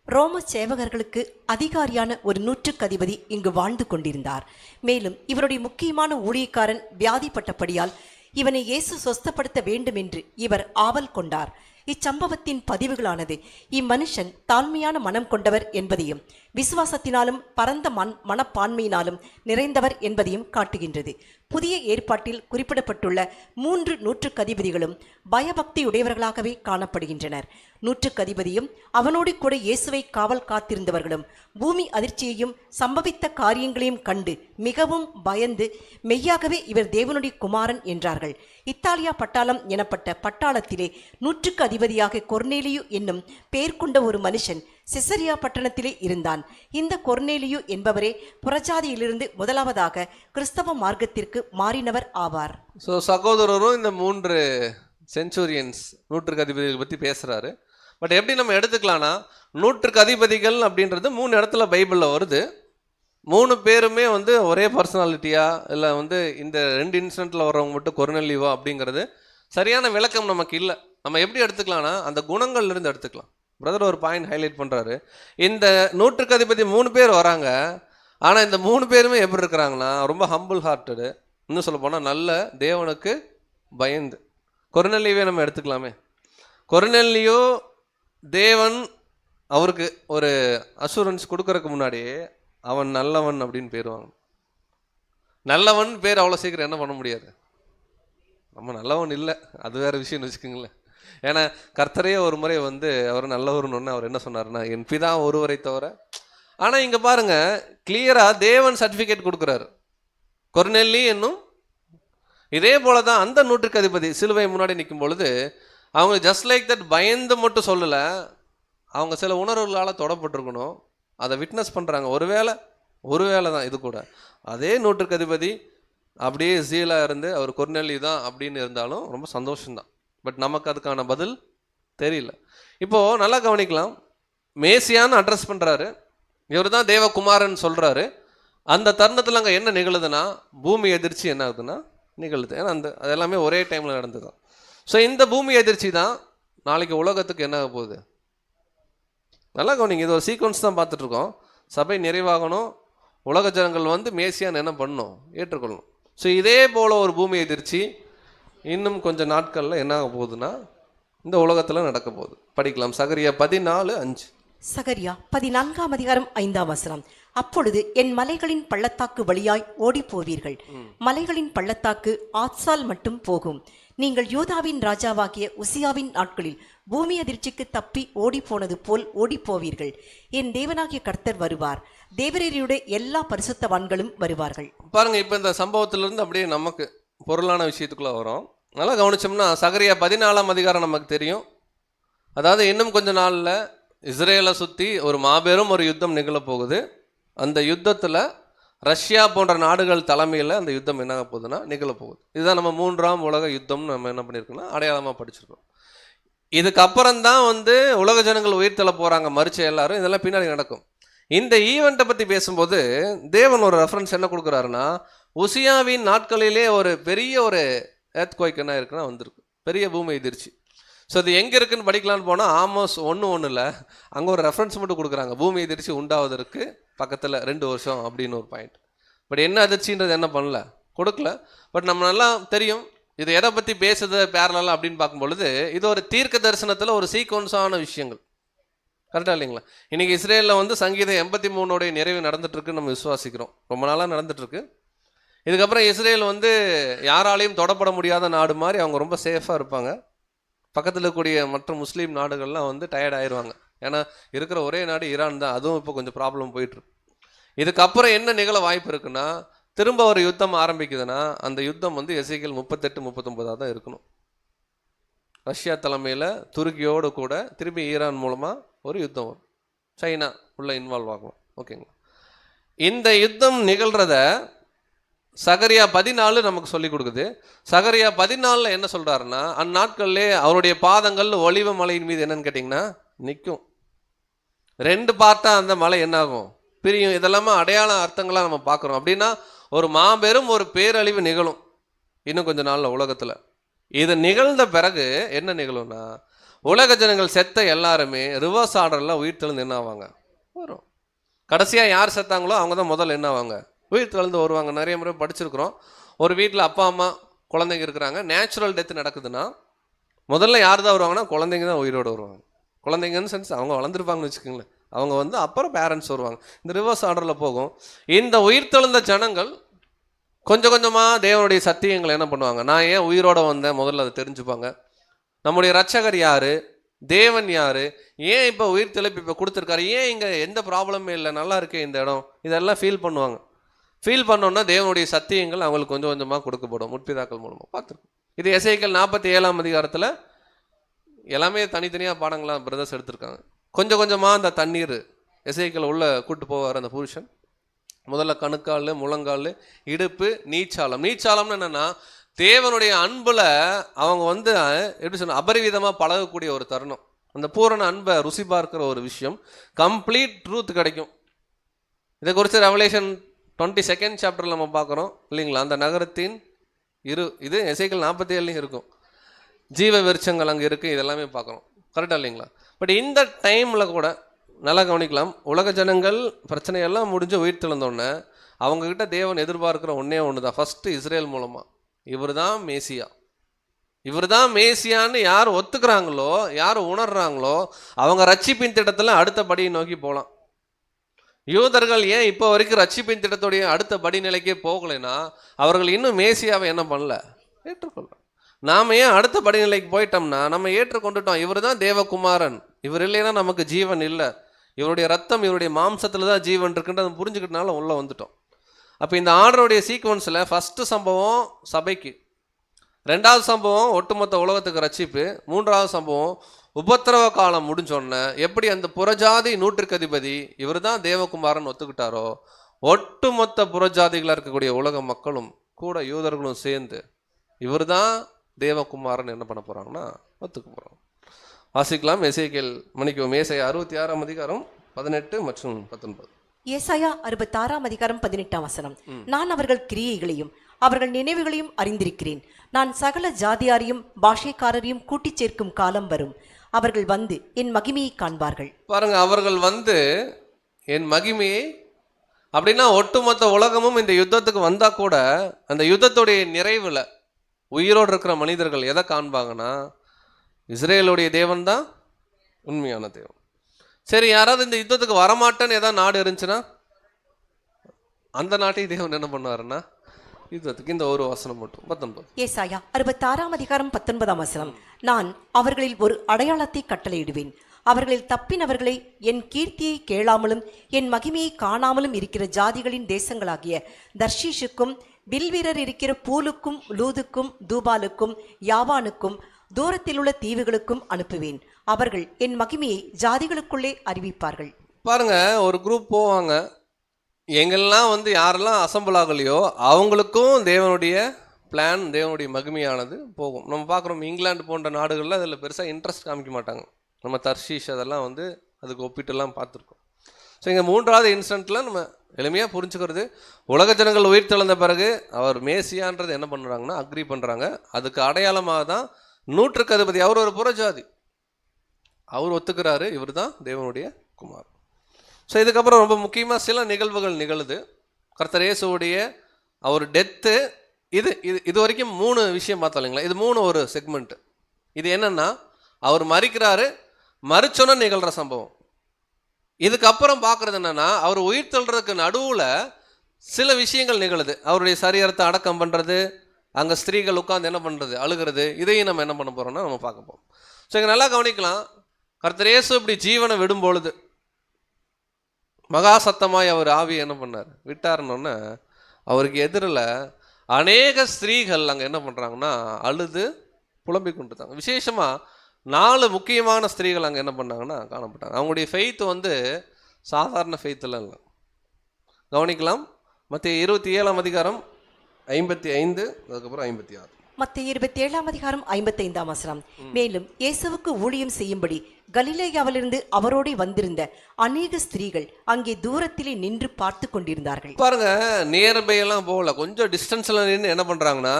ரோம சேவகர்களுக்கு அதிகாரியான ஒரு நூற்றுக்கு அதிபதி இங்கு வாழ்ந்து கொண்டிருந்தார். மேலும் இவருடைய முக்கியமான ஊழியக்காரன் வியாதிப்பட்டபடியால் இவனை இயேசு சொஸ்தப்படுத்த வேண்டும் என்று இவர் ஆவல் கொண்டார். இச்சம்பவத்தின் பதிவுகளானது இம்மனுஷன் தாழ்மையான மனம் கொண்டவர் என்பதையும் விசுவாசத்தினாலும் பரந்த மனப்பான்மையினாலும் நிறைந்தவர் என்பதையும் காட்டுகின்றது. புதிய ஏற்பாட்டில் குறிப்பிடப்பட்டுள்ள 3 நூற்றுக்கு அதிபதிகளும் பயபக்தியுடையவர்களாகவே காணப்படுகின்றனர். நூற்றுக்கு அதிபதியும் அவனோடு கூட இயேசுவை காவல் காத்திருந்தவர்களும் பூமி அதிர்ச்சியையும் சம்பவித்த காரியங்களையும் கண்டு மிகவும் பயந்து மெய்யாகவே இவர் தேவனுடைய குமாரன் என்றார்கள். இத்தாலியா பட்டாளம் எனப்பட்ட பட்டாளத்திலே நூற்றுக்கு அதிபதியாக கொர்நேலியு என்னும் பெயர் கொண்ட ஒரு மனுஷன் சிசரியா பட்டணத்திலே இருந்தான். இந்த கொர்நேலியு என்பவரே புறஜாதியிலிருந்து முதலாவதாக கிறிஸ்தவ மார்க்கத்திற்கு மாறினவர் ஆவார். ஸோ சகோதரரும் இந்த 3 சென்ச்சுரியன்ஸ் நூற்றுக்கு அதிபதிகள் பற்றி பேசுகிறாரு. பட் எப்படி நம்ம எடுத்துக்கலாம்னா, நூற்றுக்கு அதிபதிகள் அப்படின்றது 3 இடத்துல பைபிளில் வருது. 3 பேருமே வந்து ஒரே பர்சனாலிட்டியா இல்லை வந்து இந்த 2 இன்சிடெண்ட்டில் வர்றவங்க மட்டும் கொர்நேலியுவா அப்படிங்கிறது சரியான விளக்கம் நமக்கு இல்லை. நம்ம எப்படி எடுத்துக்கலாம்னா, அந்த குணங்கள்லேருந்து எடுத்துக்கலாம். பிரதர் ஒரு பாயிண்ட் ஹைலைட் பண்ணுறாரு. இந்த நூற்றுக்கு அதிபதி 3 பேர் வராங்க. ஆனால் இந்த 3 பேருமே எப்படி இருக்கிறாங்கன்னா, ரொம்ப ஹம்பிள் ஹார்ட்டடு, இன்னும் சொல்ல போனால் நல்ல தேவனுக்கு பயந்து. கொர்நேலியுவே நம்ம எடுத்துக்கலாமே. கொர்நேலியோ தேவன் அவருக்கு ஒரு அசூரன்ஸ் கொடுக்கறதுக்கு முன்னாடியே அவன் நல்லவன் அப்படின்னு பேர் வாங்க. நல்லவன் பேர் அவ்வளோ சீக்கிரம் என்ன பண்ண முடியாது. நம்ம நல்லவன் இல்லை, அது வேறு விஷயம்னு வச்சுக்கோங்களேன். ஏன்னா கர்த்தரையே ஒரு முறை வந்து அவர் நல்லவர்னு அவர் என்ன சொன்னார்னா, என் பிதா ஒருவரை தவிர. ஆனால் இங்கே பாருங்க, கிளியராக தேவன் சர்டிஃபிகேட் கொடுக்குறாரு. கொர்நேலி என்னும் இதே போல தான் அந்த நூற்றுக்கு அதிபதி சிலுவை முன்னாடி நிற்கும் பொழுது அவங்க ஜஸ்ட் லைக் தட் பயந்து மட்டும் சொல்லலை, அவங்க சில உணர்வுகளால் தொடப்பட்டிருக்கணும். அதை விட்னஸ் பண்ணுறாங்க. ஒருவேளை தான் இது கூட அதே நூற்றுக்கு அதிபதி அப்படியே ஜீலாக இருந்து அவர் கொர்நேலி தான் அப்படின்னு இருந்தாலும் ரொம்ப சந்தோஷம்தான். பட் நமக்கு அதுக்கான பதில் தெரியல. இப்போது நல்லா கவனிக்கலாம். மேசியான்னு அட்ரஸ் பண்ணுறாரு, இவர் தான் தேவகுமாரன் சொல்கிறாரு. அந்த தருணத்தில் அங்கே என்ன நிகழுதுன்னா, பூமி எதிர்ச்சி என்ன ஆகுதுன்னா நிகழுது. ஏன்னா அது எல்லாமே ஒரே டைமில் நடந்தது தான். ஸோ இந்த பூமி எதிர்ச்சி தான் நாளைக்கு உலகத்துக்கு என்ன ஆக போகுது. நல்லா கவனிங்க, இது ஒரு சீக்வன்ஸ் தான் பார்த்துட்ருக்கோம். சபை நிறைவாகணும், உலக ஜனங்கள் வந்து மேசியான்னு என்ன பண்ணணும், ஏற்றுக்கொள்ளணும். ஸோ இதே போல் ஒரு பூமி எதிர்ச்சி இன்னும் கொஞ்சம் நாட்களில் என்ன ஆக போகுதுன்னா இந்த உலகத்தில் நடக்க போகுது. படிக்கலாம். சகரியா 14:5. சகரியா 14ஆம் அதிகாரம் 5ஆம் வசனம். அப்பொழுது என் மலைகளின் பள்ளத்தாக்கு வழியாய் ஓடி போவீர்கள். மலைகளின் பள்ளத்தாக்கு ஆத்சால் மட்டும் போகும். நீங்கள் யூதாவின் ராஜாவாகிய உசியாவின் நாட்களில் பூமி அதிர்ச்சிக்கு தப்பி ஓடி போனது போல் ஓடி போவீர்கள். என் தேவனாகிய கர்த்தர் வருவார், தேவரீருடைய எல்லா பரிசுத்தவான்களும் வருவார்கள். பாருங்க, இப்போ இந்த சம்பவத்திலிருந்து அப்படியே நமக்கு பொருளான விஷயத்துக்குள்ள வரும். நல்லா கவனிச்சோம்னா சகரியா 14ஆம் அதிகாரம் நமக்கு தெரியும். அதாவது இன்னும் கொஞ்ச நாளில் இஸ்ரேலை சுற்றி ஒரு மாபெரும் ஒரு யுத்தம் நிகழப்போகுது. அந்த யுத்தத்தில் ரஷ்யா போன்ற நாடுகள் தலைமையில் அந்த யுத்தம் என்ன போகுதுன்னா நிகழப்போகுது. இதுதான் நம்ம 3ஆம் உலக யுத்தம்னு நம்ம என்ன பண்ணியிருக்கோம்னா அடையாளமாக படிச்சிருக்கோம். இதுக்கப்புறம் தான் வந்து உலக ஜனங்கள் உயிர்த்தல போகிறாங்க, மறிச்ச எல்லாரும். இதெல்லாம் பின்னாடி நடக்கும். இந்த ஈவெண்ட்டை பற்றி பேசும்போது தேவன் ஒரு ரெஃபரன்ஸ் என்ன கொடுக்குறாருன்னா, உசியாவின் நாட்களிலே ஒரு பெரிய ஒரு எர்த்குவைக் என்ன இருக்குன்னா வந்திருக்கு, பெரிய பூமி எதிர்ச்சி. ஸோ அது எங்கே இருக்குன்னு படிக்கலான்னு போனால் ஆமோஸ் 1:1 அங்கே ஒரு ரெஃபரன்ஸ் மட்டும் கொடுக்குறாங்க, பூமி எதிர்ச்சி உண்டாவதற்கு பக்கத்தில் 2 வருஷம் அப்படின்னு ஒரு பாயிண்ட். பட் என்ன அதிர்ச்சின்றது என்ன பண்ணல, கொடுக்கல. பட் நம்ம நல்லா தெரியும் இது எதை பற்றி பேசுது பேரலாம் அப்படின்னு பார்க்கும்பொழுது இது ஒரு தீர்க்க தரிசனத்தில் ஒரு சீக்வன்ஸான விஷயங்கள். கரெக்டாக இல்லைங்களா? இன்றைக்கி இஸ்ரேலில் வந்து சங்கீதம் 83 நிறைவு நடந்துட்டுருக்குன்னு நம்ம விசுவாசிக்கிறோம். ரொம்ப நாளாக நடந்துட்டுருக்கு. இதுக்கப்புறம் இஸ்ரேல் வந்து யாராலையும் தொடப்பட முடியாத நாடு மாதிரி அவங்க ரொம்ப சேஃபாக இருப்பாங்க. பக்கத்தில் இருக்கக்கூடிய மற்ற முஸ்லீம் நாடுகள்லாம் வந்து டயர்ட் ஆயிடுவாங்க. ஏன்னா இருக்கிற ஒரே நாடு ஈரான் தான், அதுவும் இப்போ கொஞ்சம் ப்ராப்ளம் போயிட்டுருக்கு. இதுக்கப்புறம் என்ன நிகழ வாய்ப்பு இருக்குன்னா, திரும்ப ஒரு யுத்தம் ஆரம்பிக்குதுன்னா அந்த யுத்தம் வந்து எசேக்கியேல் 38-39 தான் இருக்கணும். ரஷ்யா தலைமையில் துருக்கியோடு கூட திரும்பி ஈரான் மூலமாக ஒரு யுத்தம் வரும், சைனா உள்ள இன்வால்வ் ஆகும். ஓகேங்களா? இந்த யுத்தம் நிகழ்கிறத சகரியா 14 நமக்கு சொல்லி கொடுக்குது. சகரியா 14 என்ன சொல்கிறாருன்னா, அந்நாட்கள்லே அவருடைய பாதங்கள் ஒலிவ மலையின் மீது என்னன்னு கேட்டிங்கன்னா நிற்கும். 2 பார்ட்டாக அந்த மலை என்னாகும், பிரியும். இதெல்லாமே அடையாள அர்த்தங்களாக நம்ம பார்க்குறோம். அப்படின்னா ஒரு மாபெரும் ஒரு பேரழிவு நிகழும் இன்னும் கொஞ்ச நாளில் உலகத்தில். இது நிகழ்ந்த பிறகு என்ன நிகழும்னா, உலக ஜனங்கள் செத்த எல்லாருமே ரிவர்ஸ் ஆர்டரில் உயிர் தெழுந்து என்ன ஆவாங்க, வரும். கடைசியாக யார் செத்தாங்களோ அவங்க தான் முதல்ல என்ன ஆவாங்க, உயிர் தெழுந்து வருவாங்க. நிறைய முறை படிச்சிருக்கிறோம். ஒரு வீட்டில் அப்பா அம்மா குழந்தைங்க இருக்கிறாங்க, நேச்சுரல் டெத்து நடக்குதுன்னா முதல்ல யார் தான் வருவாங்கன்னா குழந்தைங்க தான் உயிரோடு வருவாங்க. குழந்தைங்கன்னு சென்ஸ் அவங்க வளர்ந்துருப்பாங்கன்னு வச்சுக்கோங்களேன். அவங்க வந்து அப்புறம் பேரண்ட்ஸ் வருவாங்க. இந்த ரிவர்ஸ் ஆர்டரில் போகும். இந்த உயிர்த்தெழுந்த ஜனங்கள் கொஞ்சம் கொஞ்சமாக தேவனுடைய சத்தியங்களை என்ன பண்ணுவாங்க, நான் ஏன் உயிரோடு வந்தேன் முதல்ல அதை தெரிஞ்சுப்பாங்க. நம்முடைய இரட்சகர் யார், தேவன் யார், ஏன் இப்போ உயிர் தெளிப்பு இப்போ கொடுத்துருக்காரு, ஏன் இங்கே எந்த ப்ராப்ளமே இல்லை, நல்லா இருக்கே இந்த இடம், இதெல்லாம் ஃபீல் பண்ணுவாங்க. ஃபீல் பண்ணோன்னா தேவனுடைய சத்தியங்கள் அவங்களுக்கு கொஞ்சம் கொஞ்சமாக கொடுக்கப்படும் முற்பிதாக்கள் மூலமாக பார்த்துருக்கோம். இது எசேக்கியேல் 47 எல்லாமே தனித்தனியாக பாடங்களாக பிரதர்ஸ் எடுத்திருக்காங்க. கொஞ்சம் கொஞ்சமாக அந்த தண்ணீர் எசேக்கியேல் உள்ளே கூட்டு போவார் அந்த புருஷன். முதல்ல கணுக்கால், முழங்கால், இடுப்பு, நீச்சாலம். நீச்சாலம்னு என்னென்னா தேவனுடைய அன்பில் அவங்க வந்து எப்படி சொன்ன அபரிவிதமாக பழகக்கூடிய ஒரு தருணம். அந்த பூரண அன்பை ருசி பார்க்குற ஒரு விஷயம், கம்ப்ளீட் ட்ரூத் கிடைக்கும். இதை குறித்து ரெவலேஷன் 22 சாப்டரில் நம்ம பார்க்குறோம் இல்லைங்களா. அந்த நகரத்தின் இது எசேக்கியேல் 47 இருக்கும். ஜீவ விருட்சங்கள் அங்கே இருக்குது, இதெல்லாமே பார்க்குறோம். கரெக்டாக இல்லைங்களா? பட் இந்த டைமில் கூட நல்லா கவனிக்கலாம். உலக ஜனங்கள் பிரச்சனையெல்லாம் முடிஞ்சு உயிர் தெழுந்தோடனே அவங்கக்கிட்ட தேவன் எதிர்பார்க்குற ஒன்றே ஒன்று தான். ஃபஸ்ட்டு இஸ்ரேல் மூலமாக இவர் தான் மேசியா, இவர் தான் மேசியான்னு யார் ஒத்துக்கிறாங்களோ, யார் உணர்றாங்களோ அவங்க ரட்சிப்பின் திட்டத்தில் அடுத்த படியை நோக்கி போகலாம். யூதர்கள் ஏன் இப்போ வரைக்கும் ரட்சிப்பின் திட்டத்துடைய அடுத்த படிநிலைக்கே போகலைன்னா அவர்கள் இன்னும் மேசியாவை என்ன பண்ணல, ஏற்றுக்கொள்ள. நாம் ஏன் அடுத்த படிநிலைக்கு போயிட்டோம்னா நம்ம ஏற்றுக்கொண்டுட்டோம், இவர் தான் தேவகுமாரன், இவர் இல்லைன்னா நமக்கு ஜீவன் இல்லை, இவருடைய ரத்தம் இவருடைய மாம்சத்தில் தான் ஜீவன் இருக்குன்றதை புரிஞ்சுக்கிட்டனால உள்ளே வந்துட்டோம். அப்போ இந்த ஆர்டருடைய சீக்வன்ஸில் ஃபஸ்ட்டு சம்பவம் சபைக்கு, 2வது சம்பவம் ஒட்டுமொத்த உலகத்துக்கு ரட்சிப்பு, 3வது சம்பவம் உபத்திரவ காலம் முடிஞ்சோடனே எப்படி அந்த புறஜாதி நூற்றுக்கு அதிபதி இவர் தான் தேவகுமாரன் ஒத்துக்கிட்டாரோ, ஒட்டுமொத்த புறஜாதிகளாக இருக்கக்கூடிய உலக மக்களும் கூட யூதர்களும் சேர்ந்து இவர் தான் தேவகுமாரன் என்ன பண்ண போகிறாங்கன்னா ஒத்துக்க போகிறோம். வாசிக்கலாம். எசேக்கியேல் ஏசாயா 66 18 மற்றும் 19. ஏசாயா 66 18. நான் அவர்கள் கிரியைகளையும் அவர்கள் நினைவுகளையும் அறிந்திருக்கிறேன். நான் சகல ஜாதியாரையும் பாஷைக்காரரையும் கூட்டிச் சேர்க்கும் காலம் வரும். அவர்கள் வந்து என் மகிமையை காண்பார்கள். பாருங்க, அவர்கள் வந்து என் மகிமையை, அப்படின்னா ஒட்டுமொத்த உலகமும் இந்த யுத்தத்துக்கு வந்தா கூட அந்த யுத்தத்துடைய நிறைவுல உயிரோடு இருக்கிற மனிதர்கள் எதை காண்பாங்கன்னா இஸ்ரேலுடைய தேவன் தான் உண்மையான தேவன். சரி, யாராவது இந்த யுத்தத்துக்கு வரமாட்டேன்னு ஏதாவது நாடு இருந்துச்சுன்னா அந்த நாட்டையும் தேவன் என்ன பண்ணுவாருன்னா யுத்தத்துக்கு இந்த ஒரு வசனம் மட்டும் 19. ஏசாயா 66 19. நான் அவர்களில் ஒரு அடையாளத்தை கட்டளையிடுவேன். அவர்களில் தப்பினவர்களை என் கீர்த்தியை கேளாமலும் என் மகிமையை காணாமலும் இருக்கிற ஜாதிகளின் தேசங்களாகிய தர்ஷீஷுக்கும் வில்வீரர் இருக்கிற பூலுக்கும் லூதுக்கும் தூபாலுக்கும் யாவானுக்கும் தூரத்தில் உள்ள தீவுகளுக்கும் அனுப்புவேன். அவர்கள் என் மகிமையை ஜாதிகளுக்குள்ளே அறிவிப்பார்கள். பாருங்க, ஒரு குரூப் போவாங்க, எங்கெல்லாம் வந்து யாரெல்லாம் அசம்பிள் ஆகலையோ அவங்களுக்கும் தேவனுடைய பிளான், தேவனுடைய மகிமையானது போகும். நம்ம பார்க்குறோம் இங்கிலாந்து போன்ற நாடுகளில் அதில் பெருசாக இன்ட்ரெஸ்ட் காமிக்க மாட்டாங்க. நம்ம தர்ஷீஷ் அதெல்லாம் வந்து அதுக்கு ஒப்பிட்டுலாம் பார்த்துருக்கோம். ஸோ இங்கே 3வது இன்ஸ்டன்ட்டில் நம்ம எளிமையாக புரிஞ்சுக்கிறது. உலக ஜனங்கள் உயிர் தெழுந்த பிறகு அவர் மேசியான்றது என்ன பண்ணுறாங்கன்னா அக்ரி பண்ணுறாங்க. அதுக்கு அடையாளமாக தான் 100க்கு அதிபதி அவர் ஒரு புறஜாதி, அவர் ஒத்துக்கிறாரு இவர் தான் தேவனுடைய குமார். ஸோ இதுக்கப்புறம் ரொம்ப முக்கியமாக சில நிகழ்வுகள் நிகழுது. கர்த்தர் இயேசுவுடைய அவர் டெத்து, இது இது இது வரைக்கும் 3 விஷயம் பார்த்தோம் இல்லைங்களா? இது 3 ஒரு செக்மெண்ட். இது என்னன்னா அவர் மரிக்கிறாரு, மரிச்சோன்னு நிகழ்கிற சம்பவம். இதுக்கப்புறம் பார்க்குறது என்னன்னா அவர் உயிர் தள்ளுறதுக்கு நடுவில் சில விஷயங்கள் நிகழுது. அவருடைய சரீரத்தை அடக்கம் பண்ணுறது, அங்கே ஸ்திரீகள் உட்காந்து என்ன பண்ணுறது, அழுகிறது. இதையும் நம்ம என்ன பண்ண போகிறோம்னா நம்ம பார்க்க போகிறோம். ஸோ இங்கே நல்லா கவனிக்கலாம். கர்த்தர் இயேசு இப்படி ஜீவனை விடும் பொழுது மகா சத்தமாய் அவர் ஆவியை என்ன பண்ணார், விட்டாருன்னொன்னே அவருக்கு எதிரில் அநேக ஸ்திரீகள் அங்கே என்ன பண்ணுறாங்கன்னா அழுது புலம்பிக் கொண்டுட்டாங்க. விசேஷமாக 4 முக்கியமான ஸ்திரீகள் அங்கே என்ன பண்ணாங்கன்னா காணப்பட்டாங்க. அவங்களுடைய ஃபெய்த் வந்து சாதாரண ஃபெய்த்தெல்லாம் இல்லை. கவனிக்கலாம். மத்திய 27ஆம் அதிகாரம் 55, அதுக்கப்புறம் 56. மத்திய 27ஆம் அதிகாரம் 55ஆம் வசனம். மேலும் இயேசுவுக்கு ஊழியம் செய்யும்படி கலிலேயாவிலிருந்து அவரோடு வந்திருந்த அநேக ஸ்திரீகள் அங்கே தூரத்திலே நின்று பார்த்து கொண்டிருந்தார்கள். பாருங்க, நியர்பை எல்லாம் போகல, கொஞ்சம் டிஸ்டன்ஸ்ல நின்று என்ன பண்றாங்கன்னா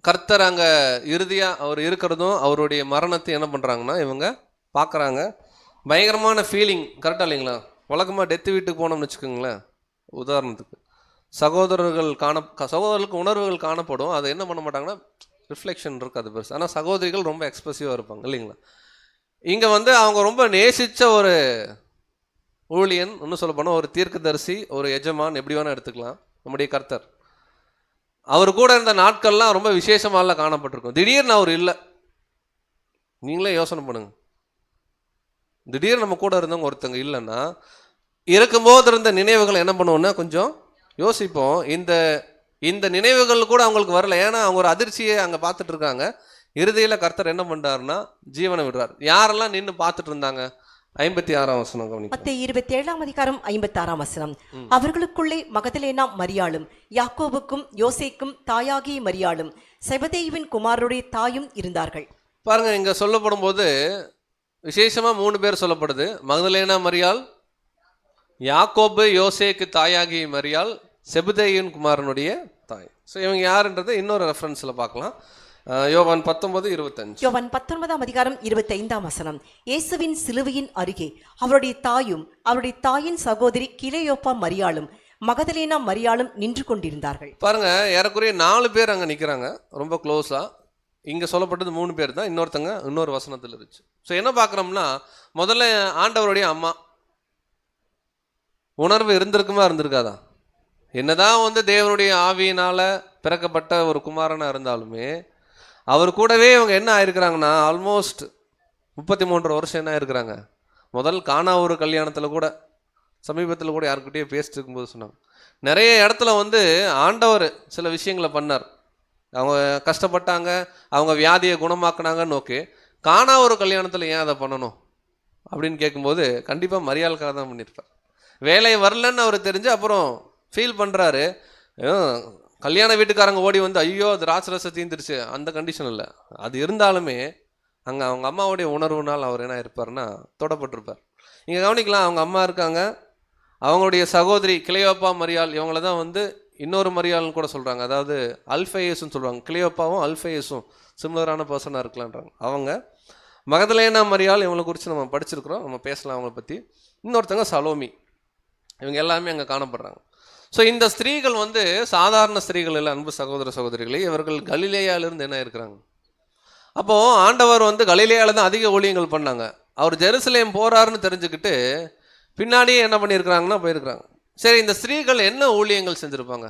கர்த்தர் அங்க இறுதியா அவர் இருக்கிறதும் அவருடைய மரணத்தை என்ன பண்றாங்கன்னா இவங்க பார்க்குறாங்க. பயங்கரமான ஃபீலிங். கரெக்டாக இல்லைங்களா? வழக்கமாக டெத்து வீட்டுக்கு போனோம்னு வச்சுக்கோங்களேன், உதாரணத்துக்கு சகோதரர்களுக்கு உணர்வுகள் காணப்படும். அதை என்ன பண்ண மாட்டாங்கன்னா ரிஃப்ளெக்ஷன் இருக்காது பெருசு. ஆனால் சகோதரிகள் ரொம்ப எக்ஸ்பிரசிவாக இருப்பாங்க இல்லைங்களா? இங்கே வந்து அவங்க ரொம்ப நேசித்த ஒரு ஊழியன், இன்னும் சொல்ல போனால் ஒரு தீர்க்கதரிசி, ஒரு எஜமான், எப்படி வேணால் எடுத்துக்கலாம், நம்முடைய கர்த்தர். அவர் கூட இருந்த நாட்கள்லாம் ரொம்ப விசேஷமாலாம் காணப்பட்டிருக்கும். திடீர்னு அவர் இல்லை. நீங்களே யோசனை பண்ணுங்க, திடீர்னு நம்ம கூட இருந்தவங்க ஒருத்தங்க இல்லைன்னா இருக்கும்போது இருந்த நினைவுகள் என்ன பண்ணுவோம்னா கொஞ்சம் யோசிப்போம். இந்த நினைவுகள் கூட அவங்களுக்கு வரல. ஏன்னா அவங்க ஒரு அதிர்ச்சியை அங்கே பார்த்துட்டு இருக்காங்க. இறுதியில் கர்த்தர் என்ன பண்ணுறாருன்னா ஜீவனை விடுறார். யாரெல்லாம் நின்று பார்த்துட்டு இருந்தாங்க? 56ஆம் வசனம் கவனிங்க. மத்திய 27ஆம் அதிகாரம் 56ஆம் வசனம். அவர்களுக்குள்ளே மகதலேனா மரியாளும் யாக்கோபுக்கும் யோசேக்கும் தாயாகிய மரியாளும் செபதேயுவின் குமாரருடைய தாயும் இருந்தார்கள். பாருங்க, இங்க சொல்லப்படும் போது விசேஷமா 3 பேர் சொல்லப்படுது. மகதலேனா மரியாள், யாக்கோபு யோசேக்கு தாயாகிய மரியாள், செபதேயுவின் குமாரனுடைய தாய். ஸோ இவங்க யாருன்றதை இன்னொரு ரெஃபரன்ஸில் பார்க்கலாம். யோவான் 19:25. யோவான் 19ஆம் அதிகாரம் 25ஆம் வசனம். இயேசுவின் சிலுவையின் அருகே அவருடைய தாயும் அவருடைய தாயின் சகோதரி கிலயோப்பா மரியாளும் மகதலேனா மரியாளும் நின்று கொண்டிருந்தார்கள். பாருங்க, ஏறக்குறைய 4 பேர் அங்கே நிற்கிறாங்க ரொம்ப க்ளோஸாக. இங்கே சொல்லப்பட்டது 3 பேர் தான். இன்னொருத்தங்க இன்னொரு வசனத்தில் இருந்துச்சு. ஸோ என்ன பார்க்குறோம்னா, முதல்ல ஆண்டவருடைய அம்மா உணர்வு இருந்திருக்காதா? என்னதான் வந்து தேவனுடைய ஆவியினால் பிறக்கப்பட்ட ஒரு குமாரனாக இருந்தாலுமே அவர் கூடவே இவங்க என்ன ஆயிருக்கிறாங்கன்னா ஆல்மோஸ்ட் 33 வருஷம் என்ன ஆயிருக்கிறாங்க. முதல் காணா ஒரு கல்யாணத்தில் கூட சமீபத்தில் கூட யாருக்கிட்டே பேசிட்டு இருக்கும்போது சொன்னாங்க, நிறைய இடத்துல வந்து ஆண்டவர் சில விஷயங்களை பண்ணார். அவங்க கஷ்டப்பட்டாங்க, அவங்க வியாதியை குணமாக்குனாங்கன்னு. ஓகே, காணா ஒரு கல்யாணத்தில் ஏன் அதை பண்ணணும் அப்படின்னு கேட்கும்போது கண்டிப்பாக மரியாளுக்காக தான் பண்ணியிருப்பார். வேலை வரலன்னு அவர் தெரிஞ்சு அப்புறம் ஃபீல் பண்ணுறாரு. கல்யாண வீட்டுக்காரங்க ஓடி வந்து ஐயோ திராட்சரச தீந்துருச்சு அந்த கண்டிஷன் இல்லை. அது இருந்தாலுமே அங்கே அவங்க அம்மாவுடைய உணர்வுனால் அவர் என்ன இருப்பார்னா தொடப்பட்டிருப்பார். இங்கே கவனிக்கலாம், அவங்க அம்மா இருக்காங்க, அவங்களுடைய சகோதரி கிளையோப்பா மரியாள், இவங்கள தான் வந்து இன்னொரு மரியாள்னு கூட சொல்கிறாங்க. அதாவது அல்ஃபேயஸ்ன்னு சொல்லுவாங்க. கிளையோப்பாவும் அல்ஃபேயஸும் சிமிலரான பர்சனாக இருக்கலான்றாங்க. அவங்க மகதலேனா மரியாள், இவங்களை குறித்து நம்ம படிச்சிருக்கிறோம், நம்ம பேசலாம் அவங்கள பற்றி. இன்னொருத்தங்க சலோமி. இவங்க எல்லாமே அங்கே காணப்படுறாங்க. ஸோ இந்த ஸ்திரீகள் வந்து சாதாரண ஸ்திரீகள் இல்லை, அன்பு சகோதர சகோதரிகளே. இவர்கள் கலிலேயாவிலிருந்து என்ன இருக்கிறாங்க. அப்போது ஆண்டவர் வந்து கலிலேயாவில் தான் அதிக ஊழியங்கள் பண்ணாங்க. அவர் ஜெருசலேம் போகிறாருன்னு தெரிஞ்சுக்கிட்டு பின்னாடியே என்ன பண்ணியிருக்கிறாங்கன்னா போயிருக்கிறாங்க. சரி, இந்த ஸ்திரீகள் என்ன ஊழியங்கள் செஞ்சுருப்பாங்க?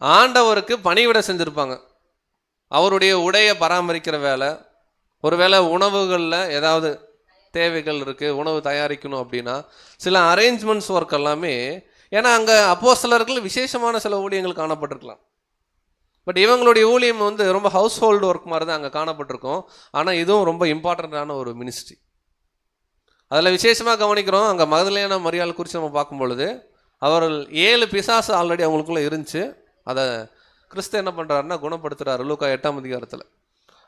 ஆண்டவருக்கு பணிவிட செஞ்சுருப்பாங்க. அவருடைய உடையை பராமரிக்கிற வேலை, ஒருவேளை உணவுகளில் ஏதாவது தேவைகள் இருக்குது, உணவு தயாரிக்கணும் அப்படின்னா சில அரேஞ்ச்மெண்ட்ஸ் ஒர்க் எல்லாமே. ஏன்னா அங்கே அப்போஸ்தலர்கள் விசேஷமான சில ஊழியங்கள் காணப்பட்டிருக்கலாம். பட் இவங்களுடைய ஊழியம் வந்து ரொம்ப ஹவுஸ் ஹோல்டு ஒர்க் மாதிரி தான் அங்கே காணப்பட்டிருக்கும். ஆனால் இதுவும் ரொம்ப இம்பார்ட்டண்ட்டான ஒரு மினிஸ்ட்ரி. அதில் விசேஷமாக கவனிக்கிறோம், அங்கே மகதலேனா மரியாள் குறித்து நம்ம பார்க்கும் பொழுது அவர்கள் 7 பிசாசு ஆல்ரெடி அவங்களுக்குள்ளே இருந்துச்சு. அதை கிறிஸ்து என்ன பண்ணுறாருன்னா குணப்படுத்துகிறாரு. லூக்கா 8ஆம் அதிகாரத்தில்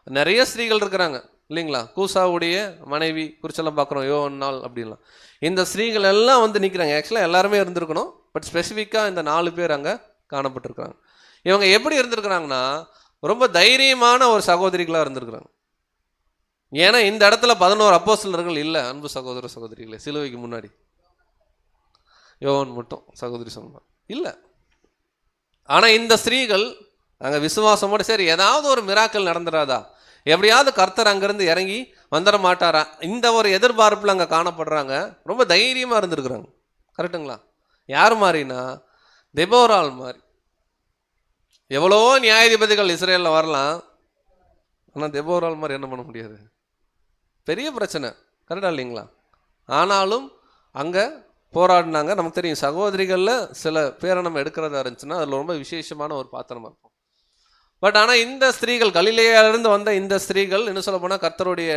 நிறைய ஸ்திரீகள் இருக்கிறாங்க. இல்லைங்களா? கூசாவுடைய மனைவி குறிச்செல்லாம் பார்க்குறோம், யோவான் அப்படின்லாம். இந்த ஸ்திரீகள் எல்லாம் வந்து நிற்கிறாங்க. ஆக்சுவலாக எல்லாருமே இருந்திருக்கணும், பட் ஸ்பெசிஃபிக்காக இந்த 4 பேர் அங்கே காணப்பட்டிருக்கிறாங்க. இவங்க எப்படி இருந்திருக்கிறாங்கன்னா ரொம்ப தைரியமான ஒரு சகோதரிகளாக இருந்திருக்கிறாங்க. ஏன்னா இந்த இடத்துல 11 அப்போஸ்தலர்கள் இல்லை. அன்பு சகோதர சகோதரிகளே, சிலுவைக்கு முன்னாடி யோவான் மட்டும் சகோதரி சொன்னான் இல்லை. ஆனால் இந்த ஸ்திரீகள் அங்கே விசுவாசமோடு சரி ஏதாவது ஒரு மிராக்கள் நடந்துடாதா, எப்படியாவது கர்த்தர் அங்கேருந்து இறங்கி வந்துட மாட்டாரா, இந்த ஒரு எதிர்பார்ப்பில் அங்கே காணப்படுறாங்க. ரொம்ப தைரியமாக இருந்திருக்கிறாங்க. கரெக்டுங்களா? யார் மாதிரினா தெபோராள் மாதிரி. எவ்வளோ நியாயாதிபதிகள் இஸ்ரேலில் வரலாம், ஆனால் தெபோராள் மாதிரி என்ன பண்ண முடியாது. பெரிய பிரச்சனை. கரெக்டாக இல்லைங்களா? ஆனாலும் அங்கே போராடினாங்க. நமக்கு தெரியும் சகோதரிகளில் சில பேரை நம்ம எடுக்கிறதா இருந்துச்சுன்னா அதில் ரொம்ப விசேஷமான ஒரு பாத்திரமாக இருக்கும். பட் ஆனால் இந்த ஸ்திரீகள், கலிலேயாவிலிருந்து வந்த இந்த ஸ்திரீகள், இன்னும் சொல்ல போனால் கர்த்தருடைய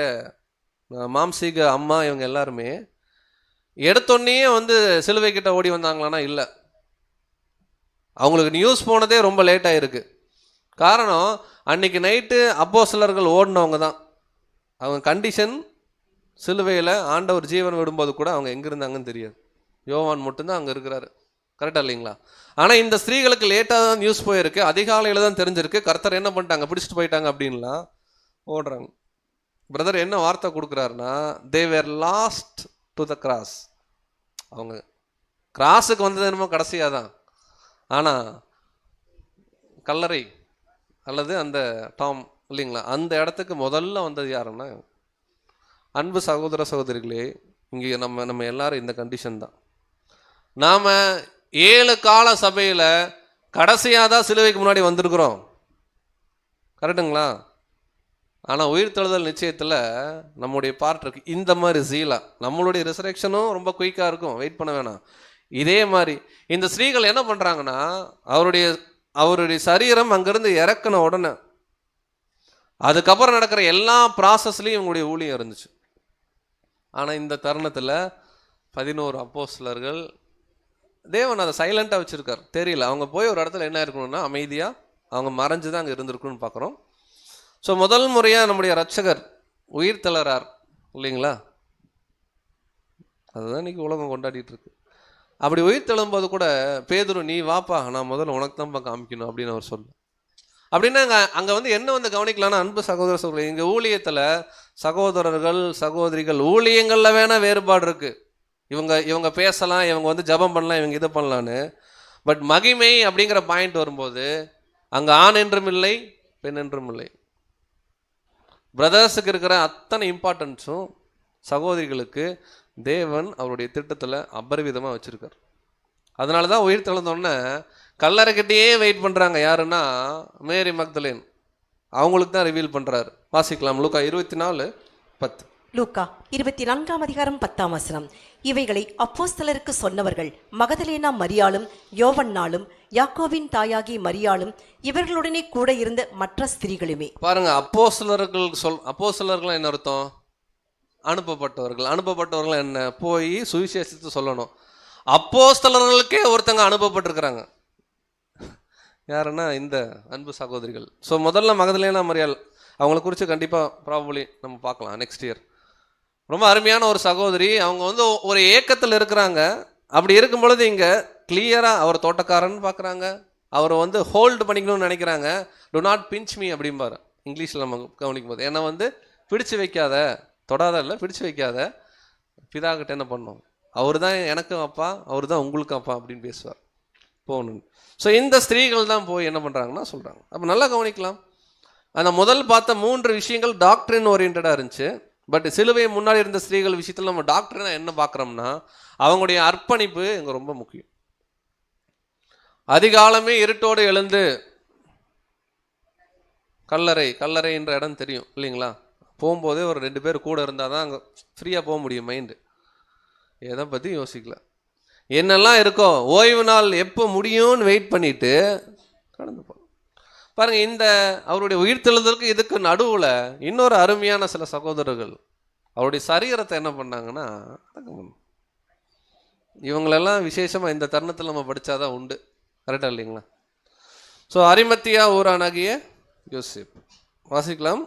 மாம்சீக அம்மா, இவங்க எல்லாருமே எடுத்தோன்னே வந்து சிலுவை கிட்ட ஓடி வந்தாங்களான்னா இல்லை. அவங்களுக்கு நியூஸ் போனதே ரொம்ப லேட்டாக இருக்குது. காரணம், அன்னைக்கு நைட்டு அப்போஸ்தலர்கள் ஓடினவங்க தான். அவங்க கண்டிஷன் சிலுவையில் ஆண்டவர் ஜீவன் விடும்போது கூட அவங்க எங்கே இருந்தாங்கன்னு தெரியாது. யோவான் மட்டும்தான் அங்கே இருக்கிறாரு. கரெக்டாக இல்லைங்களா? ஆனால் இந்த ஸ்திரீகளுக்கு லேட்டாக தான் நியூஸ் போயிருக்கு, அதிகாலையில் தான் தெரிஞ்சிருக்கு. கர்த்தர் என்ன பண்ணிட்டாங்க, பிடிச்சிட்டு போயிட்டாங்க அப்படின்லாம் ஓடுறாங்க. பிரதர் என்ன வார்த்தை கொடுக்குறாருன்னா, தே வேர் லாஸ்ட் டு த கிராஸ். அவங்க கிராஸுக்கு வந்தது என்னமோ கடைசியாக தான். ஆனால் கல்லறை அல்லது அந்த டாம் இல்லைங்களா, அந்த இடத்துக்கு முதல்ல வந்தது யாருன்னா, அன்பு சகோதர சகோதரிகளே, இங்கே நம்ம எல்லாரும் இந்த கண்டிஷன் தான். நாம் 7 கால சபையில் கடைசியாக தான் சிலுவைக்கு முன்னாடி வந்திருக்கிறோம். கரெக்டுங்களா? ஆனால் உயிர்த்தெழுதல் நிச்சயத்தில் நம்முடைய பார்ட் இருக்கு. இந்த மாதிரி ஜீலா நம்மளுடைய ரிசரக்ஷனும் ரொம்ப குயிக்காக இருக்கும், வெயிட் பண்ண வேணாம். இதே மாதிரி இந்த ஸ்திரீகள் என்ன பண்ணுறாங்கன்னா, அவருடைய சரீரம் அங்கேருந்து இறக்கின உடனே அதுக்கப்புறம் நடக்கிற எல்லா ப்ராசஸ்லையும் இவங்களுடைய ஊழியம் இருந்துச்சு. ஆனால் இந்த தருணத்தில் 11 அப்போஸ்தலர்கள், தேவன் அதை சைலண்ட்டாக வச்சுருக்கார். தெரியல, அவங்க போய் ஒரு இடத்துல என்ன இருக்கணும்னா அமைதியாக அவங்க மறைஞ்சு தான் அங்கே இருந்திருக்குன்னு பார்க்குறோம். ஸோ முதல் முறையாக நம்முடைய ரட்சகர் உயிர் தளரார் இல்லைங்களா? அதுதான் இன்றைக்கி உலகம் கொண்டாடிட்டு இருக்கு. அப்படி உயிர் தழும்போது கூட பேதுரு, நீ வாப்பா, நான் முதல்ல உனக்கு தான்ப்பா காமிக்கணும் அப்படின்னு அவர் சொல்லு. அப்படின்னா அங்கே வந்து என்ன வந்து கவனிக்கலாம்னா, அன்பு சகோதர சகோதரி, எங்கள் ஊழியத்தில் சகோதரர்கள் சகோதரிகள் ஊழியங்களில் வேணால் வேறுபாடு இருக்குது. இவங்க பேசலாம், இவங்க வந்து ஜபம் பண்ணலாம், இவங்க இது பண்ணலான்னு. பட் மகிமை அப்படிங்கிற பாயிண்ட் வரும்போது அங்கே ஆண் என்றும் இல்லை, பெண் என்றும் இல்லை. பிரதர்ஸுக்கு இருக்கிற அத்தனை இம்பார்ட்டன்ஸும் சகோதரிகளுக்கு தேவன் அவருடைய திட்டத்தில் அபரிவிதமாக வச்சுருக்கார். அதனால தான் உயிர் தெழுந்தோடனே கல்லறைக்கிட்டேயே வெயிட் பண்ணுறாங்க. யாருன்னா மேரி மக்தலேன், அவங்களுக்கு தான் ரிவீல் பண்ணுறாரு. வாசிக்கலாம் லூக்கா 24:10. லூக்கா 24:10. இவைகளை அப்போஸ்தலருக்கு சொன்னவர்கள் மகதலேனா மரியாளும் யோவன்னாலும் யாக்கோவின் தாயாகி மரியாளும் இவர்களுடனே கூட இருந்த மற்ற ஸ்திரீகளுமே. பாருங்க, அப்போஸ்தலர்கள் என்ன அர்த்தம்? அனுப்பப்பட்டவர்கள் என்ன? போய் சுவிசேஷத்தை சொல்லணும். அப்போஸ்தலர்களுக்கே ஒருத்தங்க அனுப்பப்பட்டிருக்கிறாங்க. யாருன்னா இந்த அன்பு சகோதரிகள். ஸோ முதல்ல மகதலேனா மரியாள், அவங்கள குறித்து கண்டிப்பாக ப்ராபபிளி நம்ம பார்க்கலாம் நெக்ஸ்ட் இயர். ரொம்ப அருமையான ஒரு சகோதரி. அவங்க வந்து ஒரு ஏக்கத்தில் இருக்கிறாங்க. அப்படி இருக்கும் பொழுது இங்கே கிளியராக அவர் தோட்டக்காரன்னு பார்க்குறாங்க. அவரை வந்து ஹோல்டு பண்ணிக்கணும்னு நினைக்கிறாங்க. டு நாட் பிஞ்ச் மீ அப்படிம்பாரு இங்கிலீஷில் நம்ம கவனிக்கும் போது. ஏன்னா வந்து பிடிச்சு வைக்காத, தொடாத இல்லை, பிடிச்சு வைக்காத, பிதா கிட்ட என்ன பண்ணோம், அவர் தான் எனக்கும் அப்பா, அவர் தான் உங்களுக்கும் அப்பா அப்படின்னு பேசுவார் போகணுன்னு. ஸோ இந்த ஸ்திரீகள் தான் போய் என்ன பண்ணுறாங்கன்னா சொல்கிறாங்க. அப்போ நல்லா கவனிக்கலாம். அந்த முதல் பார்த்த 3 விஷயங்கள் டாக்டரின் ஓரியன்டாக இருந்துச்சு. பட் சிலுவை முன்னாடி இருந்த ஸ்திரீகள் விஷயத்தில் நம்ம டாக்டரினா என்ன பார்க்குறோம்னா, அவங்களுடைய அர்ப்பணிப்பு இங்கே ரொம்ப முக்கியம். அதிகாலமே இருட்டோடு எழுந்து, கல்லறைன்ற இடம் தெரியும் இல்லைங்களா, போகும்போதே ஒரு 2 பேர் கூட இருந்தால் தான் அங்கே ஃப்ரீயாக போக முடியும். மைண்டு எதை பற்றி யோசிக்கல, என்னெல்லாம் இருக்கோ ஓய்வு நாள் எப்போ முடியும்னு வெயிட் பண்ணிட்டு கடந்து போகணும். பாருங்கள், இந்த அவருடைய உயிர்த்தெழுதலுக்கு இதுக்கு நடுவில் இன்னொரு அருமையான சில சகோதரர்கள் அவருடைய சரீரத்தை என்ன பண்ணாங்கன்னா அடக்கம் பண்ணணும். இவங்களெல்லாம் விசேஷமாக இந்த தருணத்தில் நம்ம படித்தாதான் உண்டு. கரெக்டாக இல்லைங்களா? ஸோ அரிமத்தியா ஊரானாகிய யோசேப், வாசிக்கலாம்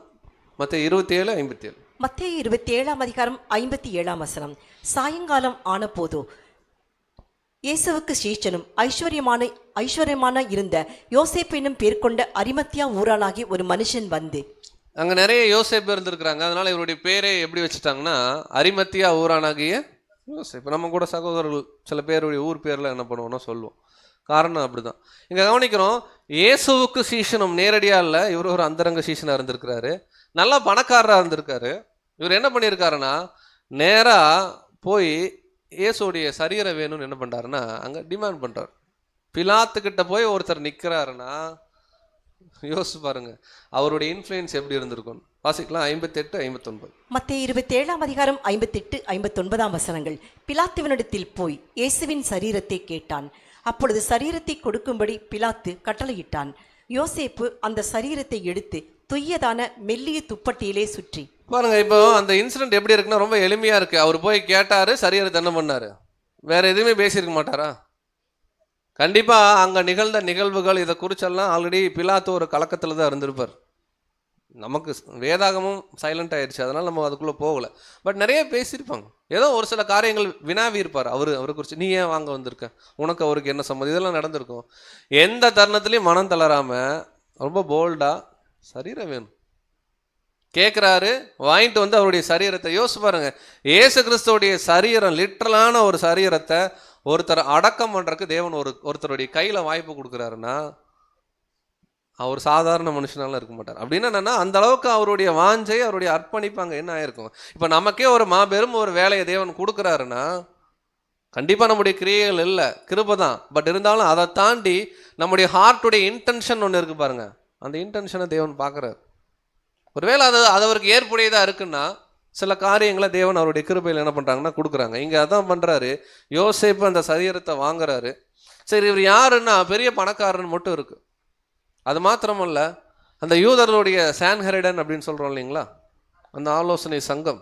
மற்ற 27:57. மத்தேயு 27:57 வசனம். சாயங்காலம் ஆனபோதோ இயேசுவுக்கு சீஷனும் ஐஸ்வர்யமான இருந்த யோசேப்பு என்னும் பேர் கொண்ட அரிமத்தியா ஊரானாகி ஒரு மனுஷன் வந்து. அங்கே நிறைய யோசேப்பு இருந்திருக்கிறாங்க. அதனால இவருடைய பேரே எப்படி வச்சுட்டாங்கன்னா அரிமத்தியா ஊரானாகிய யோசேப்பு. நம்ம கூட சகோதரர்கள் சில பேருடைய ஊர் பேரில் என்ன பண்ணுவோம்னா சொல்லுவோம். காரணம் அப்படிதான். இங்கே கவனிக்கிறோம், இயேசுவுக்கு சீஷனும் நேரடியாக இல்லை, இவர் ஒரு அந்தரங்க சீஷனாக இருந்திருக்கிறாரு, நல்லா பணக்காரராக இருந்திருக்காரு. இவர் என்ன பண்ணியிருக்காருன்னா நேராக போய் இயேசுடைய சரீரம் வேணும்னு என்ன பண்ணுறாருன்னா அங்கே டிமாண்ட் பண்ணுறார். பிலாத்துக்கிட்ட போய் ஒருத்தர் நிற்கிறாருன்னா யோசிச்சு பாருங்க அவருடைய இன்ஃப்ளூயன்ஸ் எப்படி இருந்திருக்கும். வாசிக்கலாம் 58-59. மத்தேயு 27:58-59 வசனங்கள். பிலாத்துவினிடத்தில் போய் இயேசுவின் சரீரத்தை கேட்டான். அப்பொழுது சரீரத்தை கொடுக்கும்படி பிலாத்து கட்டளையிட்டான். யோசேப்பு அந்த சரீரத்தை எடுத்து துய்யதான மெல்லிய துப்பட்டியிலே சுற்றி. பாருங்க, இப்போ அந்த இன்சிடென்ட் எப்படி இருக்குன்னா ரொம்ப எளிமையா இருக்கு. அவர் போய் கேட்டாரு, சரீரத்தை என்ன பண்ணாரு, வேற எதுவுமே பேசியிருக்க மாட்டாரா? கண்டிப்பா அங்க நிகழ்ந்த நிகழ்வுகள் இதை குறிச்செல்லாம் ஆல்ரெடி பிலாத்து ஒரு கலக்கத்துல தான் இருந்திருப்பார். நமக்கு வேதாகமும் சைலண்ட் ஆயிடுச்சு, அதனால நம்ம அதுக்குள்ள போகல. பட் நிறைய பேசியிருப்பாங்க. ஏதோ ஒரு சில காரியங்கள் வினாவி இருப்பார் அவரை குறித்து. நீ ஏன் வாங்க வந்திருக்க, உனக்கு அவருக்கு என்ன சம்மந்தம், இதெல்லாம் நடந்திருக்கும். எந்த தருணத்துலையும் மனம் தளராம ரொம்ப போல்டா சரீரம் வேணும் கேட்குறாரு, வாங்கிட்டு வந்து அவருடைய சரீரத்தை. யோசிச்சு பாருங்க, ஏசு கிறிஸ்துவோடைய சரீரம், லிட்டரலான ஒரு சரீரத்தை ஒருத்தர் அடக்கம் பண்ணுறதுக்கு தேவன் ஒருத்தருடைய கையில் வாய்ப்பு கொடுக்குறாருன்னா அவர் சாதாரண மனுஷனால இருக்க மாட்டார். அப்படின்னா என்னன்னா அந்த அளவுக்கு அவருடைய வாஞ்சை, அவருடைய அர்ப்பணிப்பு அங்கே என்ன ஆயிருக்கும். இப்போ நமக்கே ஒரு மாபெரும் ஒரு வேலையை தேவன் கொடுக்குறாருன்னா கண்டிப்பாக நம்முடைய கிரியைகள் இல்லை, கிருபை தான். பட் இருந்தாலும் அதை தாண்டி நம்முடைய ஹார்ட்டுடைய இன்டென்ஷன் ஒன்று இருக்குது பாருங்க, அந்த இன்டென்ஷனை தேவன் பார்க்குறாரு. ஒருவேளை அது அவருக்கு ஏற்புடையதாக இருக்குன்னா சில காரியங்களை தேவன் அவருடைய கிருபையில் என்ன பண்ணுறாங்கன்னா கொடுக்குறாங்க. இங்கே அதான் பண்ணுறாரு. யோசேப்பு அந்த சரீரத்தை வாங்குறாரு. சரி, இவர் யாருன்னா பெரிய பணக்காரன் மட்டும் இருக்கு. அது மாத்திரமல்ல, அந்த யூதர்களுடைய சான்ஹெரிடன் அப்படின்னு சொல்கிறோம் இல்லைங்களா, அந்த ஆலோசனை சங்கம்,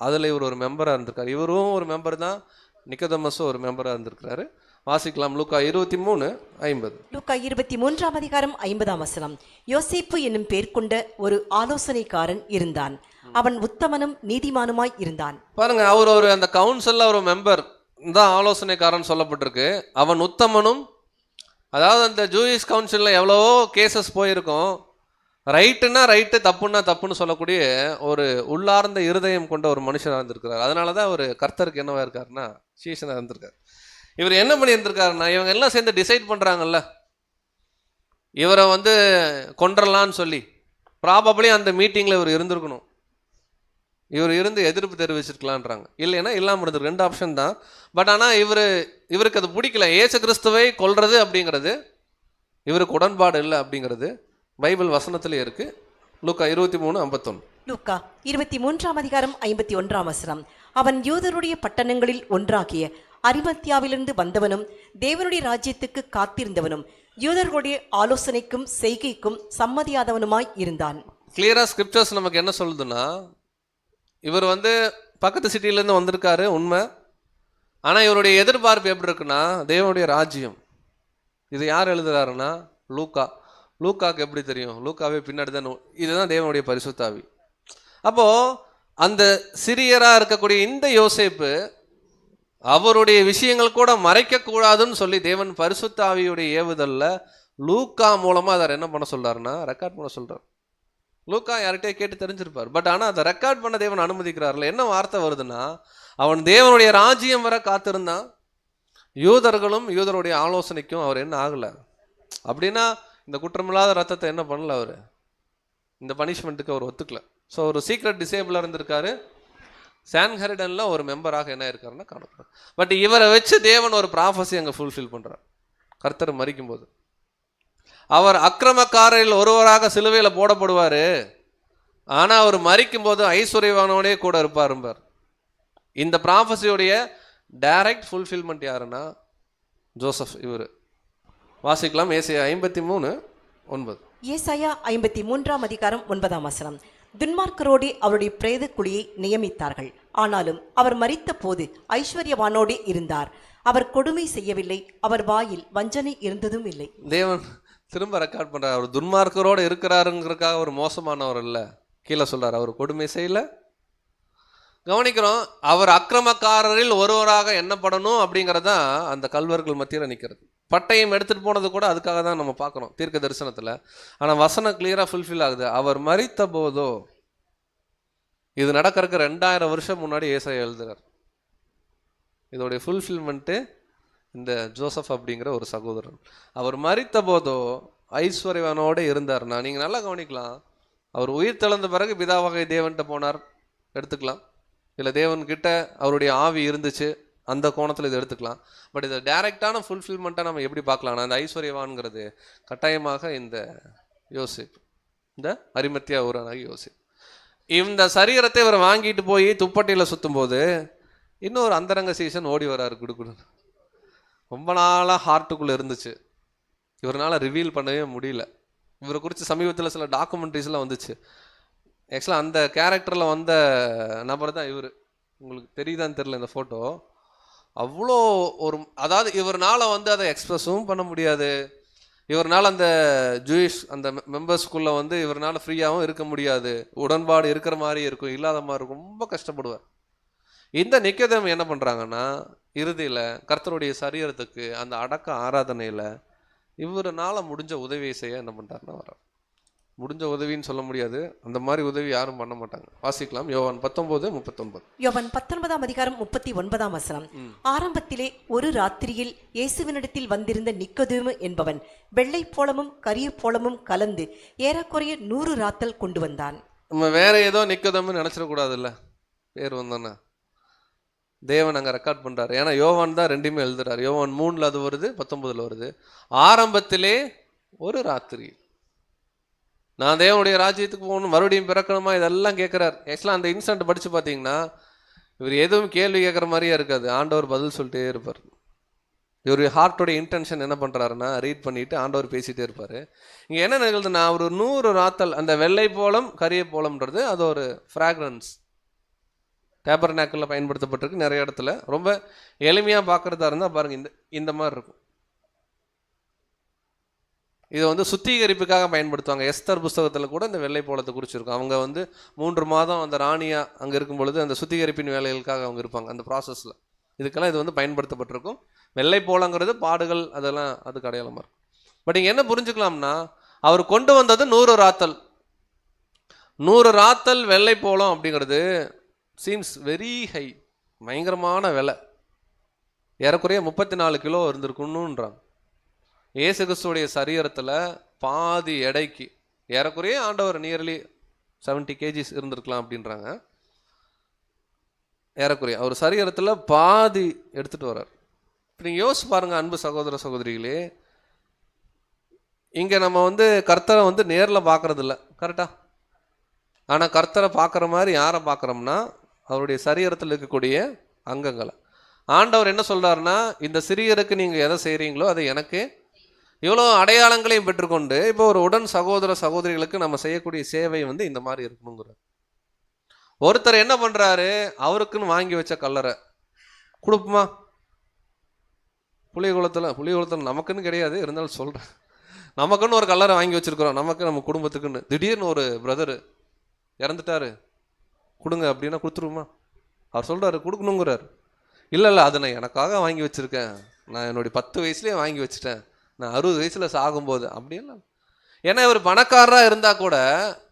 அதில் இவர் ஒரு மெம்பராக இருந்திருக்காரு. இவரும் ஒரு மெம்பர் தான், நிக்கோதேமஸும் ஒரு மெம்பராக இருந்திருக்கிறாரு. வாசிக்கலாம் லூக்கா 23:50. லூக்கா 23:50 வசனம். யோசேப்பு என்னும் பேர் கொண்ட ஒரு ஆலோசனைக்காரன் இருந்தான். அவன் உத்தமனும் நீதிமானுமாய் இருந்தான். பாருங்க, அவர் ஒரு அந்த கவுன்சில்ல ஒரு மெம்பர் தான் ஆலோசனைக்காரன் சொல்லப்பட்டிருக்கு. அவன் உத்தமனும், அதாவது அந்த ஜூயிஷ் கவுன்சிலில் எவ்வளவோ கேசஸ் போயிருக்கும். ரைட்டுன்னா ரைட்டு, தப்புன்னா தப்புன்னு சொல்லக்கூடிய ஒரு உள்ளார்ந்த இருதயம் கொண்ட ஒரு மனுஷனாக இருந்திருக்கிறார். அதனால தான் அவர் கர்த்தருக்கு என்னவா இருக்காருன்னா சீஷனாக இருந்திருக்காரு. இவர் என்ன பண்ணி இருந்திருக்காருன்னா, இவங்க எல்லாம் சேர்ந்து டிசைட் பண்ணுறாங்கல்ல இவரை வந்து கொன்றலான்னு சொல்லி, ப்ராபப்ளி அந்த மீட்டிங்கில் இவர் இருந்திருக்கணும். இவர் இருந்து எதிர்ப்பு தெரிவிச்சிருக்கலான்றாங்க. இல்லைன்னா இல்லாமல் இருந்திருக்கு. 2 ஆப்ஷன் தான். பட் ஆனால் இவருக்கு அது பிடிக்கல. இயேசு கிறிஸ்துவை கொல்றது அப்படிங்கிறது இவருக்கு உடன்பாடு இல்லை அப்படிங்கிறது பைபிள் வசனத்திலே இருக்கு. லூக்கா 23:51. லூக்கா 23:51 வசனம். அவன் யூதருடைய பட்டணங்களில் ஒன்றாகிய அரிமத்தியாவிலிருந்து வந்தவனும் தேவனுடைய ராஜ்யத்துக்கு காத்திருந்தவனும் யூதர்களுடைய ஆலோசனைக்கும் செய்கைக்கும் சம்மதியாதவனுமாய் இருந்தான். கிளியரா ஸ்கிரிப்சர்ஸ் நமக்கு என்ன சொல்லுதுன்னா, இவர் வந்து பக்கத்து சிட்டியிலேருந்து வந்திருக்காரு உண்மை. ஆனால் இவருடைய எதிர்பார்ப்பு எப்படி இருக்குன்னா தேவனுடைய ராஜ்யம். இது யார் எழுதுறாருன்னா லூக்கா. லூக்காக்கு எப்படி தெரியும்? லூக்காவே பின்னாடி தான். இதுதான் தேவனுடைய பரிசுத்த ஆவி. அப்போது அந்த சிறியராக இருக்கக்கூடிய இந்த யோசேப்பு அவருடைய விஷயங்கள் கூட மறைக்கக்கூடாதுன்னு சொல்லி தேவன் பரிசுத்த ஆவியுடைய ஏவுதலில் லூக்கா மூலமாக அதை என்ன பண்ண சொல்கிறாருன்னா ரெக்கார்ட் பண்ண சொல்கிறார். லூக்கா யார்கிட்டயே கேட்டு தெரிஞ்சிருப்பார். பட் ஆனால் அதை ரெக்கார்ட் பண்ண தேவன் அனுமதிக்கிறார்ல. என்ன வார்த்தை வருதுன்னா, அவன் தேவனுடைய ராஜ்யம் வர காத்திருந்தான். யூதர்களும் யூதருடைய ஆலோசனைக்கும் அவர் என்ன ஆகலை. அப்படின்னா இந்த குற்றமில்லாத ரத்தத்தை என்ன பண்ணல, அவர் இந்த பனிஷ்மெண்ட்டுக்கு அவர் ஒத்துக்கல. ஸோ ஒரு சீக்ரெட் டிசேபிளாக இருந்திருக்காரு. சான்ஹெரிடனில் ஒரு மெம்பராக என்ன இருக்காருன்னா காணப்படுறார். பட் இவரை வச்சு தேவன் ஒரு ப்ராஃபஸி அங்கே ஃபுல்ஃபில் பண்ணுறார். கர்த்தர் மரிக்கும் போது அவர் அக்கிரமக்காரரில் ஒருவராக சிலுவையில் போடப்படுவார். ஆனால் அவர் மரிக்கும் போது ஐஸ்வர்யவானோடே கூட இருப்பார். இந்த ப்ராஃபஸியோடைய டைரக்ட் ஃபுல்ஃபில்மெண்ட் யாருன்னா ஜோசப். இவர் வாசிக்கலாம் ஏசாயா 53:9. ஏசாயா 53:9 வசனம். துன்மார்க்கரோடே அவருடைய பிரேத குழியை நியமித்தார்கள். ஆனாலும் அவர் மரித்த போது ஐஸ்வர்யவானோடே இருந்தார். அவர் கொடுமை செய்யவில்லை, அவர் வாயில் வஞ்சனை இருந்ததும் இல்லை. தேவன் திரும்ப ரெக்கார்ட் பண்றார். அவர் துன்மார்க்கரோடு இருக்கிறாருங்கிறதுக்காக அவர் மோசமானவர் இல்லை. கீழே சொல்றார், அவர் கொடுமை செய்யல. கவனிக்கிறோம், அவர் அக்கிரமக்காரரில் ஒருவராக எண்ணப்படணும் அப்படிங்கிறதான் அந்த கல்வர்கள் மத்தியில் நிற்கிறது. பட்டயம் எடுத்துகிட்டு போனது கூட அதுக்காக தான் நம்ம பார்க்குறோம் தீர்க்க தரிசனத்தில். ஆனால் வசனம் கிளியராக ஃபுல்ஃபில் ஆகுது. அவர் மரித்த போதோ, இது நடக்கிறதுக்கு 2000 வருஷம் முன்னாடி ஏசாயா எழுதுறார். இதோடைய ஃபுல்ஃபில்மெண்ட்டு இந்த ஜோசப் அப்படிங்கிற ஒரு சகோதரன். அவர் மரித்த போதோ ஐஸ்வர்யவானோடு இருந்தார்னா, நீங்கள் நல்லா கவனிக்கலாம், அவர் உயிர் தெழுந்த பிறகு பிதாவாகிய தேவன்கிட்ட போனார் எடுத்துக்கலாம், இல்லை தேவன்கிட்ட அவருடைய ஆவி இருந்துச்சு, அந்த கோணத்தில் இதை எடுத்துக்கலாம். பட் இதை டைரெக்டான ஃபுல்ஃபில்மெண்ட்டாக நம்ம எப்படி பார்க்கலாம்னா, அந்த ஐஸ்வர்யவான்ங்கிறது கட்டாயமாக இந்த யோசிப், இந்த அரிமத்தியா ஊரானாகி யோசிப். இந்த சரீரத்தை இவர் வாங்கிட்டு போய் துப்பட்டியில் சுற்றும் போது இன்னொரு அந்தரங்க சீசன் ஓடி வராரு குடுக்குடு. ரொம்ப நாளாக ஹார்ட்டுக்குள்ளே இருந்துச்சு, இவரால் ரிவீல் பண்ணவே முடியல. இவரை குறித்து சமீபத்தில் சில டாக்குமெண்ட்ரிஸ்லாம் வந்துச்சு. ஆக்சுவலாக அந்த கேரக்டரில் வந்த நபர் தான் இவர். உங்களுக்கு தெரியுதான்னு தெரில இந்த ஃபோட்டோ. அவ்வளோ ஒரு, அதாவது இவரால் அதை எக்ஸ்பிரஸும் பண்ண முடியாது, இவரால் அந்த ஜூயிஷ் அந்த மெம்பர்ஸ்குள்ளே இவரால் ஃப்ரீயாகவும் இருக்க முடியாது, உடன்பாடு இருக்கிற மாதிரி இருக்கும், இல்லாத மாதிரி இருக்கும், ரொம்ப கஷ்டப்படுவார். இந்த நிக்கோதேம் என்ன பண்ணுறாங்கன்னா, இறுதியில் கர்த்தருடைய சரீரத்துக்கு அந்த அடக்க ஆராதனையில் இவரால் முடிஞ்ச உதவியை செய்ய என்ன பண்ணுறாருன்னா வர, முடிஞ்ச உதவின்னு சொல்ல முடியாது, அந்த மாதிரி உதவி யாரும் பண்ண மாட்டாங்க. வாசிக்கலாம், யோவான் 19:39. யோவான் 19:39. ஆரம்பத்திலே ஒரு ராத்திரியில் இயேசுவினிடத்தில் வந்திருந்த நிக்கோதேமு என்பவன் வெள்ளை போலமும் கரிய போலமும் கலந்து ஏறக்குறைய 100 ராத்தல் கொண்டு வந்தான். நம்ம வேற ஏதோ நிக்கோதேமு நினச்சிடக்கூடாதுல்ல, பேர் வந்தோன்னா தேவன் அங்கே ரெக்கார்ட் பண்ணுறாரு. ஏன்னா யோவான் தான் ரெண்டுமே எழுதுறாரு. யோவான் 3 அது வருது, 19 வருது. ஆரம்பத்திலே ஒரு ராத்திரி நான் தேவனுடைய ராஜ்யத்துக்கு போகணும், மறுபடியும் பிறக்கணுமா, இதெல்லாம் கேட்குறாரு. ஆக்சுவலாக அந்த இன்சிடென்ட் படித்து பார்த்தீங்கன்னா இவர் எதுவும் கேள்வி கேட்குற மாதிரியே இருக்காது, ஆண்டவர் பதில் சொல்லிட்டே இருப்பார். இவருடைய ஹார்ட்டோடைய இன்டென்ஷன் என்ன பண்ணுறாருன்னா, ரீட் பண்ணிவிட்டு ஆண்டவர் பேசிகிட்டே இருப்பார். இங்கே என்ன நிகழ்துன்னா, ஒரு 100 ராத்தல், அந்த வெள்ளை போலம் கரிய போலம்ன்றது அது ஒரு ஃப்ராக்ரன்ஸ், டேபர்நாக்கில் பயன்படுத்தப்பட்டிருக்கு நிறைய இடத்துல. ரொம்ப எளிமையாக பார்க்குறதா இருந்தால் பாருங்கள், இந்த மாதிரி இருக்கும். இதை சுத்திகரிப்புக்காக பயன்படுத்துவாங்க. எஸ்தர் புஸ்தகத்தில் கூட இந்த வெள்ளை போலத்தை குறிச்சிருக்கும். அவங்க 3 மாதம் அந்த ராணியாக அங்கே இருக்கும் பொழுது அந்த சுத்திகரிப்பின் வேலைகளுக்காக அவங்க இருப்பாங்க அந்த ப்ராசஸில். இதுக்கெல்லாம் இது பயன்படுத்தப்பட்டிருக்கும். வெள்ளை போலங்கிறது பாடுகள் அதெல்லாம் அதுக்கு அடையாளமாக இருக்கும். பட் இங்கே என்ன புரிஞ்சுக்கலாம்னா, அவர் கொண்டு வந்தது 100 ராத்தல். 100 ராத்தல் வெள்ளை போலம் அப்படிங்கிறது சீம்ஸ் வெரி ஹை, பயங்கரமான விலை. ஏறக்குறைய 34 கிலோ இருந்திருக்குன்னுன்றாங்க. இயேசு கிறிஸ்துடைய சரீரத்தில் பாதி எடைக்கு ஏறக்குறைய ஆண்டவர் நியர்லி 70 கேஜிஸ் இருந்திருக்கலாம் அப்படின்றாங்க. ஏறக்குறைய அவர் சரீரத்தில் பாதி எடுத்துகிட்டு வர்றார். இப்போ நீங்கள் யோசிச்சு பாருங்கள் அன்பு சகோதர சகோதரிகளே, இங்கே நம்ம கர்த்தரை நேரில் பார்க்குறது இல்லை, கரெக்டாக? ஆனால் கர்த்தரை பார்க்குற மாதிரி யாரை பார்க்குறோம்னா, அவருடைய சரீரத்தில் இருக்கக்கூடிய அங்கங்களை. ஆண்டவர் என்ன சொல்கிறாருன்னா, இந்த சிறியருக்கு நீங்கள் எதை செய்கிறீங்களோ அதை எனக்கு, இவ்வளோ அடையாளங்களையும் பெற்றுக்கொண்டு இப்போ ஒரு உடன் சகோதர சகோதரிகளுக்கு நம்ம செய்யக்கூடிய சேவை இந்த மாதிரி இருக்கணுங்கிறார். ஒருத்தர் என்ன பண்ணுறாரு, அவருக்குன்னு வாங்கி வச்ச கல்லறை கொடுப்புமா, புளியகுளத்தில் நமக்குன்னு கிடையாது, இருந்தாலும் சொல்கிறேன், நமக்குன்னு ஒரு கல்லறை வாங்கி வச்சுருக்கிறோம், நமக்கு நம்ம குடும்பத்துக்குன்னு. திடீர்னு ஒரு பிரதரு இறந்துட்டாரு, கொடுங்க அப்படின்னா கொடுத்துருவோமா? அவர் சொல்கிறாரு கொடுக்கணுங்கிறார். இல்லை அதை நான் எனக்காக வாங்கி வச்சுருக்கேன், நான் என்னுடைய 10 வயசுலேயே வாங்கி வச்சுட்டேன், நான் 60 வயசில் சாகும்போது அப்படின்லாம். ஏன்னா இவர் பணக்காரராக இருந்தால் கூட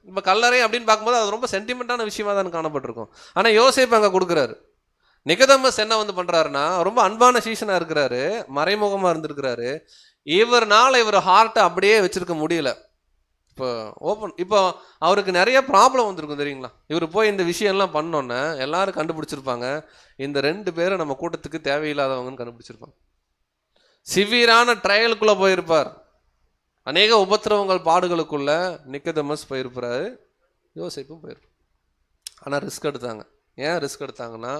இப்போ கல்லறை அப்படின்னு பார்க்கும்போது அது ரொம்ப சென்டிமெண்ட்டான விஷயமா தான் காணப்பட்டிருக்கும். ஆனால் யோசேப்பு அங்கே கொடுக்குறாரு. நிகதமஸ் என்ன பண்ணுறாருன்னா, ரொம்ப அன்பான சீசனாக இருக்கிறாரு, மறைமுகமாக இருந்திருக்கிறாரு. இவர்னால இவர் ஹார்ட்டை அப்படியே வச்சுருக்க முடியல. இப்போ அவருக்கு நிறைய ப்ராப்ளம் வந்திருக்கும் தெரியுங்களா. இவர் போய் இந்த விஷயம்லாம் பண்ணோன்னே எல்லாரும் கண்டுபிடிச்சிருப்பாங்க, இந்த 2 பேரும் நம்ம கூட்டத்துக்கு தேவையில்லாதவங்கன்னு கண்டுபிடிச்சிருப்பாங்க. சிவியரான ட்ரையலுக்குள்ளே போயிருப்பார், அநேக உபத்திரவங்கள் பாடுகளுக்குள்ள நிக்கோதேமஸ் போயிருப்பாரு, யோசேப்பும் போயிருப்பார். ஆனால் ரிஸ்க் எடுத்தாங்க. ஏன் ரிஸ்க் எடுத்தாங்கன்னா,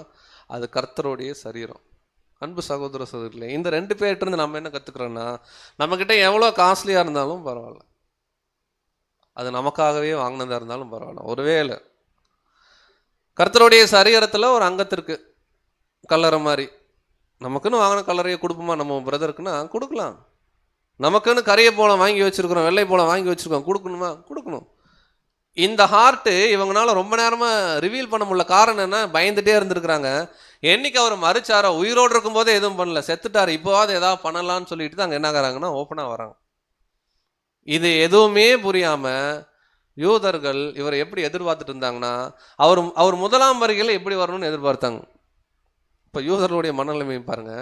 அது கர்த்தருடைய சரீரம். அன்பு சகோதர சகோதரிகளே, இந்த 2 பேர்கிட்ட நம்ம என்ன கற்றுக்குறோன்னா, நம்மக்கிட்ட எவ்வளோ காஸ்ட்லியாக இருந்தாலும் பரவாயில்ல, அது நமக்காகவே வாங்கினதாக இருந்தாலும் பரவாயில்ல, ஒருவேளை கர்த்தருடைய சரீரத்தில் ஒரு அங்கத்திற்கு கல்லறை மாதிரி நமக்குன்னு வாங்கின கல்லறையை கொடுப்போமா நம்ம பிரதருக்குன்னா கொடுக்கலாம். நமக்குன்னு கரிய போலம் வாங்கி வச்சுருக்கிறோம், வெள்ளை போலம் வாங்கி வச்சுருக்கோம், கொடுக்கணுமா? கொடுக்கணும். இந்த ஹார்ட்டு இவங்களால ரொம்ப நேரமாக ரிவீல் பண்ண முடியல. காரணம் என்ன? பயந்துட்டே இருந்திருக்கிறாங்க. என்னைக்கு அவர் மறிச்சாரோ, உயிரோடு இருக்கும்போதே எதுவும் பண்ணல, செத்துட்டார், இப்போவாது ஏதாவது பண்ணலான்னு சொல்லிட்டு தான் அங்கே என்ன ஆகிறாங்கன்னா ஓப்பனாக வராங்க. இது எதுவுமே புரியாமல் யூதர்கள் இவரை எப்படி எதிர்பார்த்துட்டு இருந்தாங்கன்னா, அவர் முதலாம் வருகையில் எப்படி வரணும்னு எதிர்பார்த்தாங்க. இப்போ யூதர்களுடைய மனநிலைமை பாருங்க.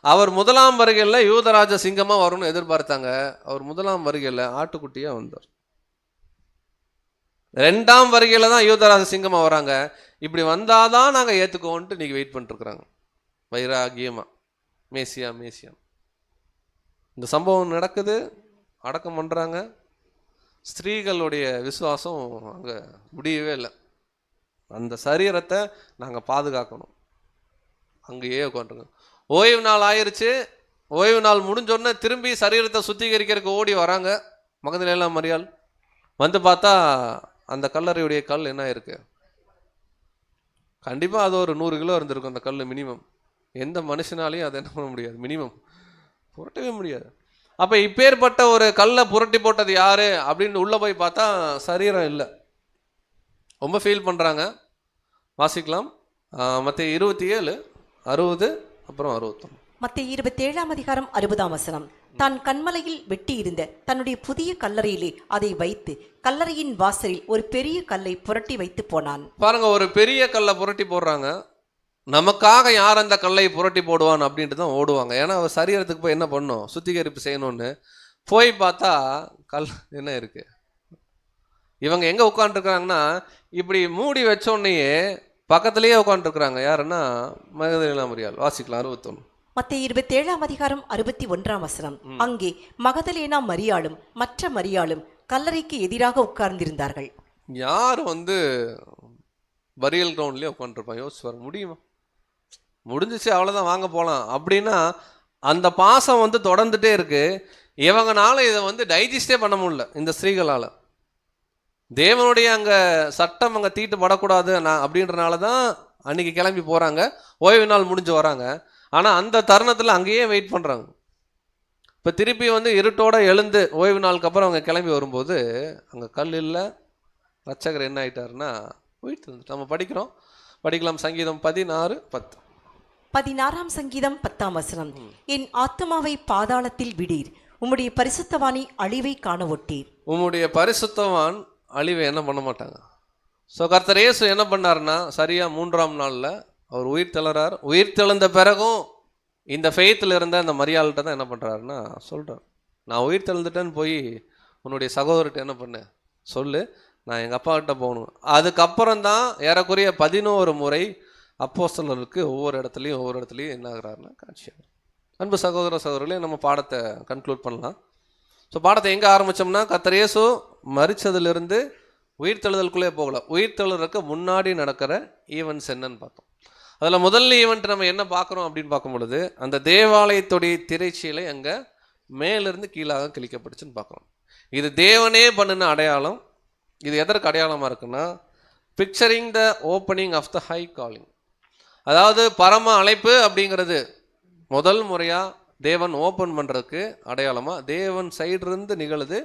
அவர் முதலாம் வருகையில் யூதராஜ சிங்கமாக வரணும்னு எதிர்பார்த்தாங்க. அவர் முதலாம் வருகையில் ஆட்டுக்குட்டியாக வந்தார். 2ஆம் வருகையில் தான் யூதராஜ சிங்கமாக வராங்க. இப்படி வந்தாதான் நாங்கள் ஏற்றுக்குவோன்ட்டு இன்னைக்கு வெயிட் பண்ணிட்டுருக்குறாங்க வைராகியமாக. மேசியா மேசியா. இந்த சம்பவம் நடக்குது, அடக்கம் பண்ணுறாங்க. ஸ்திரீகளுடைய விசுவாசம் அங்கே முடியவே இல்லை. அந்த சரீரத்தை நாங்கள் பாதுகாக்கணும், அங்கேயே உட்காந்துருங்க. ஓய்வு நாள் ஆயிடுச்சு. ஓய்வு நாள் முடிஞ்சோடனே திரும்பி சரீரத்தை சுத்திகரிக்கிறதுக்கு ஓடி வராங்க மகதலேனா மரியாள். வந்து பார்த்தா அந்த கல்லறையுடைய கல் என்ன இருக்கு? கண்டிப்பாக அது ஒரு 100 கிலோ இருந்திருக்கும் அந்த கல் மினிமம். எந்த மனுஷனாலையும் அதை என்ன பண்ண முடியாது, மினிமம் புரட்டவே முடியாது. அப்போ இப்பேற்பட்ட ஒரு கல்லை புரட்டி போட்டது யாரு அப்படின்னு உள்ளே போய் பார்த்தா சரீரம் இல்லை. ரொம்ப ஃபீல் பண்ணுறாங்க. வாசிக்கலாம். மத்தேயு 27:60 அப்புறம் 61. மத்தேயு 27:60 தான் கன்மலையில் வெட்டியிருந்த தன்னுடைய புதிய கல்லறையிலே அதை வைத்து கல்லறையின் வாசலில் ஒரு பெரிய கல்லை புரட்டி வைத்து போனான். பாருங்க, ஒரு பெரிய கல்லை புரட்டி போடுறாங்க. நமக்காக யார் அந்த கல்லை புரட்டி போடுவான் அப்படின்ட்டு தான் ஓடுவாங்க. ஏன்னா அவர் சரீரத்துக்கு போய் என்ன பண்ணும், சுத்திகரிப்பு செய்யணும்னு போய் பார்த்தா கல் என்ன இருக்கு. இவங்க எங்க உட்காந்துருக்குறாங்கன்னா, இப்படி மூடி வச்சோடனேயே பக்கத்திலேயே உட்காந்துருக்குறாங்க. யாருன்னா மகதலேனா மரியாள். வாசிக்கலாம் 61. மத்தேயு 27:61. அங்கே மகதலேனா மரியாளும் மற்ற மரியாளும் கல்லறைக்கு எதிராக உட்கார்ந்திருந்தார்கள். யார் பரியல் கிரவுண்ட்லேயே உட்காந்துருப்பான்? யோசிச்சு வர முடியுமா? முடிஞ்சிச்சு, அவ்வளோதான், வாங்க போகலாம் அப்படின்னா அந்த பாசம் தொடர்ந்துட்டே இருக்கு. இவங்கனால இதை டைஜஸ்டே பண்ண முடியல இந்த ஸ்திரீகளால். தேவனுடைய அங்கே சட்டம் அங்கே தீட்டு படக்கூடாது அப்படின்றனால தான் அன்னைக்கு கிளம்பி போகிறாங்க. ஓய்வு நாள் முடிஞ்சு வராங்க. ஆனால் அந்த தருணத்தில் அங்கேயே வெயிட் பண்ணுறாங்க. இப்போ திருப்பி இருட்டோட எழுந்து ஓய்வு நாளுக்கு அப்புறம் அவங்க கிளம்பி வரும்போது அங்கே கல் இல்லை. ரட்சகர் என்ன ஆயிட்டாருன்னா போயிட்டு இருந்துட்டு நம்ம படிக்கலாம். சங்கீதம் 16:10. 16ஆம் சங்கீதம் 10. என் ஆத்துமாவை பாதாளத்தில் விடீர், உம்முடைய பரிசுத்தவானி அழிவை காண ஒட்டீர். உம்முடைய பரிசுத்தவான் அழிவை என்ன பண்ண மாட்டாங்க. ஸோ கர்த்தர் இயேசு என்ன பண்ணாருன்னா, சரியாக 3ஆம் நாளில் அவர் உயிர் தெழுறார். உயிர் தெழுந்த பிறகும் இந்த ஃபெய்த்தில் இருந்த அந்த மரியாள்கிட்ட தான் என்ன பண்ணுறாருன்னா சொல்கிறார், நான் உயிர் தெழுந்துட்டேன்னு போய் உன்னுடைய சகோதரர்கிட்ட என்ன பண்ணேன் சொல்லு, நான் எங்கள் அப்பா கிட்ட போகணும். அதுக்கப்புறம் தான் ஏறக்குறைய 11 முறை அப்போஸ்தலருக்கு ஒவ்வொரு இடத்துலையும் என்ன ஆகுறாருன்னா காட்சியாக. அன்பு சகோதர சகோதரர்களே, நம்ம பாடத்தை கன்க்ளூட் பண்ணலாம். ஸோ பாடத்தை எங்கே ஆரம்பித்தோம்னா, கர்த்தர் இயேசு மரிச்சதிலிருந்து உயிர் தெழுதலுக்குள்ளே போகல, உயிர் தெழுதலுக்கு முன்னாடி நடக்கிற ஈவெண்ட்ஸ் என்னன்னு பார்த்தோம். அதில் முதல் ஈவெண்ட் நம்ம என்ன பார்க்குறோம் அப்படின்னு பார்க்கும் பொழுது, அந்த தேவாலயத்துடைய திரைச்சீலை அங்கே மேலிருந்து கீழாக கிழிக்கப்பட்டுச்சுன்னு பார்க்குறோம். இது தேவனே பண்ணின அடையாளம். இது எதற்கு அடையாளமாக இருக்குன்னா, picturing the opening of the high calling. அதாவது பரம அழைப்பு அப்படிங்கிறது முதல் முறையாக தேவன் ஓப்பன் பண்ணுறதுக்கு அடையாளமாக தேவன் சைடிலிருந்து நிகழுது.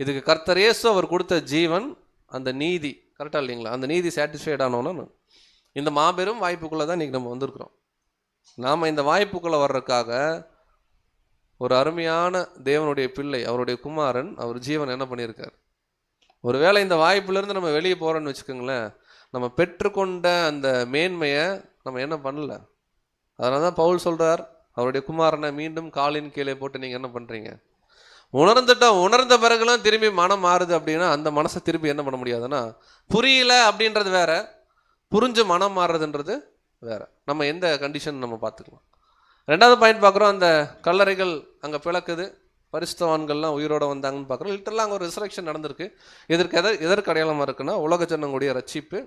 இதுக்கு கர்த்தர் இயேசு அவர் கொடுத்த ஜீவன், அந்த நீதி, கரெக்டாக இல்லைங்களா, அந்த நீதி சாட்டிஸ்ஃபைட் ஆனோன்னு இந்த மாபெரும் வாய்ப்புக்குள்ளே தான் இன்றைக்கி நம்ம வந்திருக்கிறோம். நாம் இந்த வாய்ப்புக்குள்ளே வர்றதுக்காக ஒரு அருமையான தேவனுடைய பிள்ளை, அவருடைய குமாரன், அவர் ஜீவன் என்ன பண்ணியிருக்கார். ஒருவேளை இந்த வாய்ப்புலேருந்து நம்ம வெளியே போகிறோன்னு வச்சுக்கோங்களேன், நம்ம பெற்றுக்கொண்ட அந்த மேன்மையை நம்ம என்ன பண்ணல. அதனால தான் பவுல் சொல்கிறார், அவருடைய குமாரனை மீண்டும் காலின் கீழே போட்டு நீங்கள் என்ன பண்ணுறீங்க, உணர்ந்த பிறகுலாம் திரும்பி மனம் மாறுது அப்படின்னா அந்த மனசை திருப்பி என்ன பண்ண முடியாதுன்னா, புரியல அப்படின்றது வேற, புரிஞ்சு மனம் மாறுறதுன்றது வேற. நம்ம எந்த கண்டிஷன் நம்ம பார்த்துக்கலாம். 2வது பாயிண்ட் பார்க்குறோம், அந்த கல்லறைகள் அங்கே பிளக்குது, பரிசுத்தவான்கள்லாம் உயிரோடு வந்தாங்கன்னு பார்க்குறோம். லிட்டரலாக அங்கே ஒரு ரிசரக்ஷன் நடந்திருக்கு. எதற்கு அடையாளமாக இருக்குன்னா, உலக ஜனங்களுடைய ரட்சிப்பு,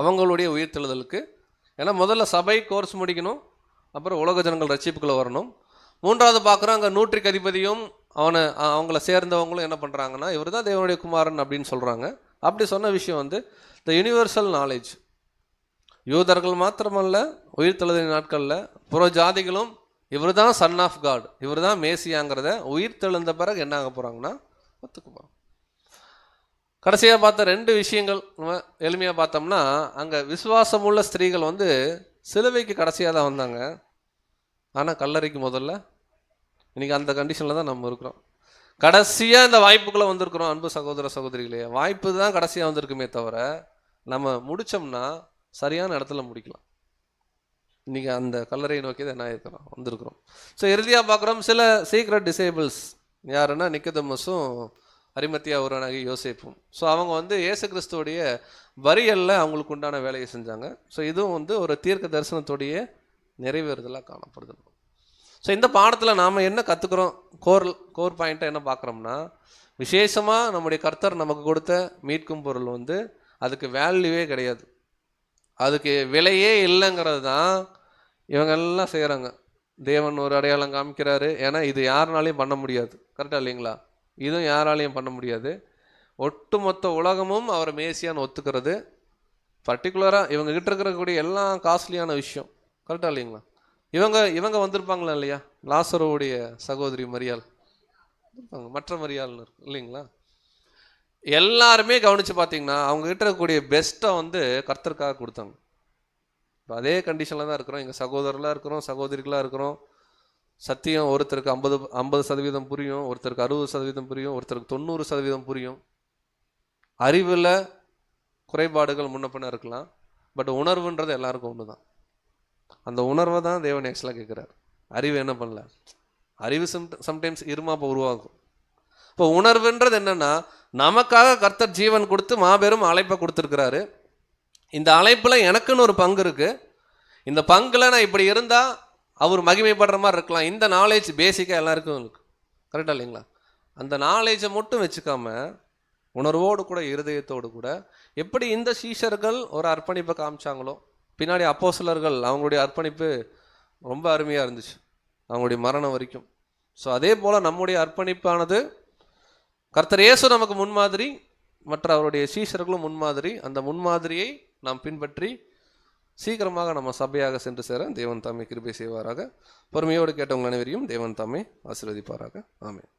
அவங்களுடைய உயிர்த்தெழுதலுக்கு. ஏன்னா முதல்ல சபை கோர்ஸ் முடிக்கணும், அப்புறம் உலக ஜனங்கள் ரட்சிப்புக்குள்ளே வரணும். 3வது பார்க்குறோம், அங்கே 100க்கு அதிபதியும் அவங்கள சேர்ந்தவங்களும் என்ன பண்ணுறாங்கன்னா, இவர் தான் தேவனுடைய குமாரன் அப்படின்னு சொல்கிறாங்க. அப்படி சொன்ன விஷயம் த யூனிவர்சல் நாலேஜ். யூதர்கள் மாத்திரமல்ல, உயிர்த்தெழுதலின் நாட்களில் புற ஜாதிகளும் இவர் தான் சன் ஆஃப் காட், இவர் தான் மேசியாங்கிறத உயிர் தெழுந்த பிறகு என்ன ஆக போகிறாங்கன்னா ஒத்துக்க போகிறோம். கடைசியாக பார்த்த 2 விஷயங்கள் நம்ம எளிமையாக பார்த்தோம்னா, அங்கே விசுவாசமுள்ள ஸ்திரீகள் வந்து சிலுவைக்கு கடைசியாக தான் வந்தாங்க, ஆனால் கல்லறைக்கு முதல்ல. இன்றைக்கி அந்த கண்டிஷனில் தான் நம்ம இருக்கிறோம். கடைசியாக இந்த வாய்ப்புக்குள்ளே வந்திருக்கிறோம். அன்பு சகோதர சகோதரிகளே, வாய்ப்பு தான் கடைசியாக வந்திருக்குமே தவிர நம்ம முடித்தோம்னா சரியான இடத்துல முடிக்கலாம். இன்றைக்கி அந்த கல்லறையை நோக்கி தான் என்ன இருக்கிறோம், வந்திருக்கிறோம். ஸோ இறுதியாக பார்க்குறோம் சில சீக்ரெட் டிசேபிள்ஸ். யாருன்னா நிக்கதமஸும் அரிமத்தியா ஒருவனாகி யோசேப்பும். ஸோ அவங்க வந்து இயேசு கிறிஸ்துவோடைய வரியல்ல அவங்களுக்கு உண்டான வேலையை செஞ்சாங்க. ஸோ இதுவும் வந்து ஒரு தீர்க்க தரிசனத்தோடைய நிறைவேறுதலாக காணப்படுது. ஸோ இந்த பாடத்தில் நாம் என்ன கற்றுக்குறோம், கோர் பாயிண்ட்டை என்ன பார்க்குறோம்னா, விசேஷமாக நம்முடைய கர்த்தர் நமக்கு கொடுத்த மீட்கும் பொருள் வந்து அதுக்கு வேல்யூவே கிடையாது, அதுக்கு விலையே இல்லைங்கிறது தான் இவங்க எல்லாம் செய்கிறாங்க. தேவன் ஒரு அடையாளம் காமிக்கிறாரு, ஏன்னா இது யாருனாலையும் பண்ண முடியாது. கரெக்டாக இல்லைங்களா? இதுவும் யாராலையும் பண்ண முடியாது. ஒட்டுமொத்த உலகமும் அவரை மேசியான்னு ஒத்துக்கிறது. பர்டிகுலராக இவங்க கிட்ட இருக்கக்கூடிய எல்லாம் காஸ்ட்லியான விஷயம். கரெக்டாக இல்லைங்களா? இவங்க வந்திருப்பாங்களா இல்லையா? லாசரோவுடைய சகோதரி மரியாள், மற்ற மரியாள்னு இருக்கு இல்லைங்களா? எல்லாருமே கவனித்து பார்த்தீங்கன்னா அவங்க கிட்ட இருக்கக்கூடிய பெஸ்ட்டை வந்து கர்த்தருக்காக கொடுத்தாங்க. இப்போ அதே கண்டிஷனில் தான் இருக்கிறோம். எங்கள் சகோதரர்களாக இருக்கிறோம், சகோதரிகளாக இருக்கிறோம். சத்தியம் ஒருத்தருக்கு 50% புரியும், ஒருத்தருக்கு 60% புரியும், ஒருத்தருக்கு 90% புரியும். அறிவில் குறைபாடுகள் முன்ன பின்ன இருக்கலாம், பட் உணர்வுன்றது எல்லாருக்கும் ஒன்று தான். அந்த உணர்வை தான் தேவன் ஆக்சுவலாக கேட்குறாரு. அறிவு என்ன பண்ணல, அறிவு சம்டைம்ஸ் இருமாப்போ உருவாகும். இப்போ உணர்வுன்றது என்னென்னா, நமக்காக கர்த்தர் ஜீவன் கொடுத்து மாபெரும் அழைப்பை கொடுத்துருக்கிறாரு. இந்த அழைப்பில் எனக்குன்னு ஒரு பங்கு இருக்குது. இந்த பங்கில் நான் இப்படி இருந்தால் அவர் மகிமைப்படுற மாதிரி இருக்கலாம். இந்த நாலேஜ் பேசிக்காக எல்லாருக்கும் இருக்குது. கரெக்டாக இல்லைங்களா? அந்த நாலேஜை மட்டும் வச்சுக்காம உணர்வோடு கூட இருதயத்தோடு கூட எப்படி இந்த சீஷர்கள் ஒரு அர்ப்பணிப்பை காமிச்சாங்களோ, பின்னாடி அப்போஸ்தலர்கள் அவங்களுடைய அர்ப்பணிப்பு ரொம்ப அருமையாக இருந்துச்சு, அவங்களுடைய மரணம் வரைக்கும். ஸோ அதே போல் நம்முடைய அர்ப்பணிப்பானது கர்த்தர் இயேசு நமக்கு முன்மாதிரி, மற்ற அவருடைய சீஷர்களும் முன்மாதிரி. அந்த முன்மாதிரியை நாம் பின்பற்றி சீக்கிரமாக நம்ம சபையாக சென்று சேர தேவன் தாமே கிருபை செய்வாராக. பொறுமையோடு கேட்டவங்கள் அனைவரையும் தேவன் தாமே ஆசீர்வதிப்பாராக. ஆமென்.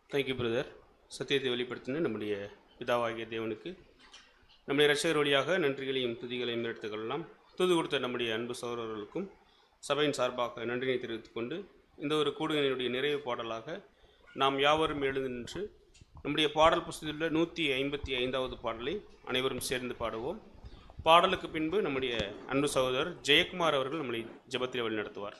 Thank you brother. சத்தியத்தை வெளிப்படுத்தின நம்முடைய பிதாவாகிய தேவனுக்கு நம்முடைய இரட்சகர் வழியாக நன்றிகளையும் துதிகளையும் எடுத்துக்கொள்ளலாம். தூது கொடுத்த நம்முடைய அன்பு சகோதரர்களுக்கும் சபையின் சார்பாக நன்றியை தெரிவித்துக் கொண்டு, இந்த ஒரு கூடுகையினுடைய நிறைவு பாடலாக நாம் யாவரும் எழுந்து நின்று நம்முடைய பாடல் புஸ்தகத்தில் உள்ள 155வது பாடலை அனைவரும் சேர்ந்து பாடுவோம். பாடலுக்கு பின்பு நம்முடைய அன்பு சகோதரர் ஜெயக்குமார் அவர்கள் நம்மளை ஜெபத்தில் வழிநடத்துவார்.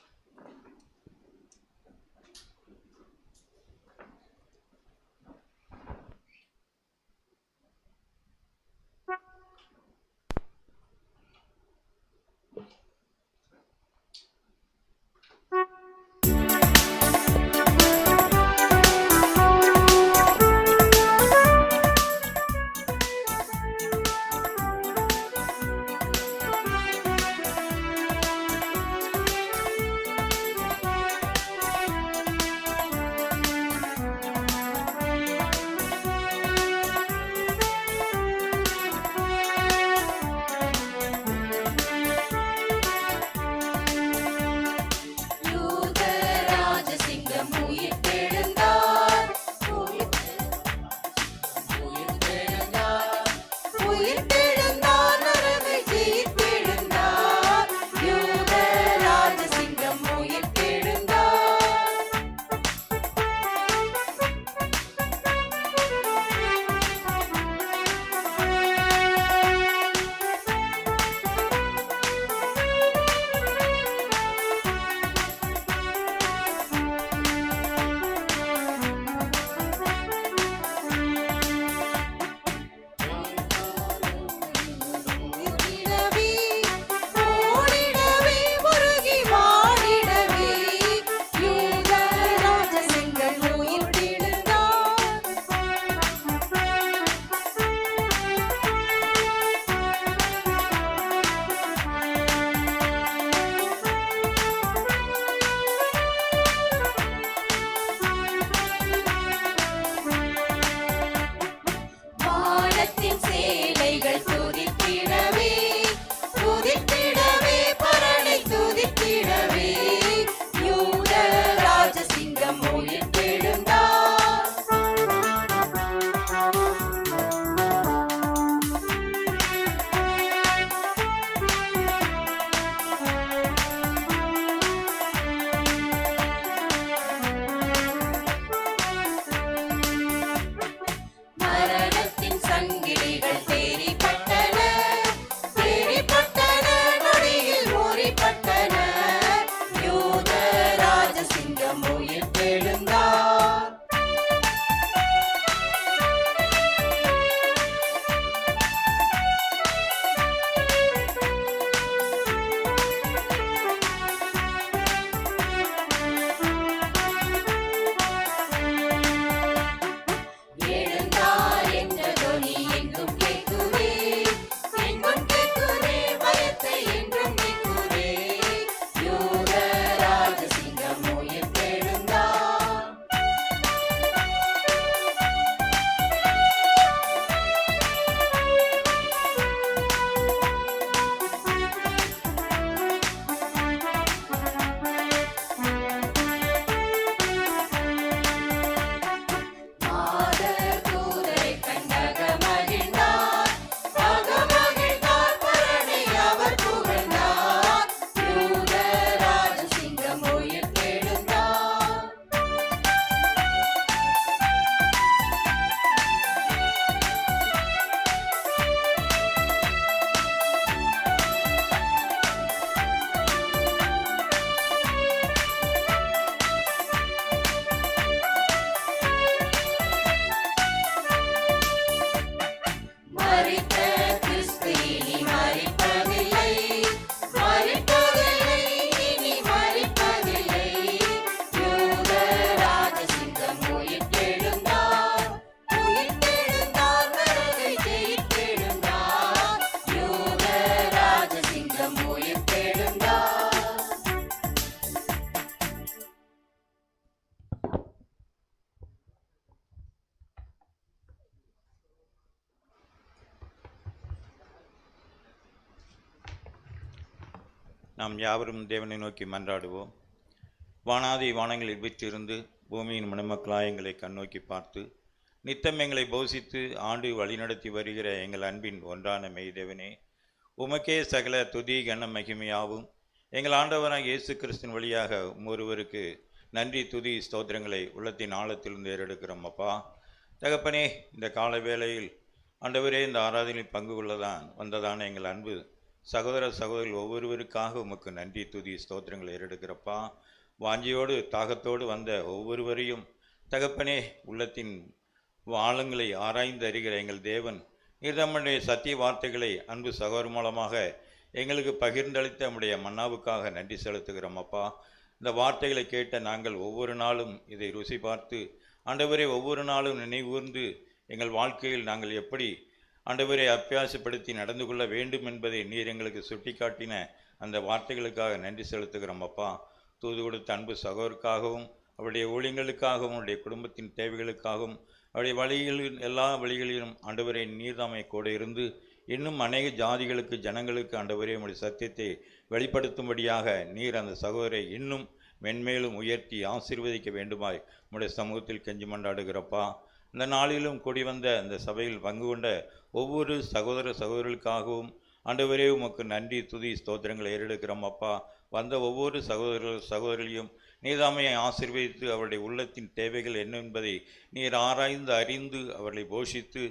மரித்த கிறிஸ்து இனி மரிப்பதில்லை, மரிப்பதில்லை, இனி மரிப்பதில்லை. யூத ராஜசிங்கம் உயிர்த்தெழுந்தார், உயிர்த்தெழுந்தார், மரணத்தை ஜெயித்தெழுந்தார். யூத ராஜசிங்கம் உயிர்த்தெழுந்தார். நாம் யாவரும் தேவனை நோக்கி மன்றாடுவோம். வானாதி வானங்களில் வீற்றிருந்து பூமியின் மணமக்களாய் எங்களை கண்ணோக்கி பார்த்து நித்தம் எங்களை போஷித்து ஆண்டு வழிநடத்தி வருகிற எங்கள் அன்பின் ஒன்றான மெய்தேவனே, உமக்கே சகல துதி கன மகிமையாவும் எங்கள் ஆண்டவராக இயேசு கிறிஸ்துவின் வழியாக ஒருவருக்கு நன்றி துதி ஸ்தோத்திரங்களை உள்ளத்தின் ஆழத்திலிருந்து ஏறெடுக்கிறோம். அப்பா தகப்பனே, இந்த கால வேளையில் ஆண்டவரே இந்த ஆராதனையில் பங்கு கொள்ளதான் வந்ததான எங்கள் அன்பு சகோதர சகோதரிகள் ஒவ்வொருவருக்காக உமக்கு நன்றி துதி ஸ்தோத்திரங்களை ஏறெடுக்கிறப்பா. வாஞ்சியோடு தாகத்தோடு வந்த ஒவ்வொருவரையும் தகப்பனே, உள்ளத்தின் ஆழங்களை ஆராய்ந்து அறிகிற எங்கள் தேவன் நீர் தம்முடைய சத்திய வார்த்தைகளை அன்பு சகோதரர் மூலமாக எங்களுக்கு பகிர்ந்தளித்த நம்முடைய மன்னாவுக்காக நன்றி செலுத்துகிறோம். அப்பா, இந்த வார்த்தைகளை கேட்ட நாங்கள் ஒவ்வொரு நாளும் இதை ருசி பார்த்து ஆண்டவரே ஒவ்வொரு நாளும் நினைவூர்ந்து எங்கள் வாழ்க்கையில் நாங்கள் எப்படி ஆண்டவரை அபியாசப்படுத்தி நடந்து கொள்ள வேண்டும் என்பதை நீர் எங்களுக்கு சுட்டிக்காட்டின அந்த வார்த்தைகளுக்காக நன்றி செலுத்துகிறோம். அப்பா, தூது கொடுத்த அன்பு சகோதரருக்காகவும் அவருடைய ஊழியங்களுக்காகவும் அவருடைய குடும்பத்தின் தேவைகளுக்காகவும் அவருடைய வழிகளில் எல்லா வழிகளிலும் ஆண்டவரை நீர்தாமை கூட இருந்து இன்னும் அநேக ஜாதிகளுக்கு ஜனங்களுக்கு ஆண்டவரே உடைய சத்தியத்தை வெளிப்படுத்தும்படியாக நீர் அந்த சகோதரை இன்னும் மென்மேலும் உயர்த்தி ஆசீர்வதிக்க வேண்டுமாய் உடைய சமூகத்தில் கெஞ்சி மன்றாடுகிறப்பா. இந்த நாளிலும் கூடி வந்த அந்த சபையில் பங்கு கொண்ட ஒவ்வொரு சகோதர சகோதரர்களுக்காகவும் ஆண்டவரே உமக்கு நன்றி துதி ஸ்தோத்திரங்களை ஏறெடுக்கிறோம். அப்பா, வந்த ஒவ்வொரு சகோதரர்களையும் நீதாமையை ஆசீர்வதித்து அவருடைய உள்ளத்தின் தேவைகள் என்ன என்பதை நீர் ஆராய்ந்து அறிந்து அவர்களை போஷித்து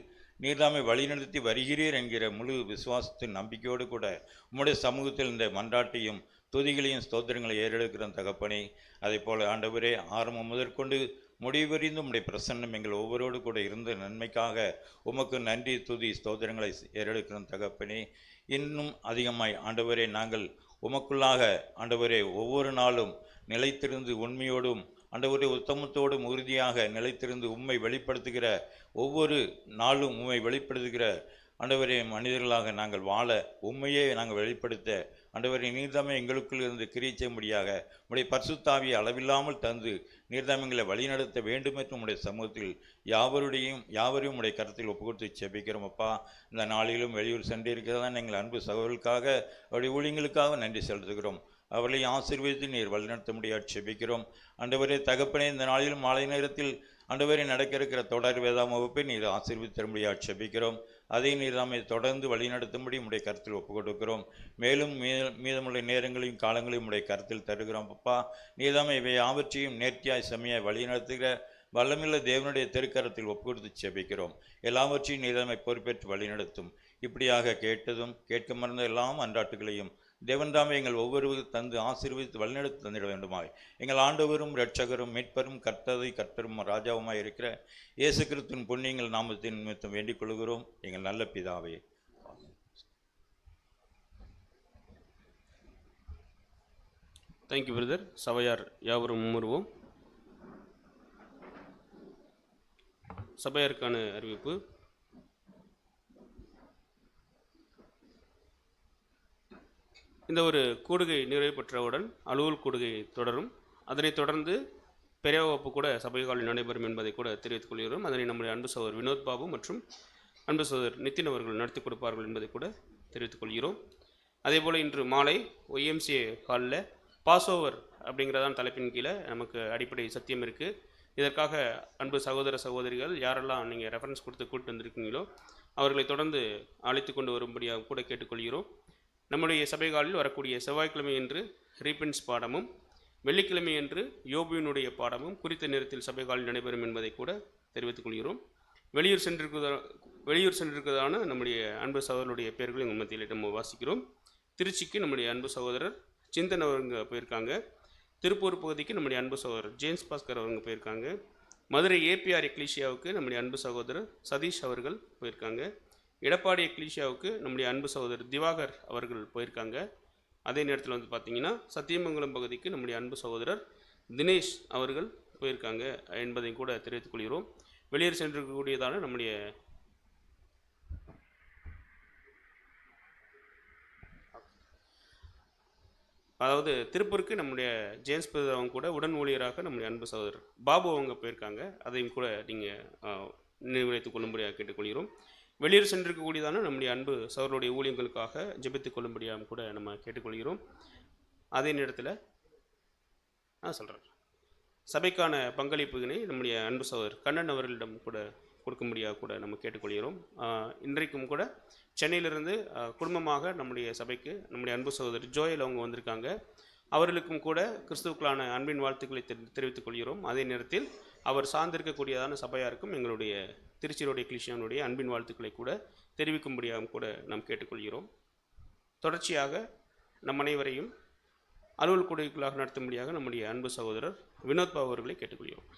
நீர்தாமை வழிநடத்தி வருகிறீர் என்கிற முழு விசுவாசத்தின் நம்பிக்கையோடு கூட உம்முடைய சமூகத்தில் இந்த மன்றாட்டையும் துதிகளையும் ஸ்தோத்திரங்களை ஏறெடுக்கிற தகப்பனே, அதே போல ஆண்டவரே ஆரம்பம் முதற்கொண்டு முடிவறிந்து உம்முடைய பிரசன்னம் எங்கள் ஒவ்வொருவரோடு கூட இருந்த நன்மைக்காக உமக்கு நன்றி துதி ஸ்தோத்திரங்களை ஏறெடுக்கிற தகப்பனே. இன்னும் அதிகமாய் ஆண்டவரே நாங்கள் உமக்குள்ளாக ஆண்டவரே ஒவ்வொரு நாளும் நிலைத்திருந்து உண்மையோடும் ஆண்டவரே உத்தமத்தோடும் உறுதியாக நிலைத்திருந்து உம்மை வெளிப்படுத்துகிற ஒவ்வொரு நாளும் உம்மை வெளிப்படுத்துகிற ஆண்டவரே மனிதர்களாக நாங்கள் வாழ உண்மையே நாங்கள் வெளிப்படுத்த ஆண்டவரே நீர்தாமே எங்களுக்குள் இருந்து கிரியை செய்யும்படியாக உடைய பரிசுத்தாவியை அளவில்லாமல் தந்து நீர்தாமே எங்களை வழிநடத்த வேண்டும் என்று உடைய சமூகத்தில் யாவரையும் உடைய கருத்தில் ஒப்புக்கொடுத்து செபிக்கிறோம். அப்பா, இந்த நாளிலும் வெளியூர் சென்றிருக்கிறதான் எங்கள் அன்பு சகோதரர்களுக்காக அவருடைய ஊழியங்களுக்காக நன்றி செலுத்துகிறோம். அவர்களை ஆசீர்வதித்து நீர் வழிநடத்த முடியாது செபிக்கிறோம். ஆண்டவரே தகப்பனே, இந்த நாளிலும் மாலை நேரத்தில் ஆண்டவரே நடக்க இருக்கிற தொடர் வேதாம வகுப்பை நீர் ஆசீர்வதித்து தர முடியாது செபிக்கிறோம். அதை நீர் நாமே தொடர்ந்து வழிநடத்தும்படி உடைய கருத்தில் ஒப்புக் கொடுக்கிறோம். மேலும் மீதமுள்ள நேரங்களையும் காலங்களையும் உடைய கருத்தில் தருகிறோம். அப்பா, நீதாமே இவை யாவற்றையும் நேர்த்தியாய் செம்மையாய் வழிநடத்துகிற வல்லமில்ல தேவனுடைய திருக்கரத்தில் ஒப்பு கொடுத்து செபிக்கிறோம். எல்லாவற்றையும் நீதாமை பொறுப்பேற்று வழிநடத்தும். இப்படியாக கேட்டதும் கேட்க மறந்த எல்லாம் அன்றாட்டுகளையும் தேவன் தாமே எங்கள் ஒவ்வொருவரும் தந்து ஆசீர்வதித்து வழிநடத்தி தந்திட வேண்டுமாய் எங்கள் ஆண்டவரும் இரட்சகரும் மீட்பரும் கர்த்தரும் ராஜாவுமாய் இருக்கிற இயேசு கிறிஸ்துவின் புண்ணியங்கள் நாமத்தின் நிமித்தம் வேண்டிக் கொள்கிறோம் எங்கள் நல்ல பிதாவே. Thank you brother. சபையார் யாவரும் மும்முருவோம். சபையாருக்கான அறிவிப்பு. இந்த ஒரு கூடுகை நிறைவு பெற்றவுடன் அலுவல் கூடுகை தொடரும். அதனைத் தொடர்ந்து பெரிய வகுப்பு கூட சபை காலில் நடைபெறும் என்பதை கூட தெரிவித்துக் கொள்கிறோம். அதனை நம்முடைய அன்பு சகோதரர் வினோத் பாபு மற்றும் அன்பு சகோதரர் நிதின் அவர்கள் நடத்தி கொடுப்பார்கள் என்பதை கூட தெரிவித்துக் கொள்கிறோம். அதேபோல் இன்று மாலை ஒய்எம்சிஏ ஹாலில் பாஸ் ஓவர் அப்படிங்கிறதான் தலைப்பின் கீழே நமக்கு அடிப்படை சத்தியம் இருக்குது. இதற்காக அன்பு சகோதர சகோதரிகள் யாரெல்லாம் நீங்கள் ரெஃபரன்ஸ் கொடுத்து கூப்பிட்டு வந்திருக்கீங்களோ அவர்களை தொடர்ந்து அழைத்து கொண்டு வரும்படியாக கூட கேட்டுக்கொள்கிறோம். நம்முடைய சபைகாலில் வரக்கூடிய செவ்வாய்க்கிழமை என்று ரீபின்ஸ் பாடமும் வெள்ளிக்கிழமை என்று யோபுவினுடைய பாடமும் குறித்த நேரத்தில் சபைகாலில் நடைபெறும் என்பதை கூட தெரிவித்துக் கொள்கிறோம். வெளியூர் சென்றிருக்கிறதான நம்முடைய அன்பு சகோதரருடைய பெயர்களை உங்கள் மத்தியில் நம்ம வாசிக்கிறோம். திருச்சிக்கு நம்முடைய அன்பு சகோதரர் சிந்தன் அவங்க போயிருக்காங்க. திருப்பூர் பகுதிக்கு நம்முடைய அன்பு சகோதரர் ஜேம்ஸ் பாஸ்கர் அவங்க போயிருக்காங்க. மதுரை ஏபிஆர் எக்லீஷியாவுக்கு நம்முடைய அன்பு சகோதரர் சதீஷ் அவர்கள் போயிருக்காங்க. எடப்பாடி எக்லீஷியாவுக்கு நம்முடைய அன்பு சகோதரர் திவாகர் அவர்கள் போயிருக்காங்க. அதே நேரத்தில் வந்து பார்த்திங்கன்னா சத்தியமங்கலம் பகுதிக்கு நம்முடைய அன்பு சகோதரர் தினேஷ் அவர்கள் போயிருக்காங்க என்பதையும் கூட தெரிவித்துக் கொள்கிறோம். வெளியேறு சென்றிருக்கக்கூடியதான நம்முடைய அதாவது திருப்பூருக்கு நம்முடைய ஜேம்ஸ் பிரதர் அவங்க கூட உடன் ஊழியராக நம்முடைய அன்பு சகோதரர் பாபு அவங்க போயிருக்காங்க. அதையும் கூட நீங்கள் நினைவுலைத்துக் கொள்ளும்படியாக கேட்டுக்கொள்கிறோம். வெளியேறு சென்றிருக்கக்கூடியதான நம்முடைய அன்பு சகோதரருடைய ஊழியங்களுக்காக ஜெபித்துக் கொள்ளும்படியாக கூட நம்ம கேட்டுக்கொள்கிறோம். அதே நேரத்தில் சொல்கிறேன், சபைக்கான பங்களிப்புகளை நம்முடைய அன்பு சகோதரர் கண்ணன் அவர்களிடம் கூட கொடுக்கும்படியாக கூட நம்ம கேட்டுக்கொள்கிறோம். இன்றைக்கும் கூட சென்னையிலிருந்து குடும்பமாக நம்முடைய சபைக்கு நம்முடைய அன்பு சகோதரர் ஜோயல் அவங்க வந்திருக்காங்க. அவர்களுக்கும் கூட கிறிஸ்துவுக்களான அன்பின் வாழ்த்துக்களை தெரிவித்துக் கொள்கிறோம். அதே நேரத்தில் அவர் சார்ந்திருக்கக்கூடியதான சபையாருக்கும் எங்களுடைய திருச்சிரோடைய கிளிஷியானுடைய அன்பின் வாழ்த்துக்களை கூட தெரிவிக்கும்படியாக கூட நாம் கேட்டுக்கொள்கிறோம். தொடர்ச்சியாக நம் அனைவரையும் அலுவல் குடிகளாக நடத்தும்படியாக நம்முடைய அன்பு சகோதரர் வினோத் பாபு அவர்களை கேட்டுக்கொள்கிறோம்.